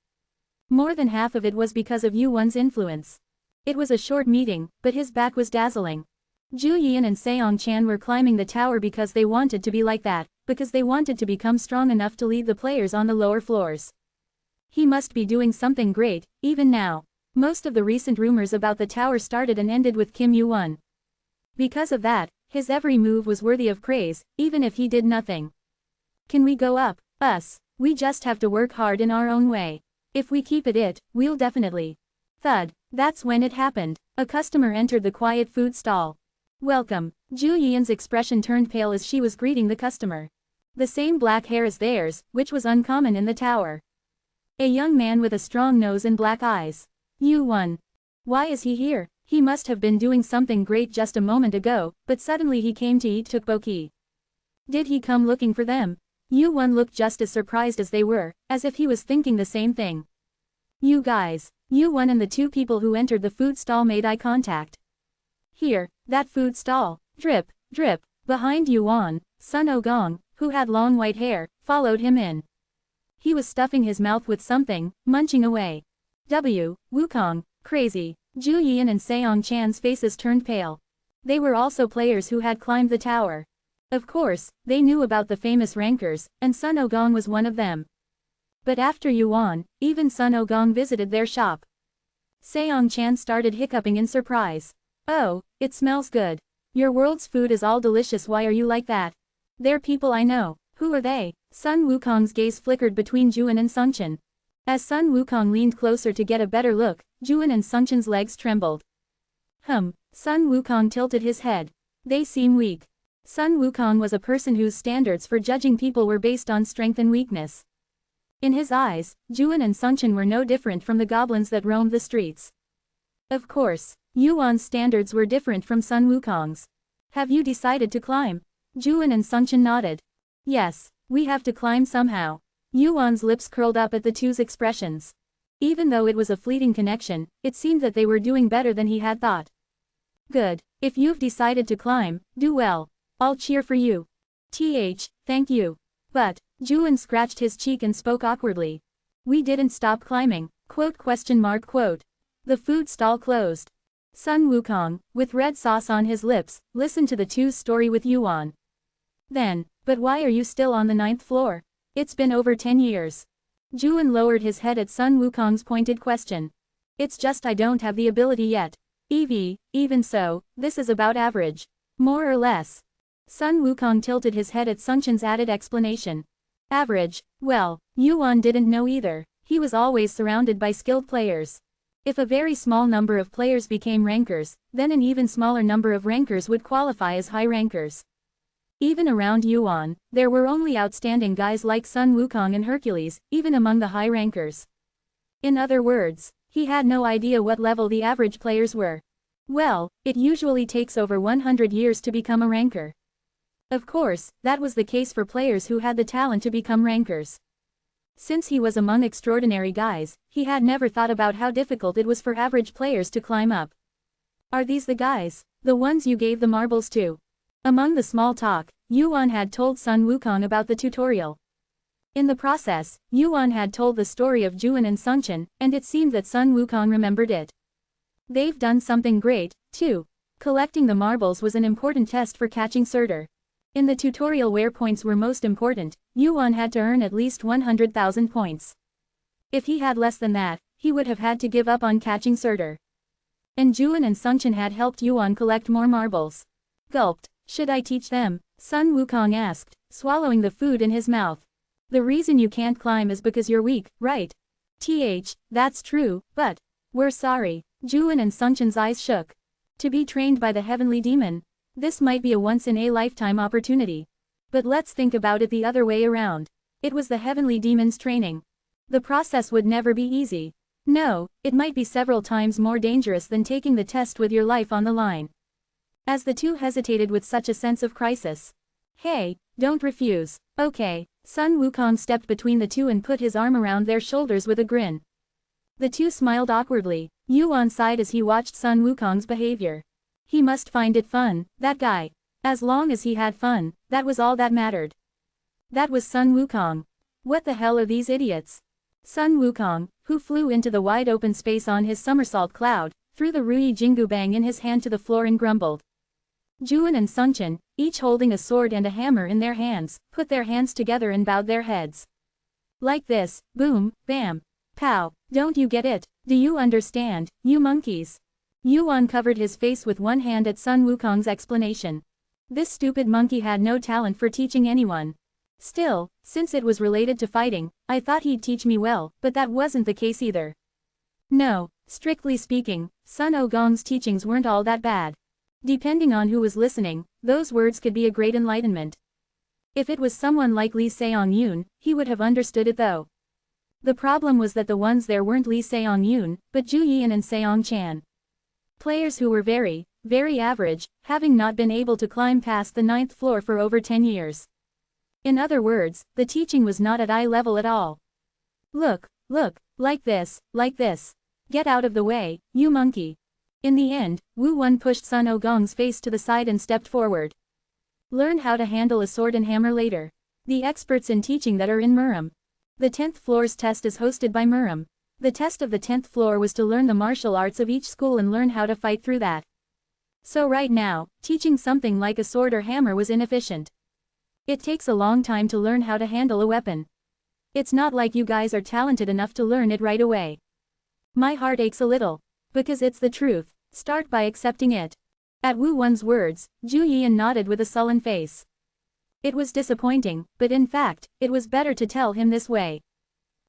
[SPEAKER 1] More than half of it was because of Yu-won's influence. It was a short meeting, but his back was dazzling. Ju Yeon and Seong-chan were climbing the tower because they wanted to be like that, because they wanted to become strong enough to lead the players on the lower floors. He must be doing something great, even now. Most of the recent rumors about the tower started and ended with Kim Yu-won. Because of that, his every move was worthy of praise, even if he did nothing. Can we go up? Us. We just have to work hard in our own way. If we keep at it, we'll definitely. Thud. That's when it happened. A customer entered the quiet food stall. Welcome. Ju Yeon's expression turned pale as she was greeting the customer. The same black hair as theirs, which was uncommon in the tower. A young man with a strong nose and black eyes. Yu-won. Why is he here? He must have been doing something great just a moment ago, but suddenly he came to eat tteokbokki. Did he come looking for them? Yu-won looked just as surprised as they were, as if he was thinking the same thing. You guys. Yu-won and the two people who entered the food stall made eye contact. Here, that food stall. Drip, drip. Behind Yu-won, Sun Oh-gong, who had long white hair, followed him in. He was stuffing his mouth with something, munching away. Wukong, crazy. Ju Yeon and Seong-chan's faces turned pale. They were also players who had climbed the tower. Of course, they knew about the famous rankers, and Sun Oh-gong was one of them. But after Yu-won, even Sun Oh-gong visited their shop. Seong-chan started hiccuping in surprise. Oh, it smells good. Your world's food is all delicious. Why are you like that? They're people I know. Who are they? Sun Wukong's gaze flickered between Juan and Sungchan. As Sun Wukong leaned closer to get a better look, Juan and Sungchan's legs trembled. Sun Wukong tilted his head. They seem weak. Sun Wukong was a person whose standards for judging people were based on strength and weakness. In his eyes, Juan and Sungchan were no different from the goblins that roamed the streets. Of course, Yuan's standards were different from Sun Wukong's. Have you decided to climb? Juan and Sungchan nodded. Yes, we have to climb somehow. Yuan's lips curled up at the two's expressions. Even though it was a fleeting connection, it seemed that they were doing better than he had thought. Good. If you've decided to climb, do well. I'll cheer for you. Thank you. But, Juan scratched his cheek and spoke awkwardly. We didn't stop climbing. The food stall closed. Sun Wukong, with red sauce on his lips, listened to the two's story with Yuan. Then, but why are you still on the 9th floor? It's been over 10 years. Juan lowered his head at Sun Wukong's pointed question. It's just I don't have the ability yet. Even so, this is about average. More or less. Sun Wukong tilted his head at Sungchan's added explanation. Average, well, Yuan didn't know either. He was always surrounded by skilled players. If a very small number of players became rankers, then an even smaller number of rankers would qualify as high rankers. Even around Yuan, there were only outstanding guys like Sun Wukong and Hercules, even among the high rankers. In other words, he had no idea what level the average players were. Well, it usually takes over 100 years to become a ranker. Of course, that was the case for players who had the talent to become rankers. Since he was among extraordinary guys, he had never thought about how difficult it was for average players to climb up. Are these the guys? The ones you gave the marbles to? Among the small talk, Yuan had told Sun Wukong about the tutorial. In the process, Yuan had told the story of Juan and Sungchen, and it seemed that Sun Wukong remembered it. They've done something great, too. Collecting the marbles was an important test for catching Surtur. In the tutorial where points were most important, Yuan had to earn at least 100,000 points. If he had less than that, he would have had to give up on catching Surtur. And Juan and Sungchen had helped Yuan collect more marbles. Gulped. Should I teach them? Sun Wukong asked, swallowing the food in his mouth. The reason you can't climb is because you're weak, right? That's true, but we're sorry. Juan and Sungchen's eyes shook. To be trained by the heavenly demon? This might be a once-in-a-lifetime opportunity. But let's think about it the other way around. It was the heavenly demon's training. The process would never be easy. No, it might be several times more dangerous than taking the test with your life on the line. As the two hesitated with such a sense of crisis. Hey, don't refuse. Okay. Sun Wukong stepped between the two and put his arm around their shoulders with a grin. The two smiled awkwardly. Yuan sighed as he watched Sun Wukong's behavior. He must find it fun, that guy. As long as he had fun, that was all that mattered. That was Sun Wukong. What the hell are these idiots? Sun Wukong, who flew into the wide open space on his somersault cloud, threw the Rui Jingu Bang in his hand to the floor and grumbled. Juan and Sungchen, each holding a sword and a hammer in their hands, put their hands together and bowed their heads. Like this, boom, bam, pow, don't you get it? Do you understand, you monkeys? Yuan covered his face with one hand at Sun Wukong's explanation. This stupid monkey had no talent for teaching anyone. Still, since it was related to fighting, I thought he'd teach me well, but that wasn't the case either. No, strictly speaking, Sun Wukong's teachings weren't all that bad. Depending on who was listening, those words could be a great enlightenment. If it was someone like Lee Seong-yoon, he would have understood it though. The problem was that the ones there weren't Lee Seong-yoon, but Zhu Yian and Seong-chan. Players who were very, very average, having not been able to climb past the 9th floor for over 10 years. In other words, the teaching was not at eye level at all. Look, like this. Get out of the way, you monkey. In the end, Wu Wen pushed Sun Wukong's face to the side and stepped forward. Learn how to handle a sword and hammer later. The experts in teaching that are in Murim. The 10th floor's test is hosted by Murim. The test of the 10th floor was to learn the martial arts of each school and learn how to fight through that. So right now, teaching something like a sword or hammer was inefficient. It takes a long time to learn how to handle a weapon. It's not like you guys are talented enough to learn it right away. My heart aches a little. Because it's the truth. Start by accepting it. At Wu Wen's words, Zhu Yian nodded with a sullen face. It was disappointing, but in fact, it was better to tell him this way.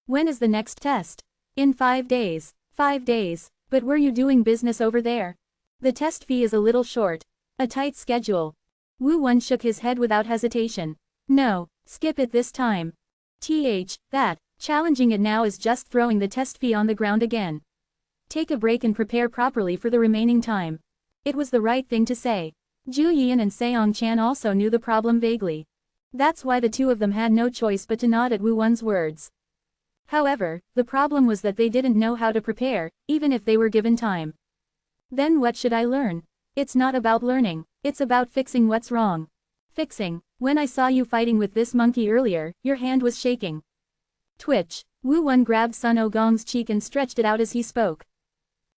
[SPEAKER 1] When is the next test? In 5 days. 5 days. But were you doing business over there? The test fee is a little short. A tight schedule. Wu Wen shook his head without hesitation. No, skip it this time. Challenging it now is just throwing the test fee on the ground again. Take a break and prepare properly for the remaining time. It was the right thing to say. Zhu Yian and Seong-chan also knew the problem vaguely. That's why the two of them had no choice but to nod at Wu Wen's words. However, the problem was that they didn't know how to prepare, even if they were given time. Then what should I learn? It's not about learning, it's about fixing what's wrong. Fixing. When I saw you fighting with this monkey earlier, your hand was shaking. Twitch. Wu Wen grabbed Sun Wukong's cheek and stretched it out as he spoke.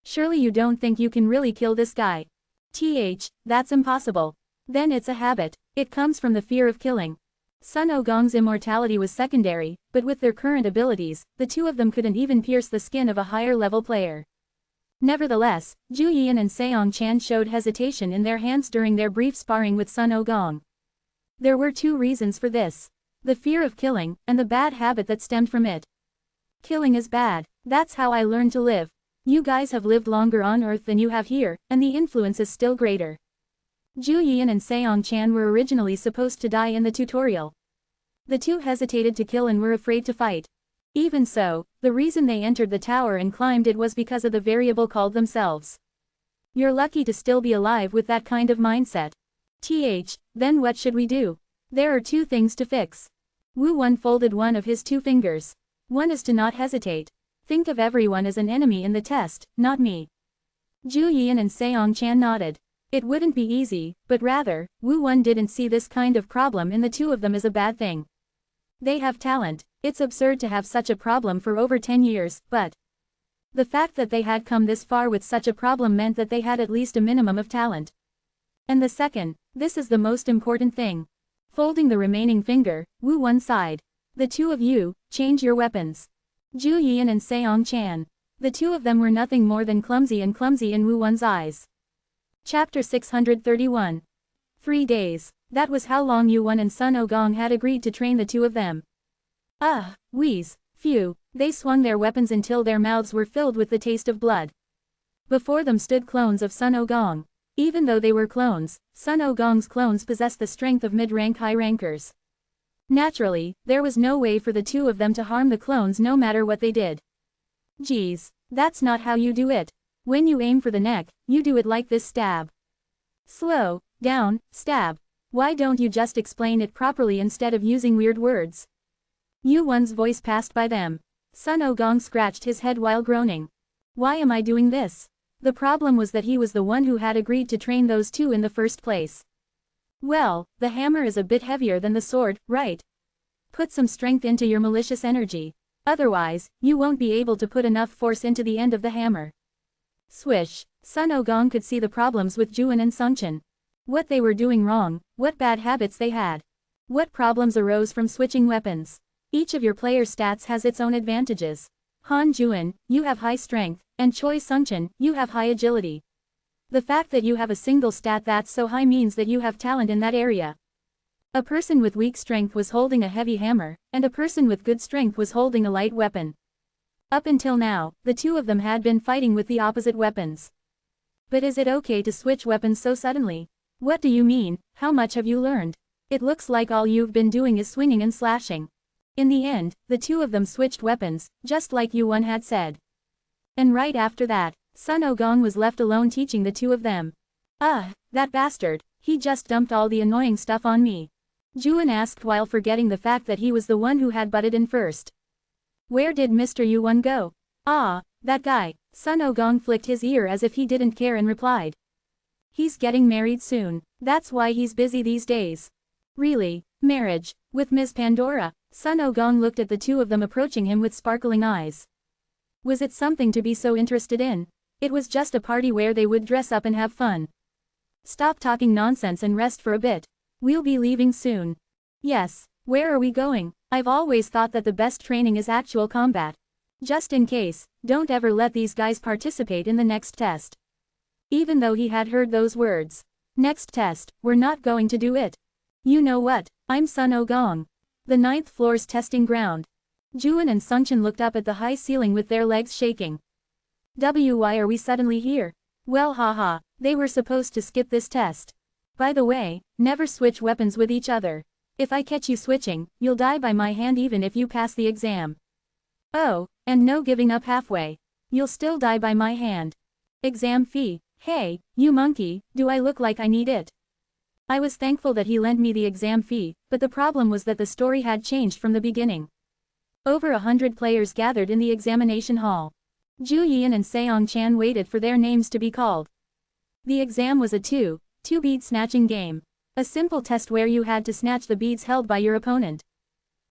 [SPEAKER 1] Surely you don't think you can really kill this guy? That's impossible. Then it's a habit. It comes from the fear of killing. Sun Wukong's immortality was secondary, but with their current abilities, the two of them couldn't even pierce the skin of a higher-level player. Nevertheless, Zhu Yian and Seong-chan showed hesitation in their hands during their brief sparring with Sun Wukong. There were 2 reasons for this. The fear of killing, and the bad habit that stemmed from it. Killing is bad. That's how I learned to live. You guys have lived longer on Earth than you have here, and the influence is still greater. Zhu Yian and Seong-chan were originally supposed to die in the tutorial. The two hesitated to kill and were afraid to fight. Even so, the reason they entered the tower and climbed it was because of the variable called themselves. You're lucky to still be alive with that kind of mindset. Then what should we do? There are 2 things to fix. Wu Wen folded one of his 2 fingers. One is to not hesitate. Think of everyone as an enemy in the test, not me. Zhu Yian and Seong Chan nodded. It wouldn't be easy, but rather, Wu Wen didn't see this kind of problem in the two of them as a bad thing. They have talent. It's absurd to have such a problem for over 10 years, but the fact that they had come this far with such a problem meant that they had at least a minimum of talent. And the second, this is the most important thing. Folding the remaining finger, Wu Wen sighed. The two of you, change your weapons. Zhu Yian and Seong Chan. The two of them were nothing more than clumsy in Wu Wen's eyes. Chapter 631. 3 days. That was how long Yu Wen and Sun Ogong had agreed to train the two of them. Wheeze, phew, they swung their weapons until their mouths were filled with the taste of blood. Before them stood clones of Sun Ogong. Even though they were clones, Sun Ogong's clones possessed the strength of mid-rank high rankers. Naturally, there was no way for the two of them to harm the clones no matter what they did. Geez, that's not how you do it. When you aim for the neck, you do it like this: stab. Slow, down, stab. Why don't you just explain it properly instead of using weird words? Yu Wen's voice passed by them. Sun Ogong scratched his head while groaning. Why am I doing this? The problem was that he was the one who had agreed to train those two in the first place. Well, the hammer is a bit heavier than the sword, right? Put some strength into your malicious energy. Otherwise, you won't be able to put enough force into the end of the hammer. Swish. Sun Ogong could see the problems with Juan and Sungchen. What they were doing wrong, what bad habits they had. What problems arose from switching weapons. Each of your player's stats has its own advantages. Han Juan, you have high strength, and Choi Sungchen, you have high agility. The fact that you have a single stat that's so high means that you have talent in that area. A person with weak strength was holding a heavy hammer, and a person with good strength was holding a light weapon. Up until now, the two of them had been fighting with the opposite weapons. But is it okay to switch weapons so suddenly? What do you mean? How much have you learned? It looks like all you've been doing is swinging and slashing. In the end, the two of them switched weapons, just like Yu Wen had said. And right after that, Sun Ogong was left alone teaching the two of them. That bastard, he just dumped all the annoying stuff on me. Juan asked while forgetting the fact that he was the one who had butted in first. Where did Mr. Yu Wen go? That guy. Sun Ogong flicked his ear as if he didn't care and replied. He's getting married soon. That's why he's busy these days. Really? Marriage? With Ms. Pandora? Sun Ogong looked at the two of them approaching him with sparkling eyes. Was it something to be so interested in? It was just a party where they would dress up and have fun. Stop talking nonsense and rest for a bit. We'll be leaving soon. Yes, where are we going? I've always thought that the best training is actual combat. Just in case, don't ever let these guys participate in the next test. Even though he had heard those words. Next test, we're not going to do it. You know what, I'm Sun Ogong. The 9th floor's testing ground. Juan and Sungchen looked up at the high ceiling with their legs shaking. Why are we suddenly here? Well haha, they were supposed to skip this test. By the way, never switch weapons with each other. If I catch you switching, you'll die by my hand even if you pass the exam. Oh, and no giving up halfway. You'll still die by my hand. Exam fee. Hey, you monkey, do I look like I need it? I was thankful that he lent me the exam fee, but the problem was that the story had changed from the beginning. Over 100 players gathered in the examination hall. Zhu Yian and Seong Chan waited for their names to be called. The exam was a two-bead snatching game. A simple test where you had to snatch the beads held by your opponent.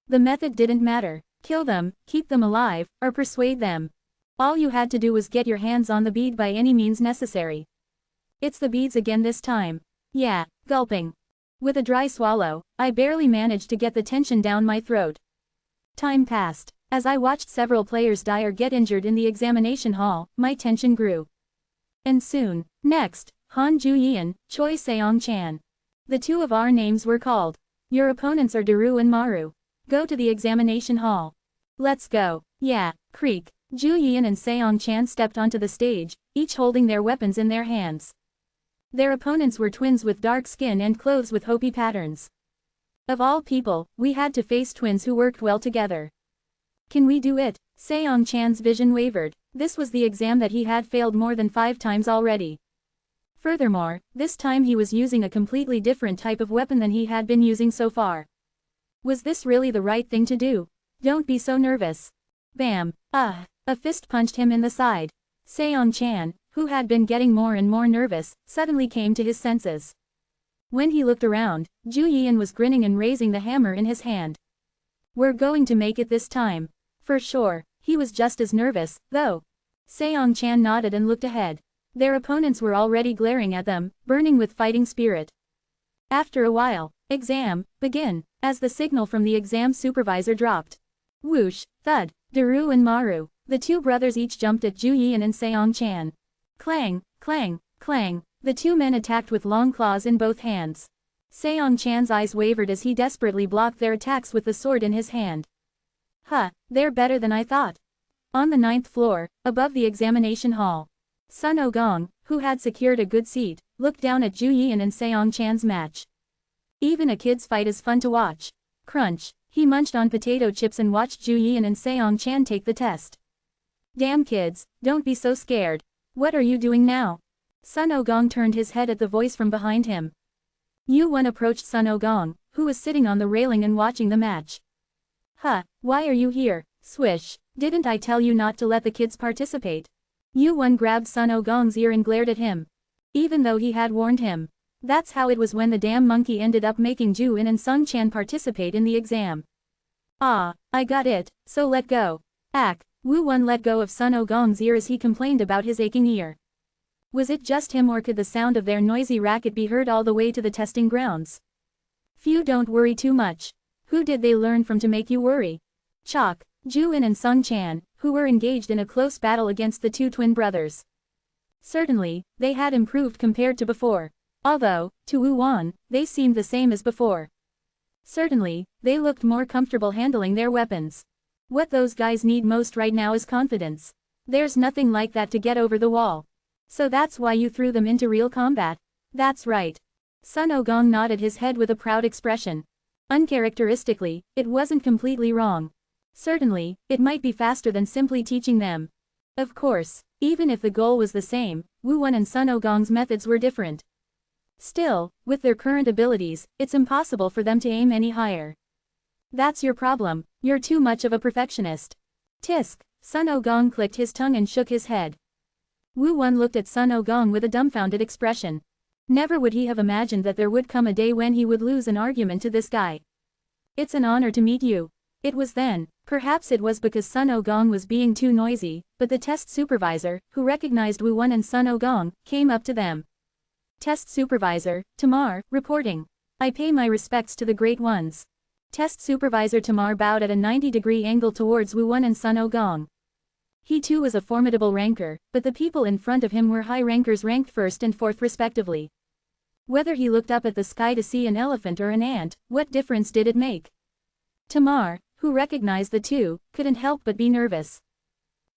[SPEAKER 1] The method didn't matter. Kill them, keep them alive, or persuade them. All you had to do was get your hands on the bead by any means necessary. It's the beads again this time. Yeah, gulping. With a dry swallow, I barely managed to get the tension down my throat. Time passed. As I watched several players die or get injured in the examination hall, my tension grew. And soon, next, Han Juyian, Choi Seong Chan. The two of our names were called. Your opponents are Daru and Maru. Go to the examination hall. Let's go. Yeah, creak. Zhu Yian and Seong Chan stepped onto the stage, each holding their weapons in their hands. Their opponents were twins with dark skin and clothes with Hopi patterns. Of all people, we had to face twins who worked well together. Can we do it? Seong Chan's vision wavered. This was the exam that he had failed more than 5 times already. Furthermore, this time he was using a completely different type of weapon than he had been using so far. Was this really the right thing to do? Don't be so nervous. Bam! Ah! A fist punched him in the side. Seong Chan, who had been getting more and more nervous, suddenly came to his senses. When he looked around, Ju Yian was grinning and raising the hammer in his hand. We're going to make it this time. For sure. He was just as nervous, though. Seong Chan nodded and looked ahead. Their opponents were already glaring at them, burning with fighting spirit. After a while, exam, begin, as the signal from the exam supervisor dropped. Whoosh, thud, Daru and Maru, the two brothers each jumped at Ju Yian and Seong Chan. Clang, clang, clang, the two men attacked with long claws in both hands. Seong Chan's eyes wavered as he desperately blocked their attacks with the sword in his hand. Huh, they're better than I thought. On the 9th floor, above the examination hall, Sun Ogong, who had secured a good seat, looked down at Ju Yian and Seong Chan's match. Even a kid's fight is fun to watch. Crunch, he munched on potato chips and watched Ju Yian and Seong Chan take the test. Damn kids, don't be so scared. What are you doing now? Sun Ogong turned his head at the voice from behind him. Yu-won approached Sun Ogong, who was sitting on the railing and watching the match. Huh, why are you here? Swish, didn't I tell you not to let the kids participate? Yu-won grabbed Sun Ogong's ear and glared at him. Even though he had warned him. That's how it was when the damn monkey ended up making Ju In and Sung Chan participate in the exam. Ah, I got it, so let go. Ack, Wu-won let go of Sun Ogong's ear as he complained about his aching ear. Was it just him, or could the sound of their noisy racket be heard all the way to the testing grounds? Phew, don't worry too much. Who did they learn from to make you worry? Chalk, Ju In and Sung Chan, who were engaged in a close battle against the two twin brothers. Certainly, they had improved compared to before. Although, to Wu-won, they seemed the same as before. Certainly, they looked more comfortable handling their weapons. What those guys need most right now is confidence. There's nothing like that to get over the wall. So that's why you threw them into real combat? That's right. Sun Ogong nodded his head with a proud expression. Uncharacteristically, it wasn't completely wrong. Certainly, it might be faster than simply teaching them. Of course, even if the goal was the same, Wu-won and Sun Ogong's methods were different. Still, with their current abilities, it's impossible for them to aim any higher. That's your problem, you're too much of a perfectionist. Tisk, Sun Ogong clicked his tongue and shook his head. Wu-won looked at Sun Ogong with a dumbfounded expression. Never would he have imagined that there would come a day when he would lose an argument to this guy. It's an honor to meet you. It was then, perhaps it was because Sun Ogong was being too noisy, but the test supervisor, who recognized Wu-won and Sun Ogong, came up to them. Test supervisor, Tamar, reporting. I pay my respects to the great ones. Test supervisor Tamar bowed at a 90-degree angle towards Wu-won and Sun Ogong. He too was a formidable ranker, but the people in front of him were high rankers ranked 1st and 4th respectively. Whether he looked up at the sky to see an elephant or an ant, what difference did it make? Tamar, who recognized the two, couldn't help but be nervous.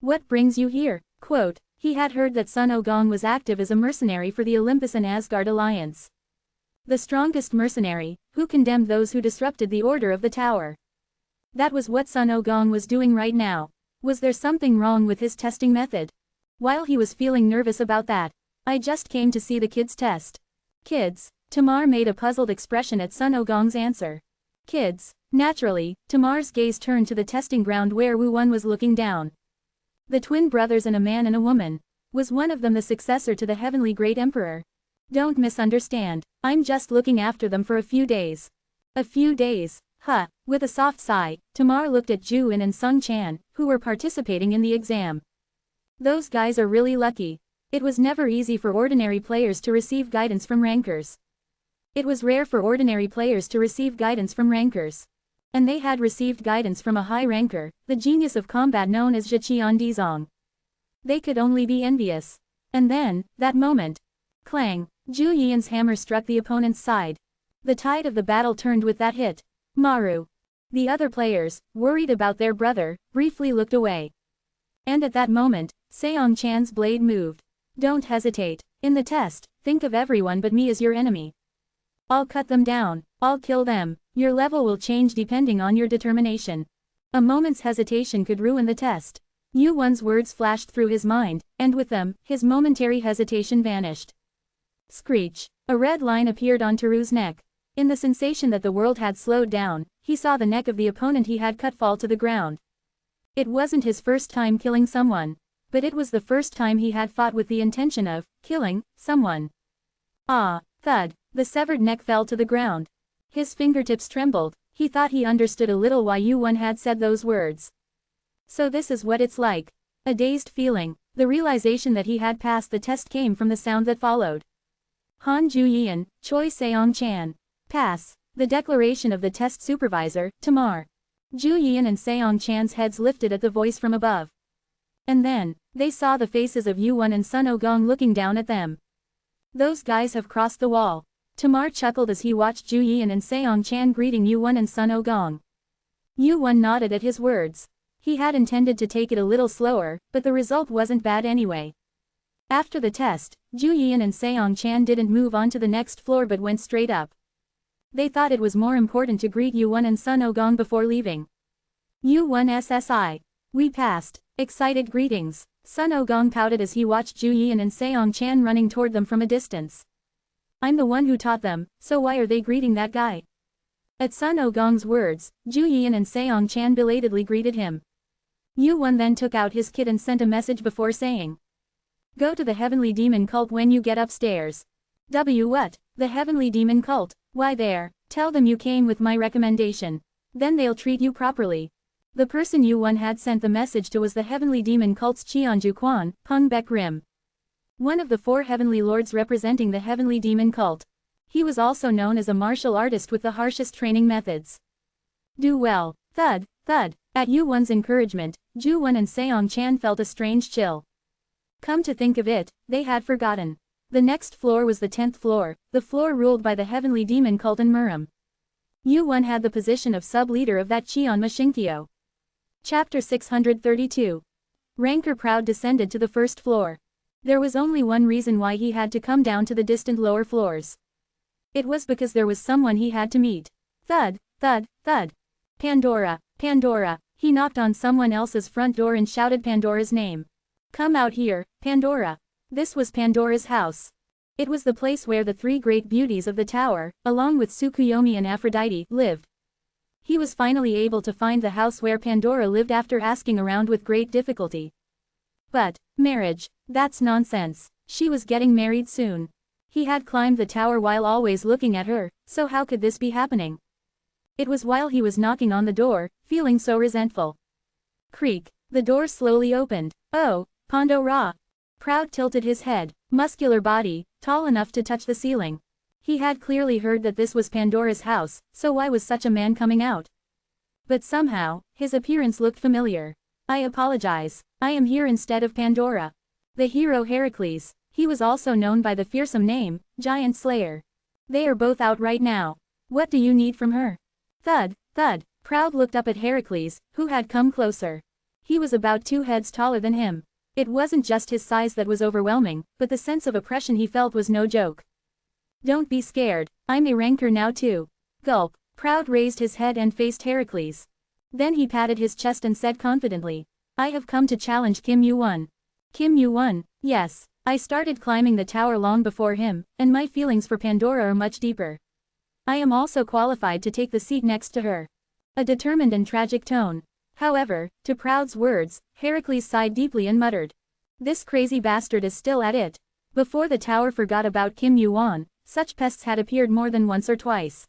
[SPEAKER 1] What brings you here? Quote, he had heard that Sun Ogong was active as a mercenary for the Olympus and Asgard alliance. The strongest mercenary, who condemned those who disrupted the order of the tower. That was what Sun Ogong was doing right now. Was there something wrong with his testing method? While he was feeling nervous about that, I just came to see the kids test. Kids? Tamar made a puzzled expression at Sun Ogong's answer. Kids? Naturally, Tamar's gaze turned to the testing ground where Wu-won was looking down. The twin brothers and a man and a woman. Was one of them the successor to the heavenly great emperor? Don't misunderstand, I'm just looking after them for a few days. A few days? Huh. With a soft sigh, Tamar looked at Ju In and Sung Chan, who were participating in the exam. Those guys are really lucky. It was never easy for ordinary players to receive guidance from rankers. It was rare for ordinary players to receive guidance from rankers. And they had received guidance from a high ranker, the genius of combat known as Zhiqian Dizong. They could only be envious. And then, that moment. Clang, Ju Yian's hammer struck the opponent's side. The tide of the battle turned with that hit. Maru. The other players, worried about their brother, briefly looked away. And at that moment, Seong Chan's blade moved. Don't hesitate. In the test, think of everyone but me as your enemy. I'll cut them down, I'll kill them. Your level will change depending on your determination. A moment's hesitation could ruin the test. Yu-won's words flashed through his mind, and with them, his momentary hesitation vanished. Screech. A red line appeared on Taru's neck. In the sensation that the world had slowed down, he saw the neck of the opponent he had cut fall to the ground. It wasn't his first time killing someone, but it was the first time he had fought with the intention of killing someone. Ah, thud, the severed neck fell to the ground. His fingertips trembled. He thought he understood a little why Yuan had said those words. So this is what it's like. A dazed feeling, the realization that he had passed the test came from the sound that followed. Han Juyian, Choi Seong-chan. Pass. The declaration of the test supervisor, Tamar. Juyian and Seong-chan's heads lifted at the voice from above. And then, they saw the faces of Yuan and Sun Ogong looking down at them. Those guys have crossed the wall. Tamar chuckled as he watched Juyian and Seong-chan greeting Yuan and Sun Ogong. Yuan nodded at his words. He had intended to take it a little slower, but the result wasn't bad anyway. After the test, Juyian and Seong-chan didn't move on to the next floor but went straight up. They thought it was more important to greet Yuan and Sun Ogong before leaving. Yuan SSI. We passed. Excited greetings. Sun Ogong pouted as he watched Juyian and Seong-chan running toward them from a distance. I'm the one who taught them, so why are they greeting that guy? At Sun Ogong's words, Juyian and Seong-chan belatedly greeted him. Yuan then took out his kit and sent a message before saying, "Go to the Heavenly Demon Cult when you get upstairs." What? The Heavenly Demon Cult? Why there? Tell them you came with my recommendation. Then they'll treat you properly. The person Yuan had sent the message to was the Heavenly Demon Cult's Cheonju Quan, Peng Bek Rim. One of the 4 Heavenly Lords representing the Heavenly Demon Cult. He was also known as a martial artist with the harshest training methods. Do well. Thud, thud. At Yuan's encouragement, Juwan and Seong-chan felt a strange chill. Come to think of it, they had forgotten. The next floor was the 10th floor, the floor ruled by the Heavenly Demon Cult in Murim. Yuan had the position of sub-leader of that Cheon Mashinkyo. Chapter 632. Rancor Proud descended to the first floor. There was only one reason why he had to come down to the distant lower floors. It was because there was someone he had to meet. Thud, thud, thud. Pandora, Pandora. He knocked on someone else's front door and shouted Pandora's name. Come out here, Pandora. This was Pandora's house. It was the place where the 3 great beauties of the tower, along with Tsukuyomi and Aphrodite, lived. He was finally able to find the house where Pandora lived after asking around with great difficulty. But, marriage, that's nonsense. She was getting married soon. He had climbed the tower while always looking at her, so how could this be happening? It was while he was knocking on the door, feeling so resentful. Creak, the door slowly opened. Oh, Pandora. Proud tilted his head, muscular body, tall enough to touch the ceiling. He had clearly heard that this was Pandora's house, so why was such a man coming out? But somehow, his appearance looked familiar. I apologize, I am here instead of Pandora. The hero Heracles, he was also known by the fearsome name, Giant Slayer. They are both out right now. What do you need from her? Thud, thud. Proud looked up at Heracles, who had come closer. He was about 2 heads taller than him. It wasn't just his size that was overwhelming, but the sense of oppression he felt was no joke. Don't be scared, I'm a rancor now too. Gulp. Proud raised his head and faced Heracles. Then he patted his chest and said confidently, I have come to challenge Kim Yuan. Kim Yuan, yes, I started climbing the tower long before him, and my feelings for Pandora are much deeper. I am also qualified to take the seat next to her. A determined and tragic tone. However, to Proud's words, Heracles sighed deeply and muttered. This crazy bastard is still at it. Before the tower forgot about Kim Yuan, such pests had appeared more than once or twice.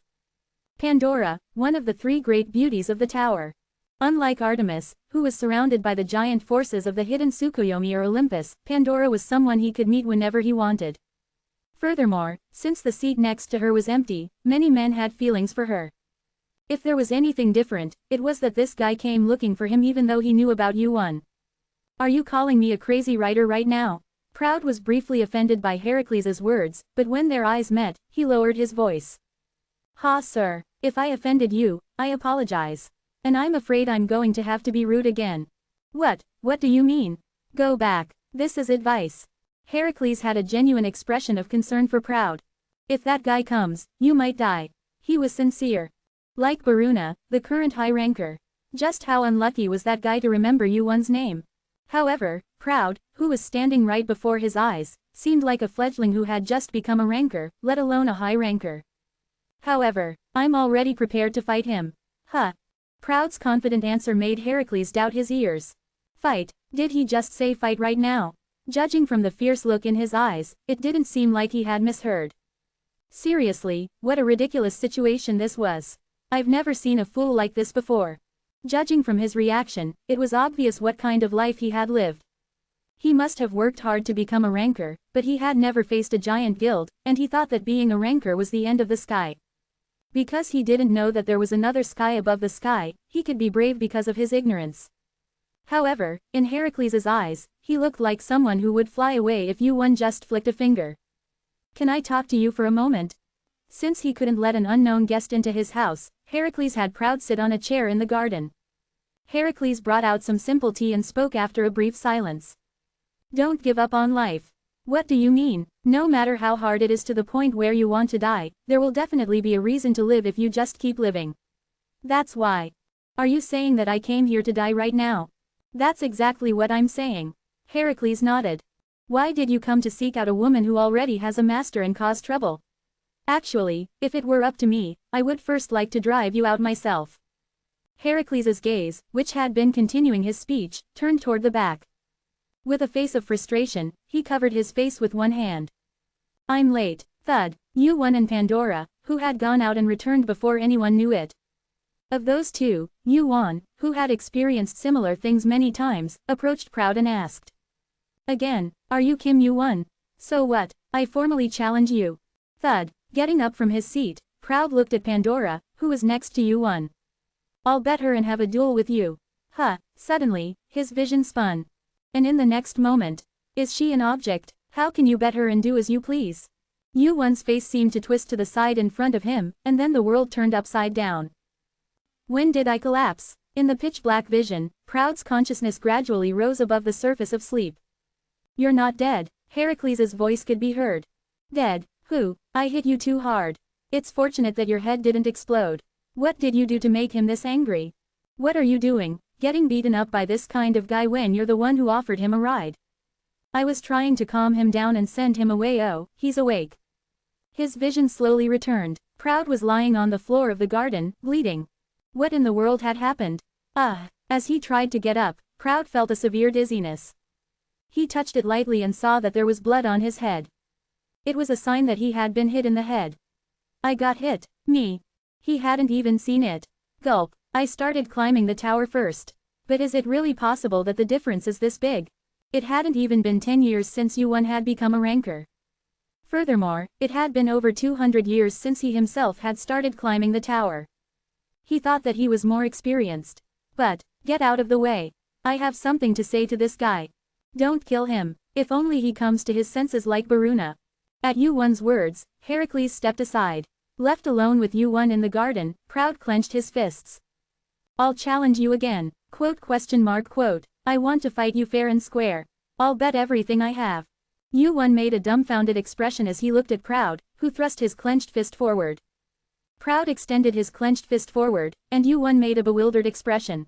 [SPEAKER 1] Pandora, one of the 3 great beauties of the tower. Unlike Artemis, who was surrounded by the giant forces of the hidden Tsukuyomi or Olympus, Pandora was someone he could meet whenever he wanted. Furthermore, since the seat next to her was empty, many men had feelings for her. If there was anything different, it was that this guy came looking for him even though he knew about Yuan. Are you calling me a crazy writer right now? Proud was briefly offended by Heracles' words, but when their eyes met, he lowered his voice. Ha sir, if I offended you, I apologize. And I'm afraid I'm going to have to be rude again. What do you mean? Go back, this is advice. Heracles had a genuine expression of concern for Proud. If that guy comes, you might die. He was sincere. Like Baruna, the current high ranker. Just how unlucky was that guy to remember Yuan's name? However, Proud, who was standing right before his eyes, seemed like a fledgling who had just become a ranker, let alone a high ranker. However, I'm already prepared to fight him. Huh. Proud's confident answer made Heracles doubt his ears. Fight? Did he just say fight right now? Judging from the fierce look in his eyes, it didn't seem like he had misheard. Seriously, what a ridiculous situation this was. I've never seen a fool like this before. Judging from his reaction, it was obvious what kind of life he had lived. He must have worked hard to become a ranker, but he had never faced a giant guild, and he thought that being a ranker was the end of the sky. Because he didn't know that there was another sky above the sky, he could be brave because of his ignorance. However, in Heracles' eyes, he looked like someone who would fly away if Yuan just flicked a finger. Can I talk to you for a moment? Since he couldn't let an unknown guest into his house, Heracles had Proud sit on a chair in the garden. Heracles brought out some simple tea and spoke after a brief silence. Don't give up on life. What do you mean? No matter how hard it is to the point where you want to die, there will definitely be a reason to live if you just keep living. That's why. Are you saying that I came here to die right now? That's exactly what I'm saying. Heracles nodded. Why did you come to seek out a woman who already has a master and cause trouble? Actually, if it were up to me, I would first like to drive you out myself. Heracles' gaze, which had been continuing his speech, turned toward the back. With a face of frustration, he covered his face with one hand. I'm late. Thud. Yuan and Pandora, who had gone out and returned before anyone knew it. Of those two, Yuan, who had experienced similar things many times, approached Proud and asked. Again, are you Kim Yuan? So what? I formally challenge you. Thud. Getting up from his seat, Proud looked at Pandora, who was next to Yuan. I'll bet her and have a duel with you. Huh. Suddenly, his vision spun. And in the next moment, is she an object? How can you bet her and do as you please? Yuan's face seemed to twist to the side in front of him, and then the world turned upside down. When did I collapse? In the pitch-black vision, Proud's consciousness gradually rose above the surface of sleep. You're not dead. Heracles' voice could be heard. Dead? Who? I hit you too hard. It's fortunate that your head didn't explode. What did you do to make him this angry? What are you doing, getting beaten up by this kind of guy when you're the one who offered him a ride? I was trying to calm him down and send him away. Oh, he's awake. His vision slowly returned. Proud was lying on the floor of the garden, bleeding. What in the world had happened? As he tried to get up, Proud felt a severe dizziness. He touched it lightly and saw that there was blood on his head. It was a sign that he had been hit in the head. I got hit. Me. He hadn't even seen it. Gulp. I started climbing the tower first. But is it really possible that the difference is this big? It hadn't even been 10 years since Yuan had become a ranker. Furthermore, it had been over 200 years since he himself had started climbing the tower. He thought that he was more experienced. But, get out of the way. I have something to say to this guy. Don't kill him. If only he comes to his senses like Baruna. At Yuan's words, Heracles stepped aside. Left alone with Yuan in the garden, Proud clenched his fists. I'll challenge you again. Quote. I want to fight you fair and square. I'll bet everything I have. Yuan made a dumbfounded expression as he looked at Proud, who thrust his clenched fist forward. Proud extended his clenched fist forward, and Yuan made a bewildered expression.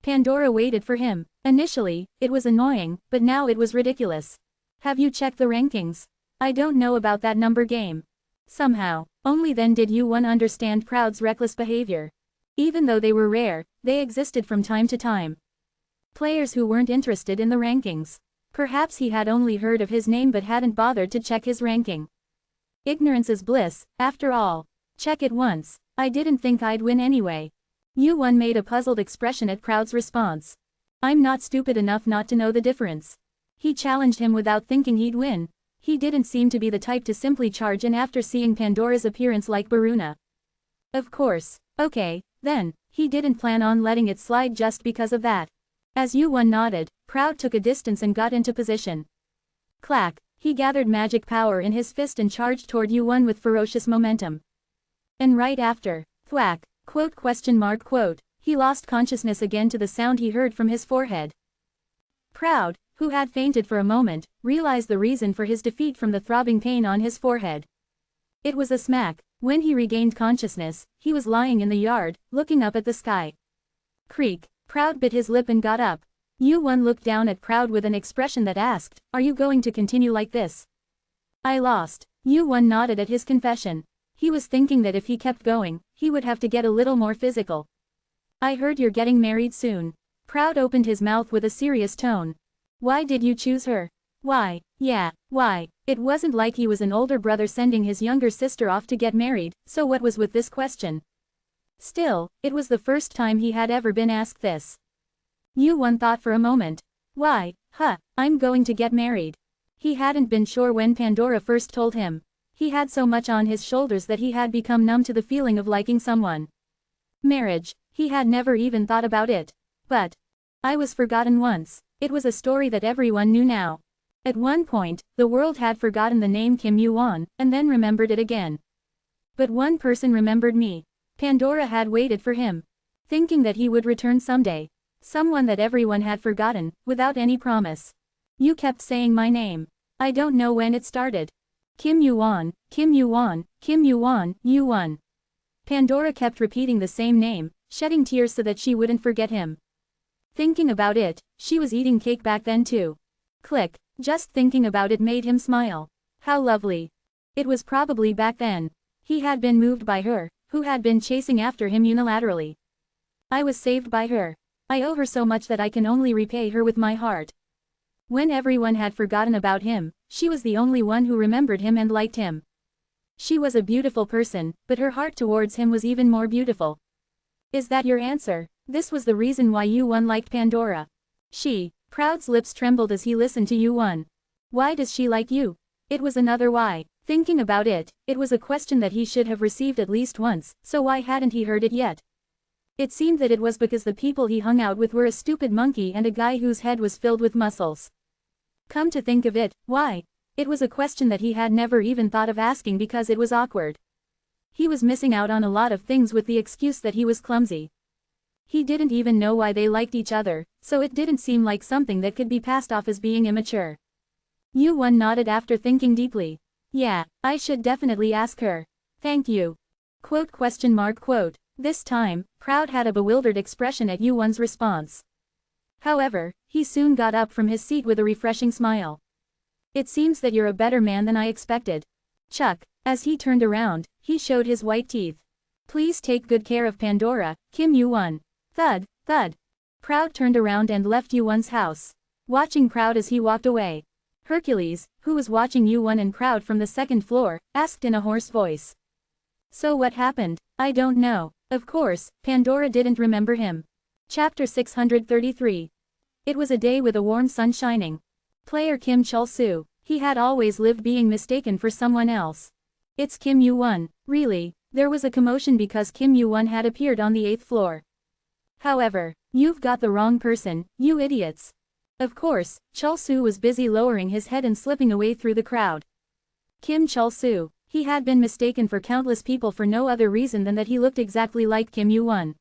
[SPEAKER 1] Pandora waited for him. Initially, it was annoying, but now it was ridiculous. Have you checked the rankings? I don't know about that number game. Somehow, only then did Yuan understand Proud's reckless behavior. Even though they were rare, they existed from time to time. Players who weren't interested in the rankings. Perhaps he had only heard of his name but hadn't bothered to check his ranking. Ignorance is bliss, after all. Check it once. I didn't think I'd win anyway. Yuan made a puzzled expression at Proud's response. I'm not stupid enough not to know the difference. He challenged him without thinking he'd win. He didn't seem to be the type to simply charge in after seeing Pandora's appearance like Baruna. Of course. Okay, then, he didn't plan on letting it slide just because of that. As Yuan nodded, Proud took a distance and got into position. Clack, he gathered magic power in his fist and charged toward Yuan with ferocious momentum. And right after, thwack, quote, he lost consciousness again to the sound he heard from his forehead. Proud, who had fainted for a moment, realized the reason for his defeat from the throbbing pain on his forehead. It was a smack. When he regained consciousness, he was lying in the yard, looking up at the sky. Creak. Proud bit his lip and got up. Yuan looked down at Proud with an expression that asked, are you going to continue like this? I lost. Yuan nodded at his confession. He was thinking that if he kept going, he would have to get a little more physical. I heard you're getting married soon. Proud opened his mouth with a serious tone. Why did you choose her? Why, yeah, why? It wasn't like he was an older brother sending his younger sister off to get married, so what was with this question? Still, it was the first time he had ever been asked this. Yu-won thought for a moment. Why, I'm going to get married. He hadn't been sure when Pandora first told him. He had so much on his shoulders that he had become numb to the feeling of liking someone. Marriage, he had never even thought about it. But I was forgotten once. It was a story that everyone knew now. At one point, the world had forgotten the name Kim Yu-won, and then remembered it again. But one person remembered me. Pandora had waited for him, thinking that he would return someday. Someone that everyone had forgotten, without any promise. You kept saying my name. I don't know when it started. Kim Yu-won, Kim Yu-won, Kim Yu-won, Yu-won. Pandora kept repeating the same name, shedding tears so that she wouldn't forget him. Thinking about it, she was eating cake back then too. Click, just thinking about it made him smile. How lovely. It was probably back then. He had been moved by her, who had been chasing after him unilaterally. I was saved by her. I owe her so much that I can only repay her with my heart. When everyone had forgotten about him, she was the only one who remembered him and liked him. She was a beautiful person, but her heart towards him was even more beautiful. Is that your answer? This was the reason why Yu-won liked Pandora. Proud's lips trembled as he listened to Yu-won. Why does she like you? It was another why. Thinking about it, it was a question that he should have received at least once, so why hadn't he heard it yet? It seemed that it was because the people he hung out with were a stupid monkey and a guy whose head was filled with muscles. Come to think of it, why? It was a question that he had never even thought of asking because it was awkward. He was missing out on a lot of things with the excuse that he was clumsy. He didn't even know why they liked each other, so it didn't seem like something that could be passed off as being immature. Yu-won nodded after thinking deeply. Yeah, I should definitely ask her. Thank you. Quote. This time, Proud had a bewildered expression at Yu-won's response. However, he soon got up from his seat with a refreshing smile. It seems that you're a better man than I expected. Chuck. As he turned around, he showed his white teeth. Please take good care of Pandora, Kim Yu-won. Thud, thud. Proud turned around and left Yu-won's house. Watching Proud as he walked away. Hercules, who was watching Yu-won and Proud from the second floor, asked in a hoarse voice. So what happened? I don't know. Of course, Pandora didn't remember him. Chapter 633. It was a day with a warm sun shining. Player Kim Chul-soo, he had always lived being mistaken for someone else. It's Kim Yu-won, really. There was a commotion because Kim Yu-won had appeared on the 8th floor. However, you've got the wrong person, you idiots. Of course, Chul-soo was busy lowering his head and slipping away through the crowd. Kim Chul-soo, he had been mistaken for countless people for no other reason than that he looked exactly like Kim Yu-won.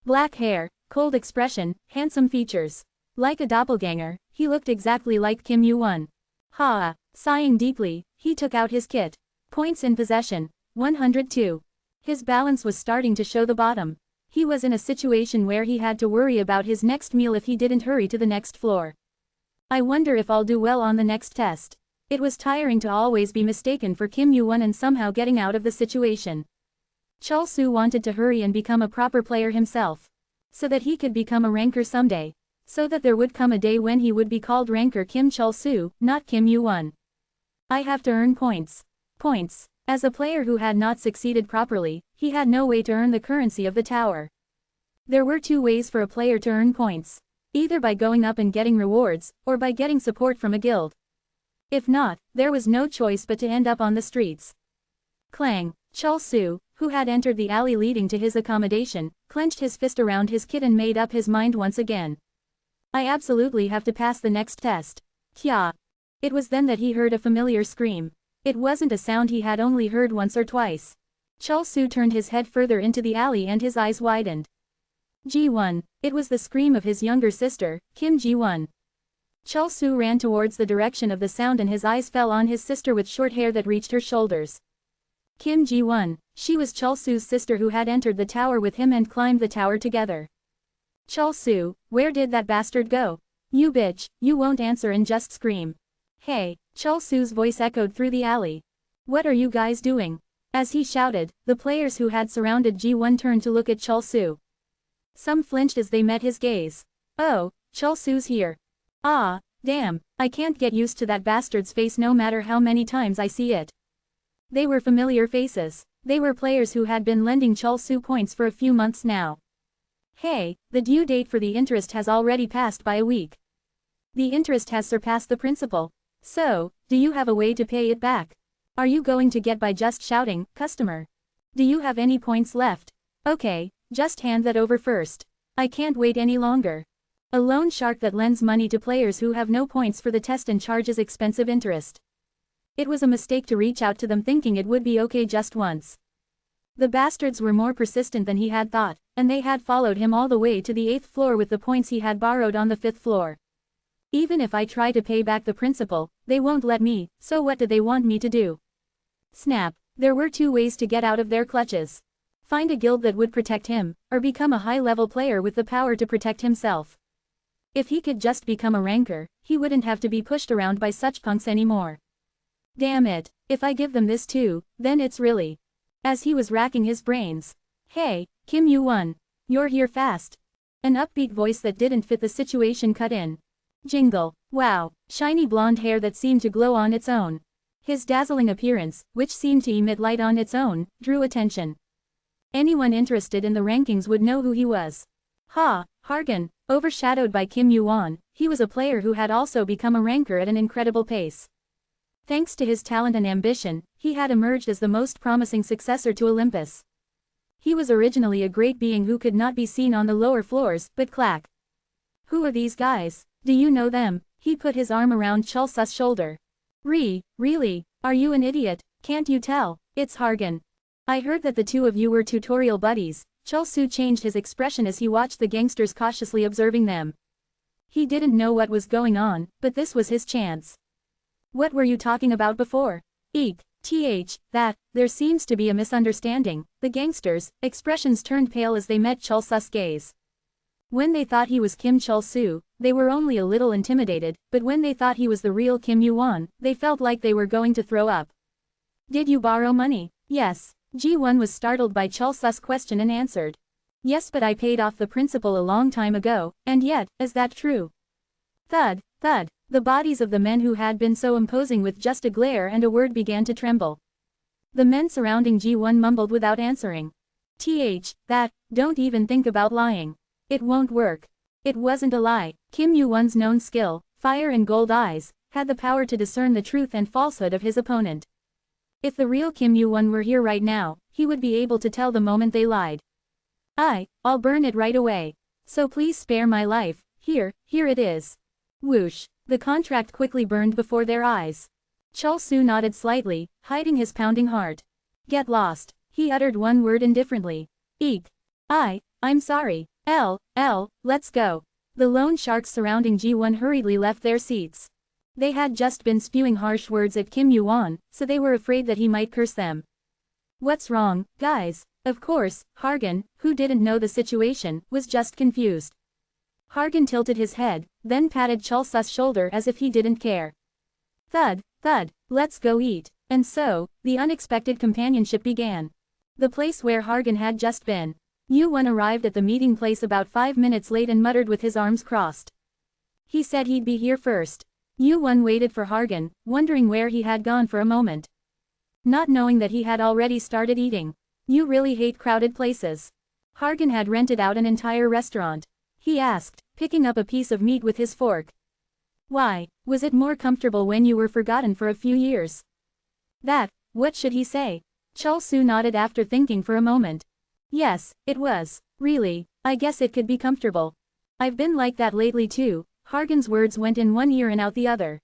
[SPEAKER 1] Black hair, cold expression, handsome features. Like a doppelganger, he looked exactly like Kim Yu-won. Sighing deeply, he took out his kit. Points in possession, 102. His balance was starting to show the bottom. He was in a situation where he had to worry about his next meal if he didn't hurry to the next floor. I wonder if I'll do well on the next test. It was tiring to always be mistaken for Kim Yu-won and somehow getting out of the situation. Chul-soo wanted to hurry and become a proper player himself. So that he could become a ranker someday. So that there would come a day when he would be called ranker Kim Chul-soo, not Kim Yu-won. I have to earn points. Points. As a player who had not succeeded properly, he had no way to earn the currency of the tower. There were two ways for a player to earn points. Either by going up and getting rewards, or by getting support from a guild. If not, there was no choice but to end up on the streets. Clang. Chul-soo, who had entered the alley leading to his accommodation, clenched his fist around his kit and made up his mind once again. I absolutely have to pass the next test. Kya. It was then that he heard a familiar scream. It wasn't a sound he had only heard once or twice. Chul-soo turned his head further into the alley and his eyes widened. Ji-won. It was the scream of his younger sister, Kim Ji-won. Chul-soo ran towards the direction of the sound and his eyes fell on his sister with short hair that reached her shoulders. Kim Ji-won. She was Chul-soo's sister who had entered the tower with him and climbed the tower together. Chul-soo, where did that bastard go? You bitch, you won't answer and just scream. Hey, Chul-soo's voice echoed through the alley. What are you guys doing? As he shouted, the players who had surrounded Ji-won turned to look at Chul-soo. Some flinched as they met his gaze. Oh, Chul Su's here. Ah, damn, I can't get used to that bastard's face no matter how many times I see it. They were familiar faces. They were players who had been lending Chul Su points for a few months now. Hey, the due date for the interest has already passed by a week. The interest has surpassed the principal. So, do you have a way to pay it back? Are you going to get by just shouting, customer? Do you have any points left? Okay, just hand that over first. I can't wait any longer. A loan shark that lends money to players who have no points for the test and charges expensive interest. It was a mistake to reach out to them thinking it would be okay just once. The bastards were more persistent than he had thought, and they had followed him all the way to the 8th floor with the points he had borrowed on the 5th floor. Even if I try to pay back the principal, they won't let me, so what do they want me to do? Snap. There were 2 ways to get out of their clutches. Find a guild that would protect him, or become a high-level player with the power to protect himself. If he could just become a ranker, he wouldn't have to be pushed around by such punks anymore. Damn it, if I give them this too, then it's really. As he was racking his brains. Hey, Kim Yu-won. You're here fast. An upbeat voice that didn't fit the situation cut in. Jingle. Wow, shiny blonde hair that seemed to glow on its own. His dazzling appearance, which seemed to emit light on its own, drew attention. Anyone interested in the rankings would know who he was. Ha, Hargan. Overshadowed by Kim Yu-won, he was a player who had also become a ranker at an incredible pace. Thanks to his talent and ambition, he had emerged as the most promising successor to Olympus. He was originally a great being who could not be seen on the lower floors, but clack. Who are these guys? Do you know them? He put his arm around Chul Su's shoulder. Really? Are you an idiot? Can't you tell? It's Hargan. I heard that the 2 of you were tutorial buddies. Chul Su changed his expression as he watched the gangsters cautiously observing them. He didn't know what was going on, but this was his chance. What were you talking about before? Eek. That, there seems to be a misunderstanding. The gangsters' expressions turned pale as they met Chul Su's gaze. When they thought he was Kim Chul Su, they were only a little intimidated, but when they thought he was the real Kim Yu-won, they felt like they were going to throw up. Did you borrow money? Yes. Ji-won was startled by Chul Su's question and answered. Yes, but I paid off the principal a long time ago, and yet, is that true? Thud. The bodies of the men who had been so imposing with just a glare and a word began to tremble. The men surrounding Ji-won mumbled without answering. Don't even think about lying. It won't work. It wasn't a lie. Kim Yu-won's known skill, fire and gold eyes, had the power to discern the truth and falsehood of his opponent. If the real Kim Yu-won were here right now, he would be able to tell the moment they lied. I'll burn it right away. So please spare my life. Here it is. Whoosh. The contract quickly burned before their eyes. Chul Su nodded slightly, hiding his pounding heart. Get lost. He uttered one word indifferently. Eek. I'm sorry. Let's go. The loan sharks surrounding Ji-won hurriedly left their seats. They had just been spewing harsh words at Kim Yu-won, so they were afraid that he might curse them. What's wrong, guys? Of course, Hargan, who didn't know the situation, was just confused. Hargan tilted his head, then patted Chul Su's shoulder as if he didn't care. Thud, let's go eat. And so, the unexpected companionship began. The place where Hargan had just been. Yu-won arrived at the meeting place about 5 minutes late and muttered with his arms crossed. He said he'd be here first. Yu-won waited for Hargan, wondering where he had gone for a moment. Not knowing that he had already started eating. You really hate crowded places. Hargan had rented out an entire restaurant. He asked, picking up a piece of meat with his fork. Why, was it more comfortable when you were forgotten for a few years? What should he say? Chul Su nodded after thinking for a moment. Yes, it was. Really, I guess it could be comfortable. I've been like that lately too. Hargan's words went in one ear and out the other.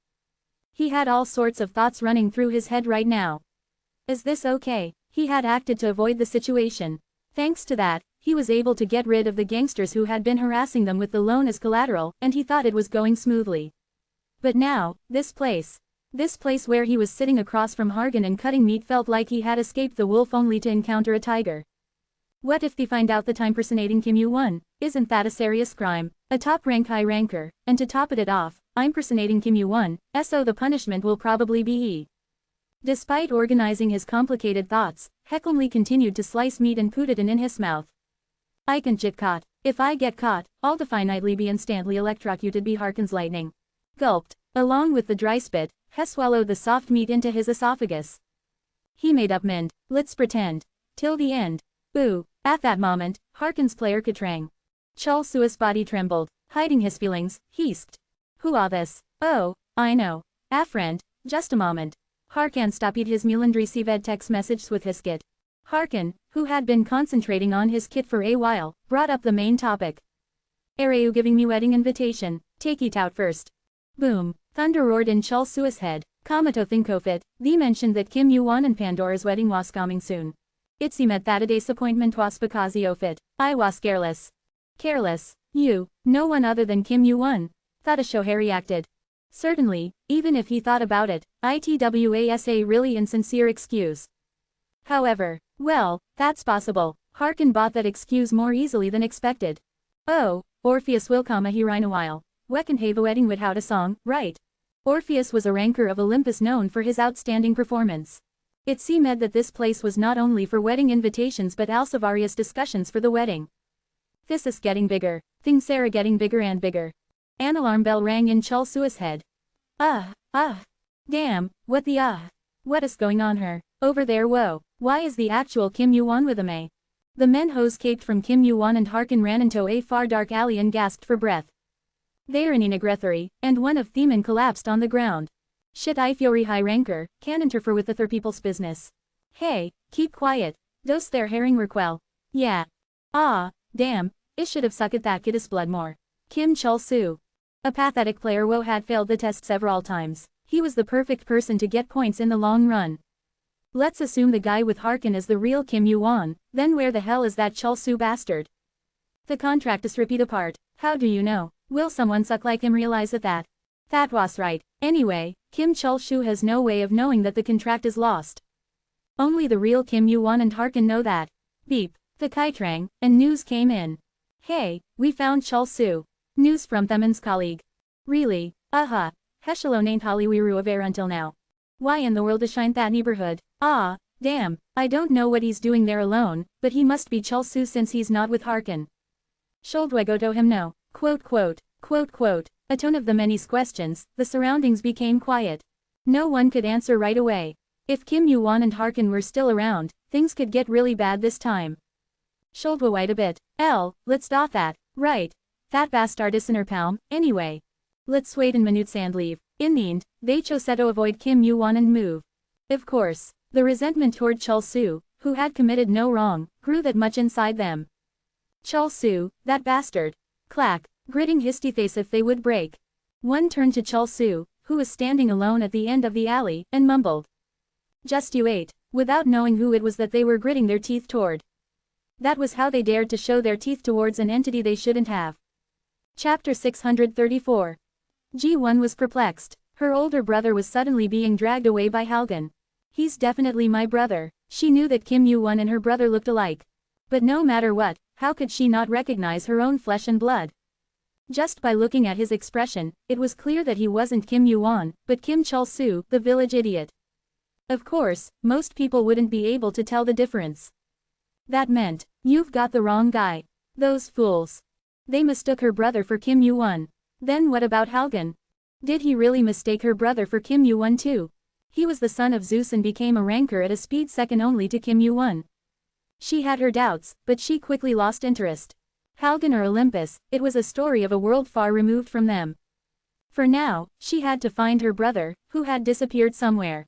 [SPEAKER 1] He had all sorts of thoughts running through his head right now. Is this okay? He had acted to avoid the situation. Thanks to that, he was able to get rid of the gangsters who had been harassing them with the loan as collateral, and he thought it was going smoothly. But now, this place where he was sitting across from Hargan and cutting meat felt like he had escaped the wolf only to encounter a tiger. What if they find out that I'm impersonating Kim Yu-won? Isn't that a serious crime? A top-rank high ranker, and to top it off, I'm impersonating Kim Yu-won, so the punishment will probably be he. Despite organizing his complicated thoughts, Heckelmly continued to slice meat and put it in his mouth. I can chit-cot. If I get caught, I'll definitely be instantly electrocuted by Harkin's lightning. Gulped. Along with the dry spit, he swallowed the soft meat into his esophagus. He made up mind. Let's pretend. Till the end. Ooh. At that moment, Harkin's player Katrang. Chul Su's body trembled. Hiding his feelings, he hissed. Who are this? Oh, I know. Friend, just a moment. Harkin stopped his Mulandri Sived text message with his kit. Harkin, who had been concentrating on his kit for a while, brought up the main topic. Are you giving me wedding invitation? Take it out first. Boom. Thunder roared in Chul Su's head. Kamato thinkofit, they mentioned that Kim Yuan and Pandora's wedding was coming soon. It seemed that a disappointment was because of it. I was careless. Careless? You, no one other than Kim Yuan. Thought a show Harry acted. Certainly, even if he thought about it, it was a really insincere excuse. However, well, that's possible. Harkin bought that excuse more easily than expected. Oh, Orpheus will come here in a while. We can have a wedding without a song, right? Orpheus was a ranker of Olympus known for his outstanding performance. It seemed that this place was not only for wedding invitations but also various discussions for the wedding. This is getting bigger. Things are getting bigger and bigger. An alarm bell rang in Chul Su's head. Damn, what is going on here? Over there, whoa. Why is the actual Kim Yuan with him? The men escaped from Kim Yuan and Harkin ran into a far dark alley and gasped for breath. They're in Inegrethari, and one of Themen collapsed on the ground. Shit, I fury high ranker, can't interfere with other people's business. Hey, keep quiet. Those there herring were quell. Yeah. Damn, it should have sucked that kid's blood more. Kim Chul Su. A pathetic player who had failed the test several times. He was the perfect person to get points in the long run. Let's assume the guy with Harkin is the real Kim Yuan, then where the hell is that Chul Su bastard? The contract is ripped apart. How do you know? Will someone suck like him realize that? That was right. Anyway, Kim Chul Su has no way of knowing that the contract is lost. Only the real Kim Yuan and Harkin know that. Beep. The kite rang, and news came in. Hey, we found Chul Su. News from Themen's colleague. Really? Heshalon ain't Hollywiru of air until now. Why in the world is shine that neighborhood? Damn, I don't know what he's doing there alone, but he must be Chul Su since he's not with Harkin. Sholdwe to him no. Quote. A tone of the many's questions, the surroundings became quiet. No one could answer right away. If Kim Yuan and Harkin were still around, things could get really bad this time. Sholdwe wait a bit. Let's dot that. Right. That bastard is in her palm, anyway. Let's wait in minutes and leave. In the end, they chose to avoid Kim Yuan and move. Of course, the resentment toward Chul Su, who had committed no wrong, grew that much inside them. Chul Su, that bastard. Clack, gritting his teeth as if they would break. One turned to Chul Su, who was standing alone at the end of the alley, and mumbled. Just you wait, without knowing who it was that they were gritting their teeth toward. That was how they dared to show their teeth towards an entity they shouldn't have. Chapter 634. Ji-won was perplexed. Her older brother was suddenly being dragged away by Halgan. He's definitely my brother. She knew that Kim Yu-won and her brother looked alike. But no matter what, how could she not recognize her own flesh and blood? Just by looking at his expression, it was clear that he wasn't Kim Yu-won, but Kim Chul-soo, the village idiot. Of course, most people wouldn't be able to tell the difference. That meant, you've got the wrong guy. Those fools. They mistook her brother for Kim Yu-won. Then what about Halgan? Did he really mistake her brother for Kim Yu-won too? He was the son of Zeus and became a ranker at a speed second only to Kim Yu-won. She had her doubts, but she quickly lost interest. Halgan or Olympus, it was a story of a world far removed from them. For now, she had to find her brother, who had disappeared somewhere.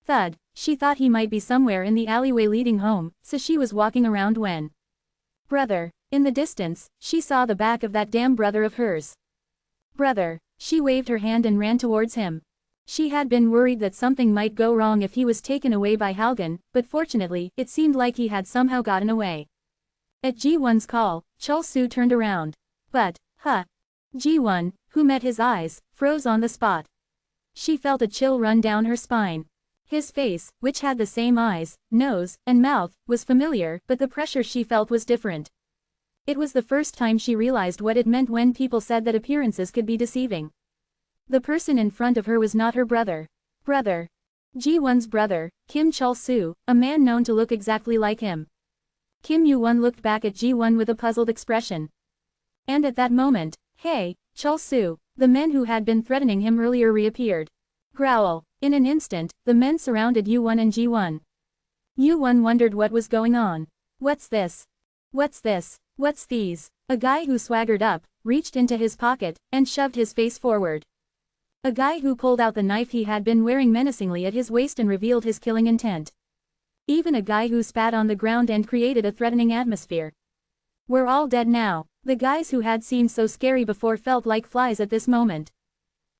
[SPEAKER 1] Thud, she thought he might be somewhere in the alleyway leading home, so she was walking around when. Brother. In the distance, she saw the back of that damn brother of hers. Brother. She waved her hand and ran towards him. She had been worried that something might go wrong if he was taken away by Halgan, but fortunately, it seemed like he had somehow gotten away. At Ji-won's call, Chul-soo turned around. But, Ji-won, who met his eyes, froze on the spot. She felt a chill run down her spine. His face, which had the same eyes, nose, and mouth, was familiar, but the pressure she felt was different. It was the first time she realized what it meant when people said that appearances could be deceiving. The person in front of her was not her brother. Brother. Ji-won's brother, Kim Chul-soo, a man known to look exactly like him. Kim Yu-won looked back at Ji-won with a puzzled expression. And at that moment, hey, Chol-soo, the men who had been threatening him earlier reappeared. Growl. In an instant, the men surrounded Yu-won and Ji-won. Yu-won wondered what was going on. What's this? What's this? What's these? A guy who swaggered up, reached into his pocket, and shoved his face forward. A guy who pulled out the knife he had been wearing menacingly at his waist and revealed his killing intent. Even a guy who spat on the ground and created a threatening atmosphere. We're all dead now. The guys who had seemed so scary before felt like flies at this moment.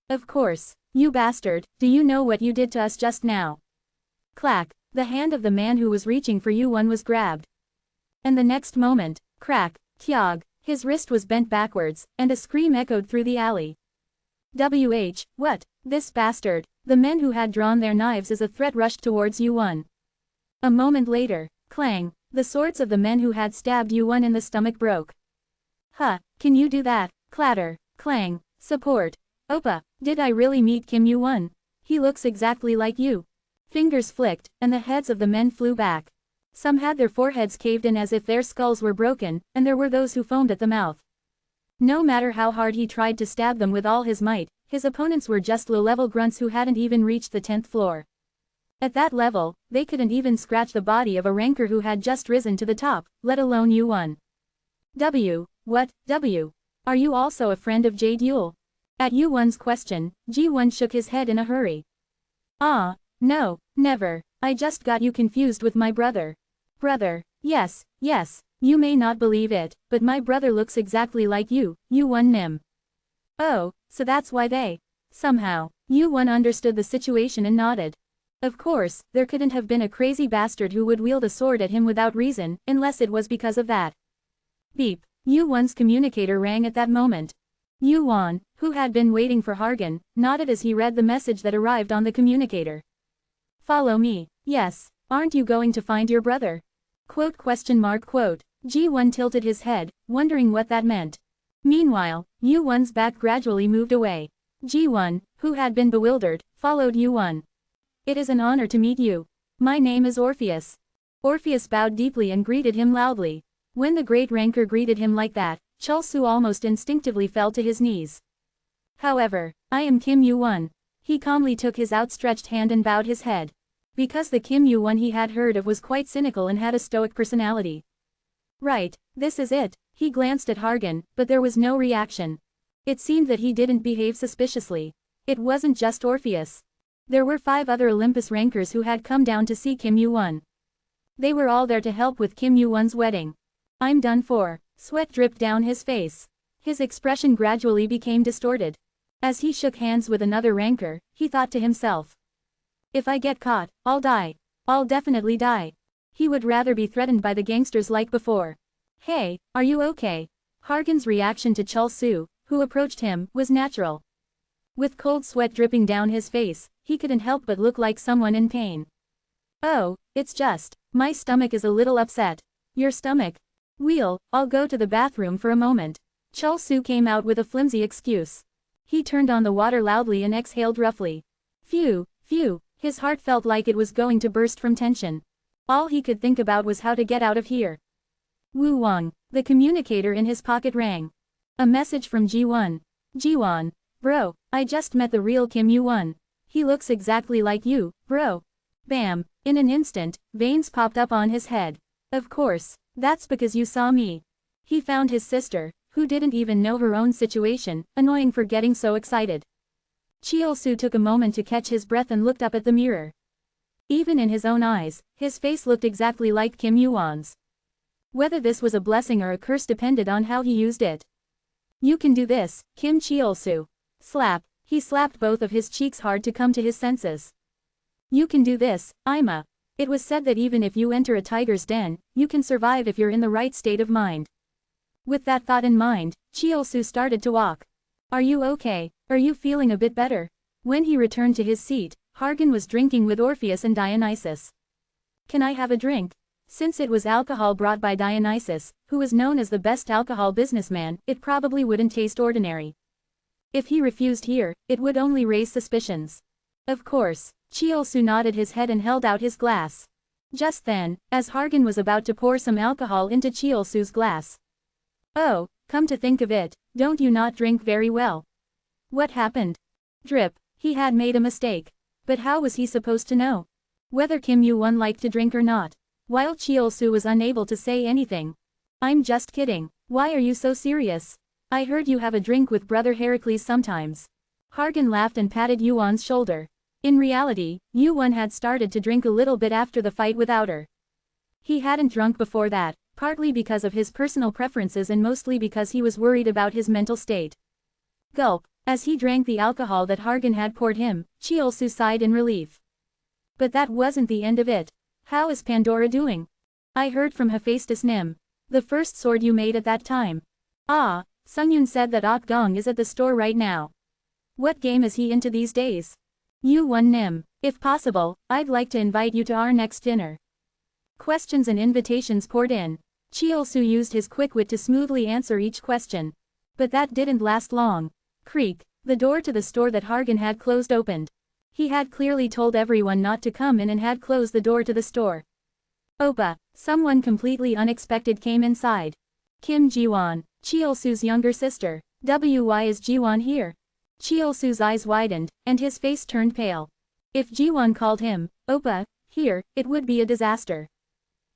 [SPEAKER 1] Of course. You bastard, do you know what you did to us just now? Clack, the hand of the man who was reaching for Yu-won was grabbed. And the next moment, crack, kyog, his wrist was bent backwards, and a scream echoed through the alley. What? This bastard. The men who had drawn their knives as a threat rushed towards Yu-won. A moment later, clang, the swords of the men who had stabbed Yu-won in the stomach broke. Huh, can you do that? Clatter, clang, support. Oppa, did I really meet Kim Yu-won? He looks exactly like you. Fingers flicked, and the heads of the men flew back. Some had their foreheads caved in as if their skulls were broken, and there were those who foamed at the mouth. No matter how hard he tried to stab them with all his might, his opponents were just low-level grunts who hadn't even reached the 10th floor. At that level, they couldn't even scratch the body of a ranker who had just risen to the top, let alone Yu-won. What, W? Are you also a friend of Jade Yule? At Yu-won's question, Ji-won shook his head in a hurry. Ah, no, never, I just got you confused with my brother. Brother, yes, you may not believe it, but my brother looks exactly like you, Yu-won Nim. Oh, so that's why they. Somehow, Yu-won understood the situation and nodded. Of course, there couldn't have been a crazy bastard who would wield a sword at him without reason, unless it was because of that. Beep, Yu-won's communicator rang at that moment. Yu-won, who had been waiting for Hargan, nodded as he read the message that arrived on the communicator. Follow me. Yes, aren't you going to find your brother? Quote. Ji-won tilted his head, wondering what that meant. Meanwhile, Yu-won's back gradually moved away. Ji-won, who had been bewildered, followed Yu-won. It is an honor to meet you. My name is Orpheus. Orpheus bowed deeply and greeted him loudly. When the great ranker greeted him like that, Chol-soo almost instinctively fell to his knees. However, I am Kim Yu-won. He calmly took his outstretched hand and bowed his head. Because the Kim Yu-won he had heard of was quite cynical and had a stoic personality. Right, this is it. He glanced at Hargan, but there was no reaction. It seemed that he didn't behave suspiciously. It wasn't just Orpheus. There were 5 other Olympus rankers who had come down to see Kim Yu-won. They were all there to help with Kim Yu-won's wedding. I'm done for. Sweat dripped down his face. His expression gradually became distorted. As he shook hands with another ranker, he thought to himself. If I get caught, I'll die. I'll definitely die. He would rather be threatened by the gangsters like before. Hey, are you okay? Hargan's reaction to Chol-soo, who approached him, was natural. With cold sweat dripping down his face, he couldn't help but look like someone in pain. Oh, it's just, my stomach is a little upset. Your stomach? I'll go to the bathroom for a moment. Chol-soo came out with a flimsy excuse. He turned on the water loudly and exhaled roughly. Phew, his heart felt like it was going to burst from tension. All he could think about was how to get out of here. Wu Wang, the communicator in his pocket rang. A message from Ji-won. Ji-won, bro, I just met the real Kim Yu-won. He looks exactly like you, bro. Bam, in an instant, veins popped up on his head. Of course, that's because you saw me. He found his sister, who didn't even know her own situation, annoying for getting so excited. Chol-soo took a moment to catch his breath and looked up at the mirror. Even in his own eyes, his face looked exactly like Kim Yu-won's. Whether this was a blessing or a curse depended on how he used it. You can do this, Kim Chol-soo. Slap, he slapped both of his cheeks hard to come to his senses. You can do this, Ima. It was said that even if you enter a tiger's den, you can survive if you're in the right state of mind. With that thought in mind, Chol-soo started to walk. Are you okay? Are you feeling a bit better? When he returned to his seat, Hargan was drinking with Orpheus and Dionysus. Can I have a drink? Since it was alcohol brought by Dionysus, who was known as the best alcohol businessman, it probably wouldn't taste ordinary. If he refused here, it would only raise suspicions. Of course, Chol-soo nodded his head and held out his glass. Just then, as Hargan was about to pour some alcohol into Cheol-su's glass. Oh, come to think of it, don't you not drink very well? What happened? Drip, he had made a mistake. But how was he supposed to know whether Kim Yoo-won liked to drink or not? While Cheol-su was unable to say anything. I'm just kidding. Why are you so serious? I heard you have a drink with Brother Heracles sometimes. Hargan laughed and patted Yoo-won's shoulder. In reality, Yoo-won had started to drink a little bit after the fight with Outer. He hadn't drunk before that, partly because of his personal preferences and mostly because he was worried about his mental state. Gulp. As he drank the alcohol that Hargan had poured him, Cheol-su sighed in relief. But that wasn't the end of it. How is Pandora doing? I heard from Hephaestus Nim. The first sword you made at that time. Ah, Sungyun said that Ok Gong is at the store right now. What game is he into these days? Yoo-won Nim. If possible, I'd like to invite you to our next dinner. Questions and invitations poured in. Cheol-su used his quick wit to smoothly answer each question. But that didn't last long. Creak, the door to the store that Hargan had closed opened. He had clearly told everyone not to come in and had closed the door to the store. Oppa, someone completely unexpected came inside. Kim Ji-won, Cheol-su's younger sister. Why is Ji-won here? Cheol-su's eyes widened, and his face turned pale. If Ji-won called him, Oppa, here, it would be a disaster.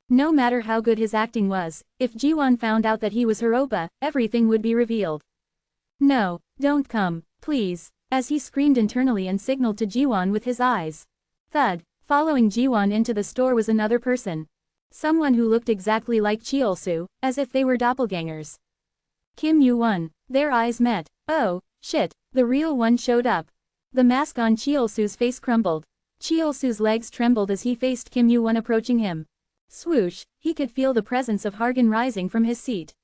[SPEAKER 1] No matter how good his acting was, if Ji-won found out that he was her Oppa, everything would be revealed. No, don't come, please, as he screamed internally and signaled to Ji-won with his eyes. Thud, following Ji-won into the store was another person. Someone who looked exactly like Cheol-su, as if they were doppelgangers. Kim Yoo-won. Their eyes met. Oh, shit, the real one showed up. The mask on Cheol-su's face crumbled. Cheol-su's legs trembled as he faced Kim Yoo-won approaching him. Swoosh, he could feel the presence of Hargan rising from his seat.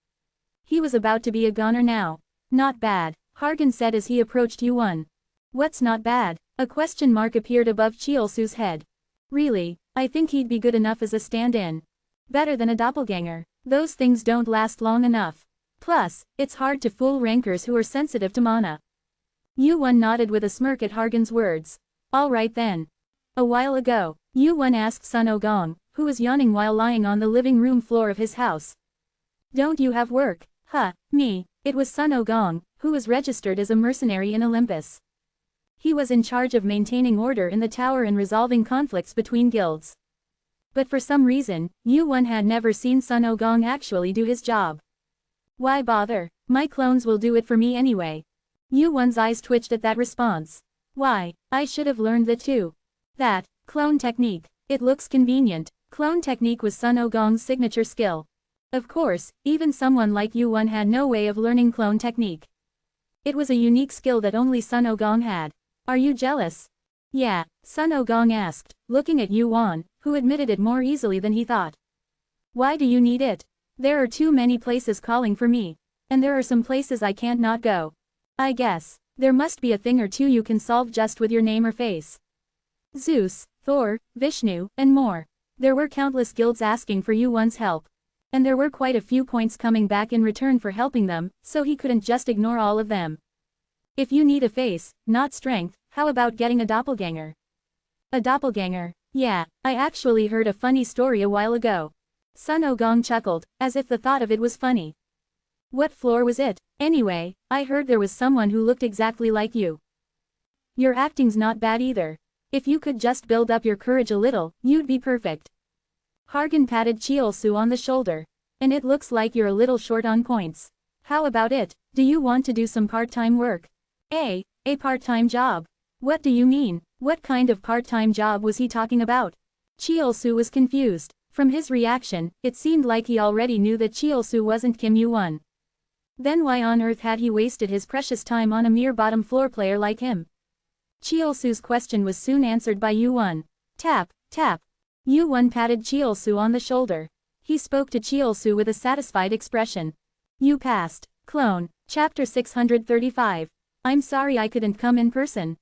[SPEAKER 1] He was about to be a goner now. Not bad, Hargan said as he approached Yoo-won. What's not bad? A question mark appeared above Cheol-su's head. Really, I think he'd be good enough as a stand-in. Better than a doppelganger. Those things don't last long enough. Plus, it's hard to fool rankers who are sensitive to mana. Yoo-won nodded with a smirk at Hargan's words. Alright then. A while ago, Yoo-won asked Sun Oh-gong, who was yawning while lying on the living room floor of his house. Don't you have work? Me. It was Sun Oh-gong, who was registered as a mercenary in Olympus. He was in charge of maintaining order in the tower and resolving conflicts between guilds. But for some reason, Yoo-won had never seen Sun Oh-gong actually do his job. Why bother? My clones will do it for me anyway. Yoo-won's eyes twitched at that response. Why, I should have learned that too. That, clone technique. It looks convenient. Clone technique was Sun Oh-gong's signature skill. Of course, even someone like Yoo-won had no way of learning clone technique. It was a unique skill that only Sun Oh-gong had. Are you jealous? Yeah, Sun Oh-gong asked, looking at Yoo-won, who admitted it more easily than he thought. Why do you need it? There are too many places calling for me. And there are some places I can't not go. I guess, there must be a thing or two you can solve just with your name or face. Zeus, Thor, Vishnu, and more. There were countless guilds asking for Yoo-won's help. And there were quite a few points coming back in return for helping them, so he couldn't just ignore all of them. If you need a face, not strength, how about getting a doppelganger? A doppelganger? Yeah, I actually heard a funny story a while ago. Sun Oh-gong chuckled, as if the thought of it was funny. What floor was it? Anyway, I heard there was someone who looked exactly like you. Your acting's not bad either. If you could just build up your courage a little, you'd be perfect. Hargan patted Cheol-su on the shoulder. And it looks like you're a little short on points. How about it? Do you want to do some part-time work? A part-time job? What do you mean? What kind of part-time job was he talking about? Cheol-su was confused. From his reaction, it seemed like he already knew that Cheol-su wasn't Kim Yoo-won. Then why on earth had he wasted his precious time on a mere bottom floor player like him? Cheol-su's question was soon answered by Yoo-won. Tap, tap. Yoo-won patted Cheol-su on the shoulder. He spoke to Cheol-su with a satisfied expression. You passed. Clone. Chapter 635. I'm sorry I couldn't come in person.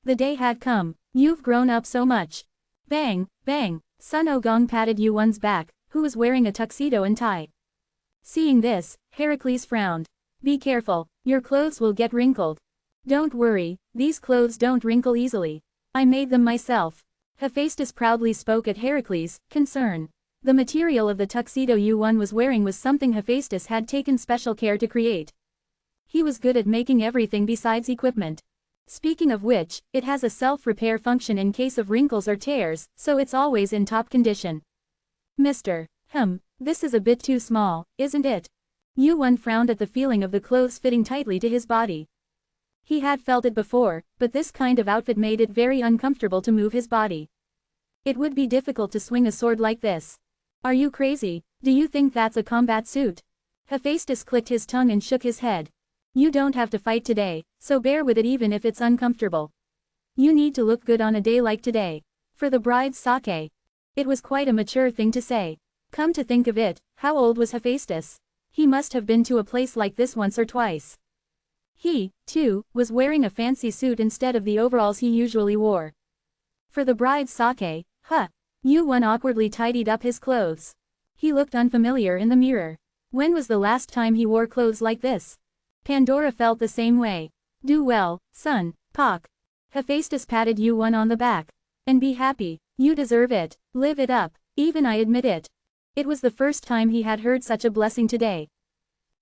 [SPEAKER 1] The day had come. You've grown up so much. Bang, bang. Sun Oh-gong patted Yoo-won's back, who was wearing a tuxedo and tie. Seeing this, Heracles frowned. Be careful, your clothes will get wrinkled. Don't worry, these clothes don't wrinkle easily. I made them myself. Hephaestus proudly spoke at Heracles' concern. The material of the tuxedo Yuan was wearing was something Hephaestus had taken special care to create. He was good at making everything besides equipment. Speaking of which, it has a self-repair function in case of wrinkles or tears, so it's always in top condition. Mr. This is a bit too small, isn't it? Yuan frowned at the feeling of the clothes fitting tightly to his body. He had felt it before, but this kind of outfit made it very uncomfortable to move his body. It would be difficult to swing a sword like this. Are you crazy? Do you think that's a combat suit? Hephaestus clicked his tongue and shook his head. You don't have to fight today, so bear with it even if it's uncomfortable. You need to look good on a day like today. For the bride's sake. It was quite a mature thing to say. Come to think of it, how old was Hephaestus? He must have been to a place like this once or twice. He, too, was wearing a fancy suit instead of the overalls he usually wore. For the bride's sake, Yuan awkwardly tidied up his clothes. He looked unfamiliar in the mirror. When was the last time he wore clothes like this? Pandora felt the same way. Do well, son, Pak. Hephaestus patted Yuan on the back. And be happy, you deserve it, live it up, even I admit it. It was the first time he had heard such a blessing today.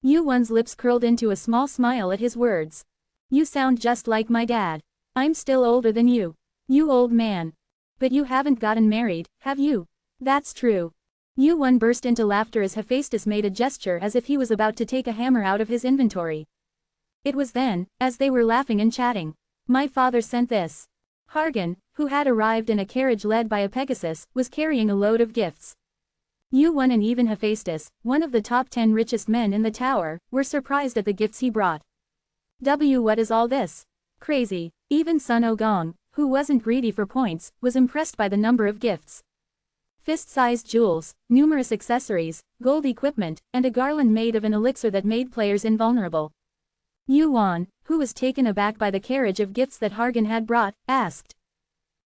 [SPEAKER 1] Yuan's lips curled into a small smile at his words. You sound just like my dad. I'm still older than you. You old man. But you haven't gotten married, have you? That's true. Yuan burst into laughter as Hephaestus made a gesture as if he was about to take a hammer out of his inventory. It was then, as they were laughing and chatting. My father sent this. Hargan, who had arrived in a carriage led by a Pegasus, was carrying a load of gifts. Yuan and even Hephaestus, one of the top 10 richest men in the tower, were surprised at the gifts he brought. What is all this? Crazy. Even Sun Ogong, who wasn't greedy for points, was impressed by the number of gifts. Fist-sized jewels, numerous accessories, gold equipment, and a garland made of an elixir that made players invulnerable. Yuan, who was taken aback by the carriage of gifts that Hargan had brought, asked.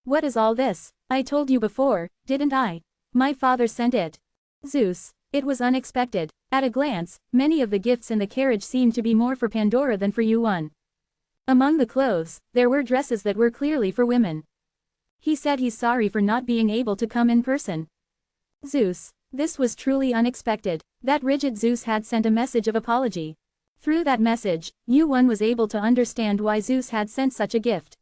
[SPEAKER 1] What is all this? I told you before, didn't I? My father sent it. Zeus. It was unexpected. At a glance, many of the gifts in the carriage seemed to be more for Pandora than for Yuan. Among the clothes, there were dresses that were clearly for women. He said he's sorry for not being able to come in person. Zeus. This was truly unexpected. That rigid Zeus had sent a message of apology. Through that message, Yuan was able to understand why Zeus had sent such a gift.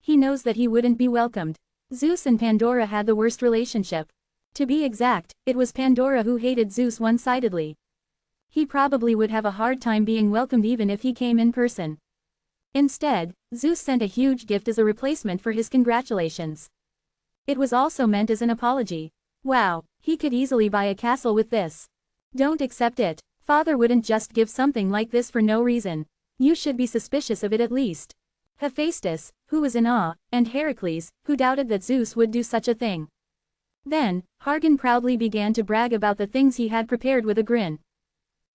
[SPEAKER 1] He knows that he wouldn't be welcomed. Zeus and Pandora had the worst relationship. To be exact, it was Pandora who hated Zeus one-sidedly. He probably would have a hard time being welcomed even if he came in person. Instead, Zeus sent a huge gift as a replacement for his congratulations. It was also meant as an apology. Wow, he could easily buy a castle with this. Don't accept it. Father wouldn't just give something like this for no reason. You should be suspicious of it at least. Hephaestus, who was in awe, and Heracles, who doubted that Zeus would do such a thing. Then, Hargan proudly began to brag about the things he had prepared with a grin.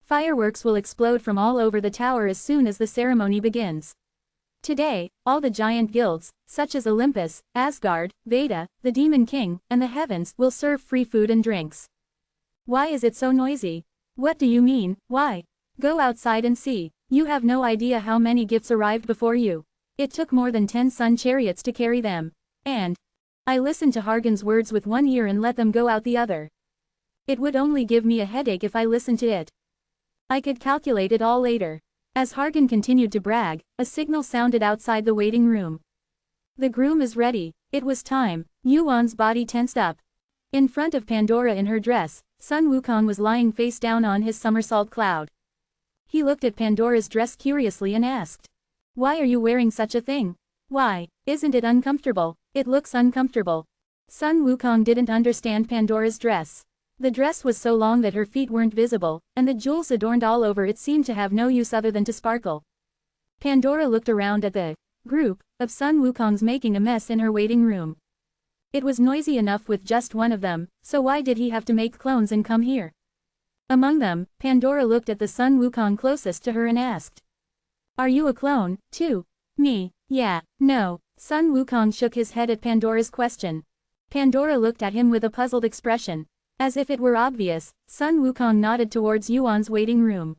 [SPEAKER 1] Fireworks will explode from all over the tower as soon as the ceremony begins. Today, all the giant guilds, such as Olympus, Asgard, Veda, the Demon King, and the Heavens, will serve free food and drinks. Why is it so noisy? What do you mean, why? Go outside and see. You have no idea how many gifts arrived before you. It took more than 10 sun chariots to carry them. And I listened to Hargan's words with one ear and let them go out the other. It would only give me a headache if I listened to it. I could calculate it all later. As Hargan continued to brag, a signal sounded outside the waiting room. The groom is ready. It was time. Yuan's body tensed up. In front of Pandora in her dress, Sun Wukong was lying face down on his somersault cloud. He looked at Pandora's dress curiously and asked. Why are you wearing such a thing? Why, isn't it uncomfortable? It looks uncomfortable. Sun Wukong didn't understand Pandora's dress. The dress was so long that her feet weren't visible, and the jewels adorned all over it seemed to have no use other than to sparkle. Pandora looked around at the group of Sun Wukongs making a mess in her waiting room. It was noisy enough with just one of them, so why did he have to make clones and come here? Among them, Pandora looked at the Sun Wukong closest to her and asked. Are you a clone, too? Me, yeah, no. Sun Wukong shook his head at Pandora's question. Pandora looked at him with a puzzled expression. As if it were obvious, Sun Wukong nodded towards Yuan's waiting room.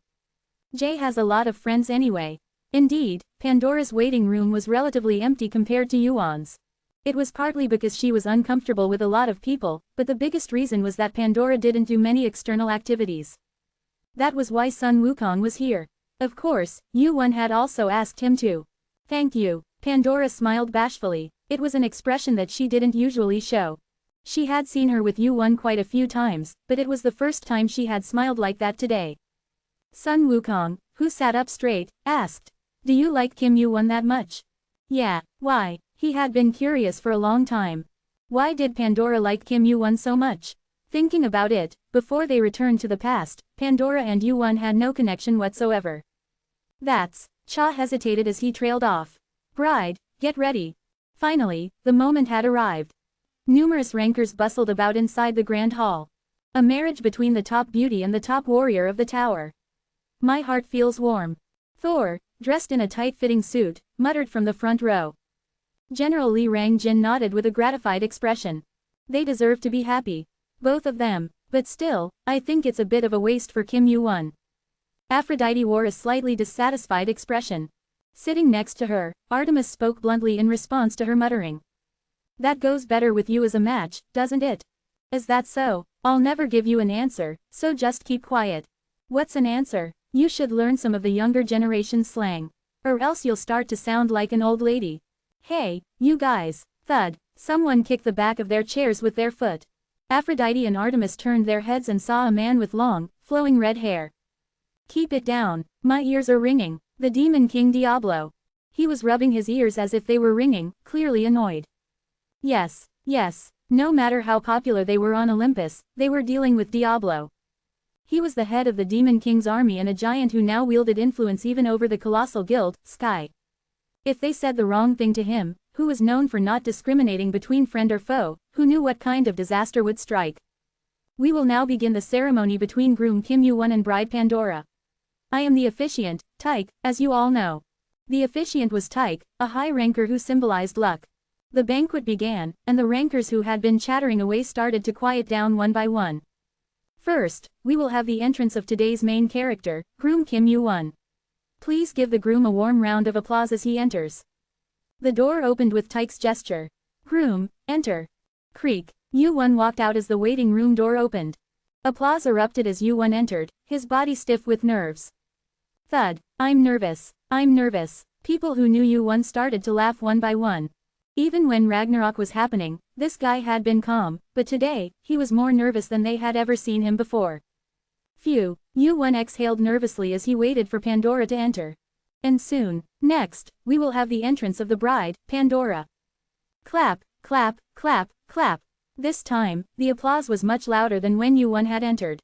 [SPEAKER 1] Jay has a lot of friends anyway. Indeed, Pandora's waiting room was relatively empty compared to Yuan's. It was partly because she was uncomfortable with a lot of people, but the biggest reason was that Pandora didn't do many external activities. That was why Sun Wukong was here. Of course, Yu-won had also asked him to. Thank you. Pandora smiled bashfully. It was an expression that she didn't usually show. She had seen her with Yu-won quite a few times, but it was the first time she had smiled like that today. Sun Wukong, who sat up straight, asked, "Do you like Kim Yu-won that much?" Yeah, why? He had been curious for a long time. Why did Pandora like Kim Yu-won so much? Thinking about it, before they returned to the past, Pandora and Yu-won had no connection whatsoever. That's. Cha hesitated as he trailed off. Bride, get ready. Finally, the moment had arrived. Numerous rankers bustled about inside the grand hall. A marriage between the top beauty and the top warrior of the tower. My heart feels warm. Thor, dressed in a tight-fitting suit, muttered from the front row. General Li Rangjin nodded with a gratified expression. They deserve to be happy. Both of them, but still, I think it's a bit of a waste for Kim Yu-won. Aphrodite wore a slightly dissatisfied expression. Sitting next to her, Artemis spoke bluntly in response to her muttering. That goes better with you as a match, doesn't it? Is that so? I'll never give you an answer, so just keep quiet. What's an answer? You should learn some of the younger generation's slang. Or else you'll start to sound like an old lady. Hey, you guys. Thud. Someone kicked the back of their chairs with their foot. Aphrodite and Artemis turned their heads and saw a man with long, flowing red hair. Keep it down. My ears are ringing. The Demon King Diablo. He was rubbing his ears as if they were ringing, clearly annoyed. Yes, yes. No matter how popular they were on Olympus, they were dealing with Diablo. He was the head of the Demon King's army and a giant who now wielded influence even over the colossal guild, Sky. If they said the wrong thing to him, who was known for not discriminating between friend or foe, who knew what kind of disaster would strike? We will now begin the ceremony between groom Kim Yu-won and bride Pandora. I am the officiant, Taik, as you all know. The officiant was Taik, a high ranker who symbolized luck. The banquet began, and the rankers who had been chattering away started to quiet down one by one. First, we will have the entrance of today's main character, groom Kim Yu-won. Please give the groom a warm round of applause as he enters. The door opened with Taik's gesture. Groom, enter. Creak. Yu-won walked out as the waiting room door opened. Applause erupted as Yu-won entered, his body stiff with nerves. Thud. I'm nervous. I'm nervous. People who knew Yu-won started to laugh one by one. Even when Ragnarok was happening, this guy had been calm, but today, he was more nervous than they had ever seen him before. Phew. Yu-won exhaled nervously as he waited for Pandora to enter. And soon, next, we will have the entrance of the bride, Pandora. Clap, clap, clap, clap. This time, the applause was much louder than when Yu-won had entered.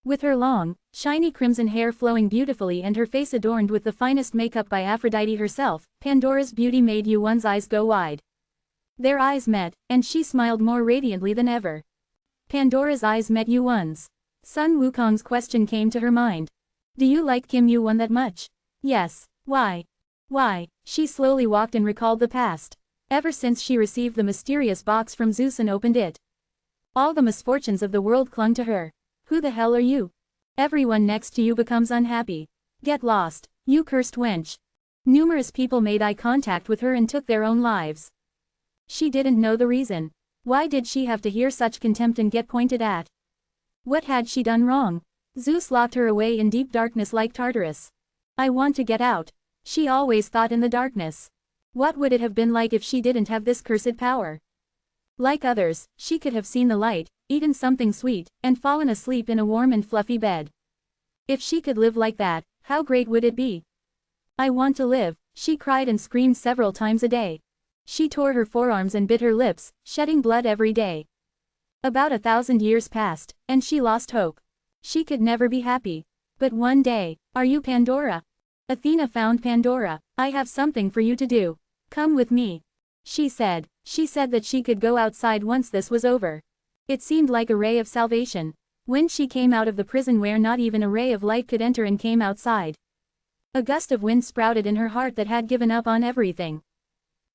[SPEAKER 1] With her long, shiny crimson hair flowing beautifully and her face adorned with the finest makeup by Aphrodite herself, Pandora's beauty made Yu-won's eyes go wide. Their eyes met, and she smiled more radiantly than ever. Pandora's eyes met Yu-won's. Sun Wukong's question came to her mind. Do you like Kim Yu-won that much? Yes. Why? Why? She slowly walked and recalled the past. Ever since she received the mysterious box from Zeus and opened it. All the misfortunes of the world clung to her. Who the hell are you? Everyone next to you becomes unhappy. Get lost, you cursed wench. Numerous people made eye contact with her and took their own lives. She didn't know the reason. Why did she have to hear such contempt and get pointed at? What had she done wrong? Zeus locked her away in deep darkness like Tartarus. I want to get out. She always thought in the darkness. What would it have been like if she didn't have this cursed power? Like others, she could have seen the light, eaten something sweet, and fallen asleep in a warm and fluffy bed. If she could live like that, how great would it be? I want to live, she cried and screamed several times a day. She tore her forearms and bit her lips, shedding blood every day. About 1,000 years passed, and she lost hope. She could never be happy. But one day, are you Pandora? Athena found Pandora. I have something for you to do. Come with me. She said that she could go outside once this was over. It seemed like a ray of salvation. When she came out of the prison where not even a ray of light could enter and came outside. A gust of wind sprouted in her heart that had given up on everything.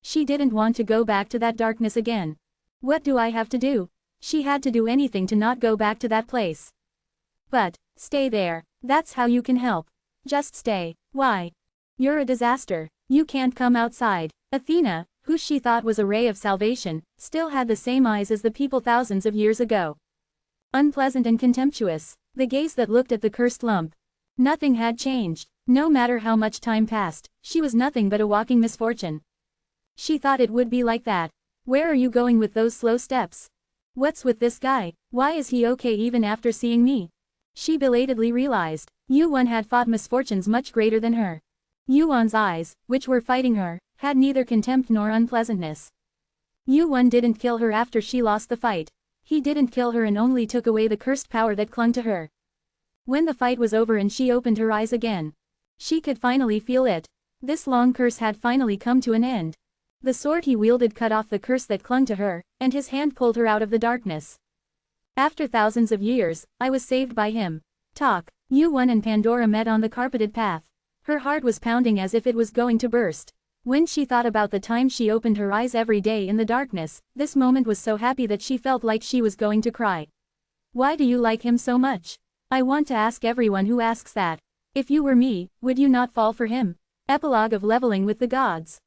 [SPEAKER 1] She didn't want to go back to that darkness again. What do I have to do? She had to do anything to not go back to that place. But, stay there. That's how you can help. Just stay. Why? You're a disaster. You can't come outside. Athena, who she thought was a ray of salvation, still had the same eyes as the people thousands of years ago. Unpleasant and contemptuous, the gaze that looked at the cursed lump. Nothing had changed. No matter how much time passed, she was nothing but a walking misfortune. She thought it would be like that. Where are you going with those slow steps? What's with this guy? Why is he okay even after seeing me? She belatedly realized. Yuan had fought misfortunes much greater than her. Yuan's eyes, which were fighting her, had neither contempt nor unpleasantness. Yuan didn't kill her after she lost the fight. He didn't kill her and only took away the cursed power that clung to her. When the fight was over and she opened her eyes again, she could finally feel it. This long curse had finally come to an end. The sword he wielded cut off the curse that clung to her, and his hand pulled her out of the darkness. After thousands of years, I was saved by him. Talk. Yuan and Pandora met on the carpeted path. Her heart was pounding as if it was going to burst. When she thought about the time she opened her eyes every day in the darkness, this moment was so happy that she felt like she was going to cry. Why do you like him so much? I want to ask everyone who asks that. If you were me, would you not fall for him? Epilogue of Leveling with the Gods.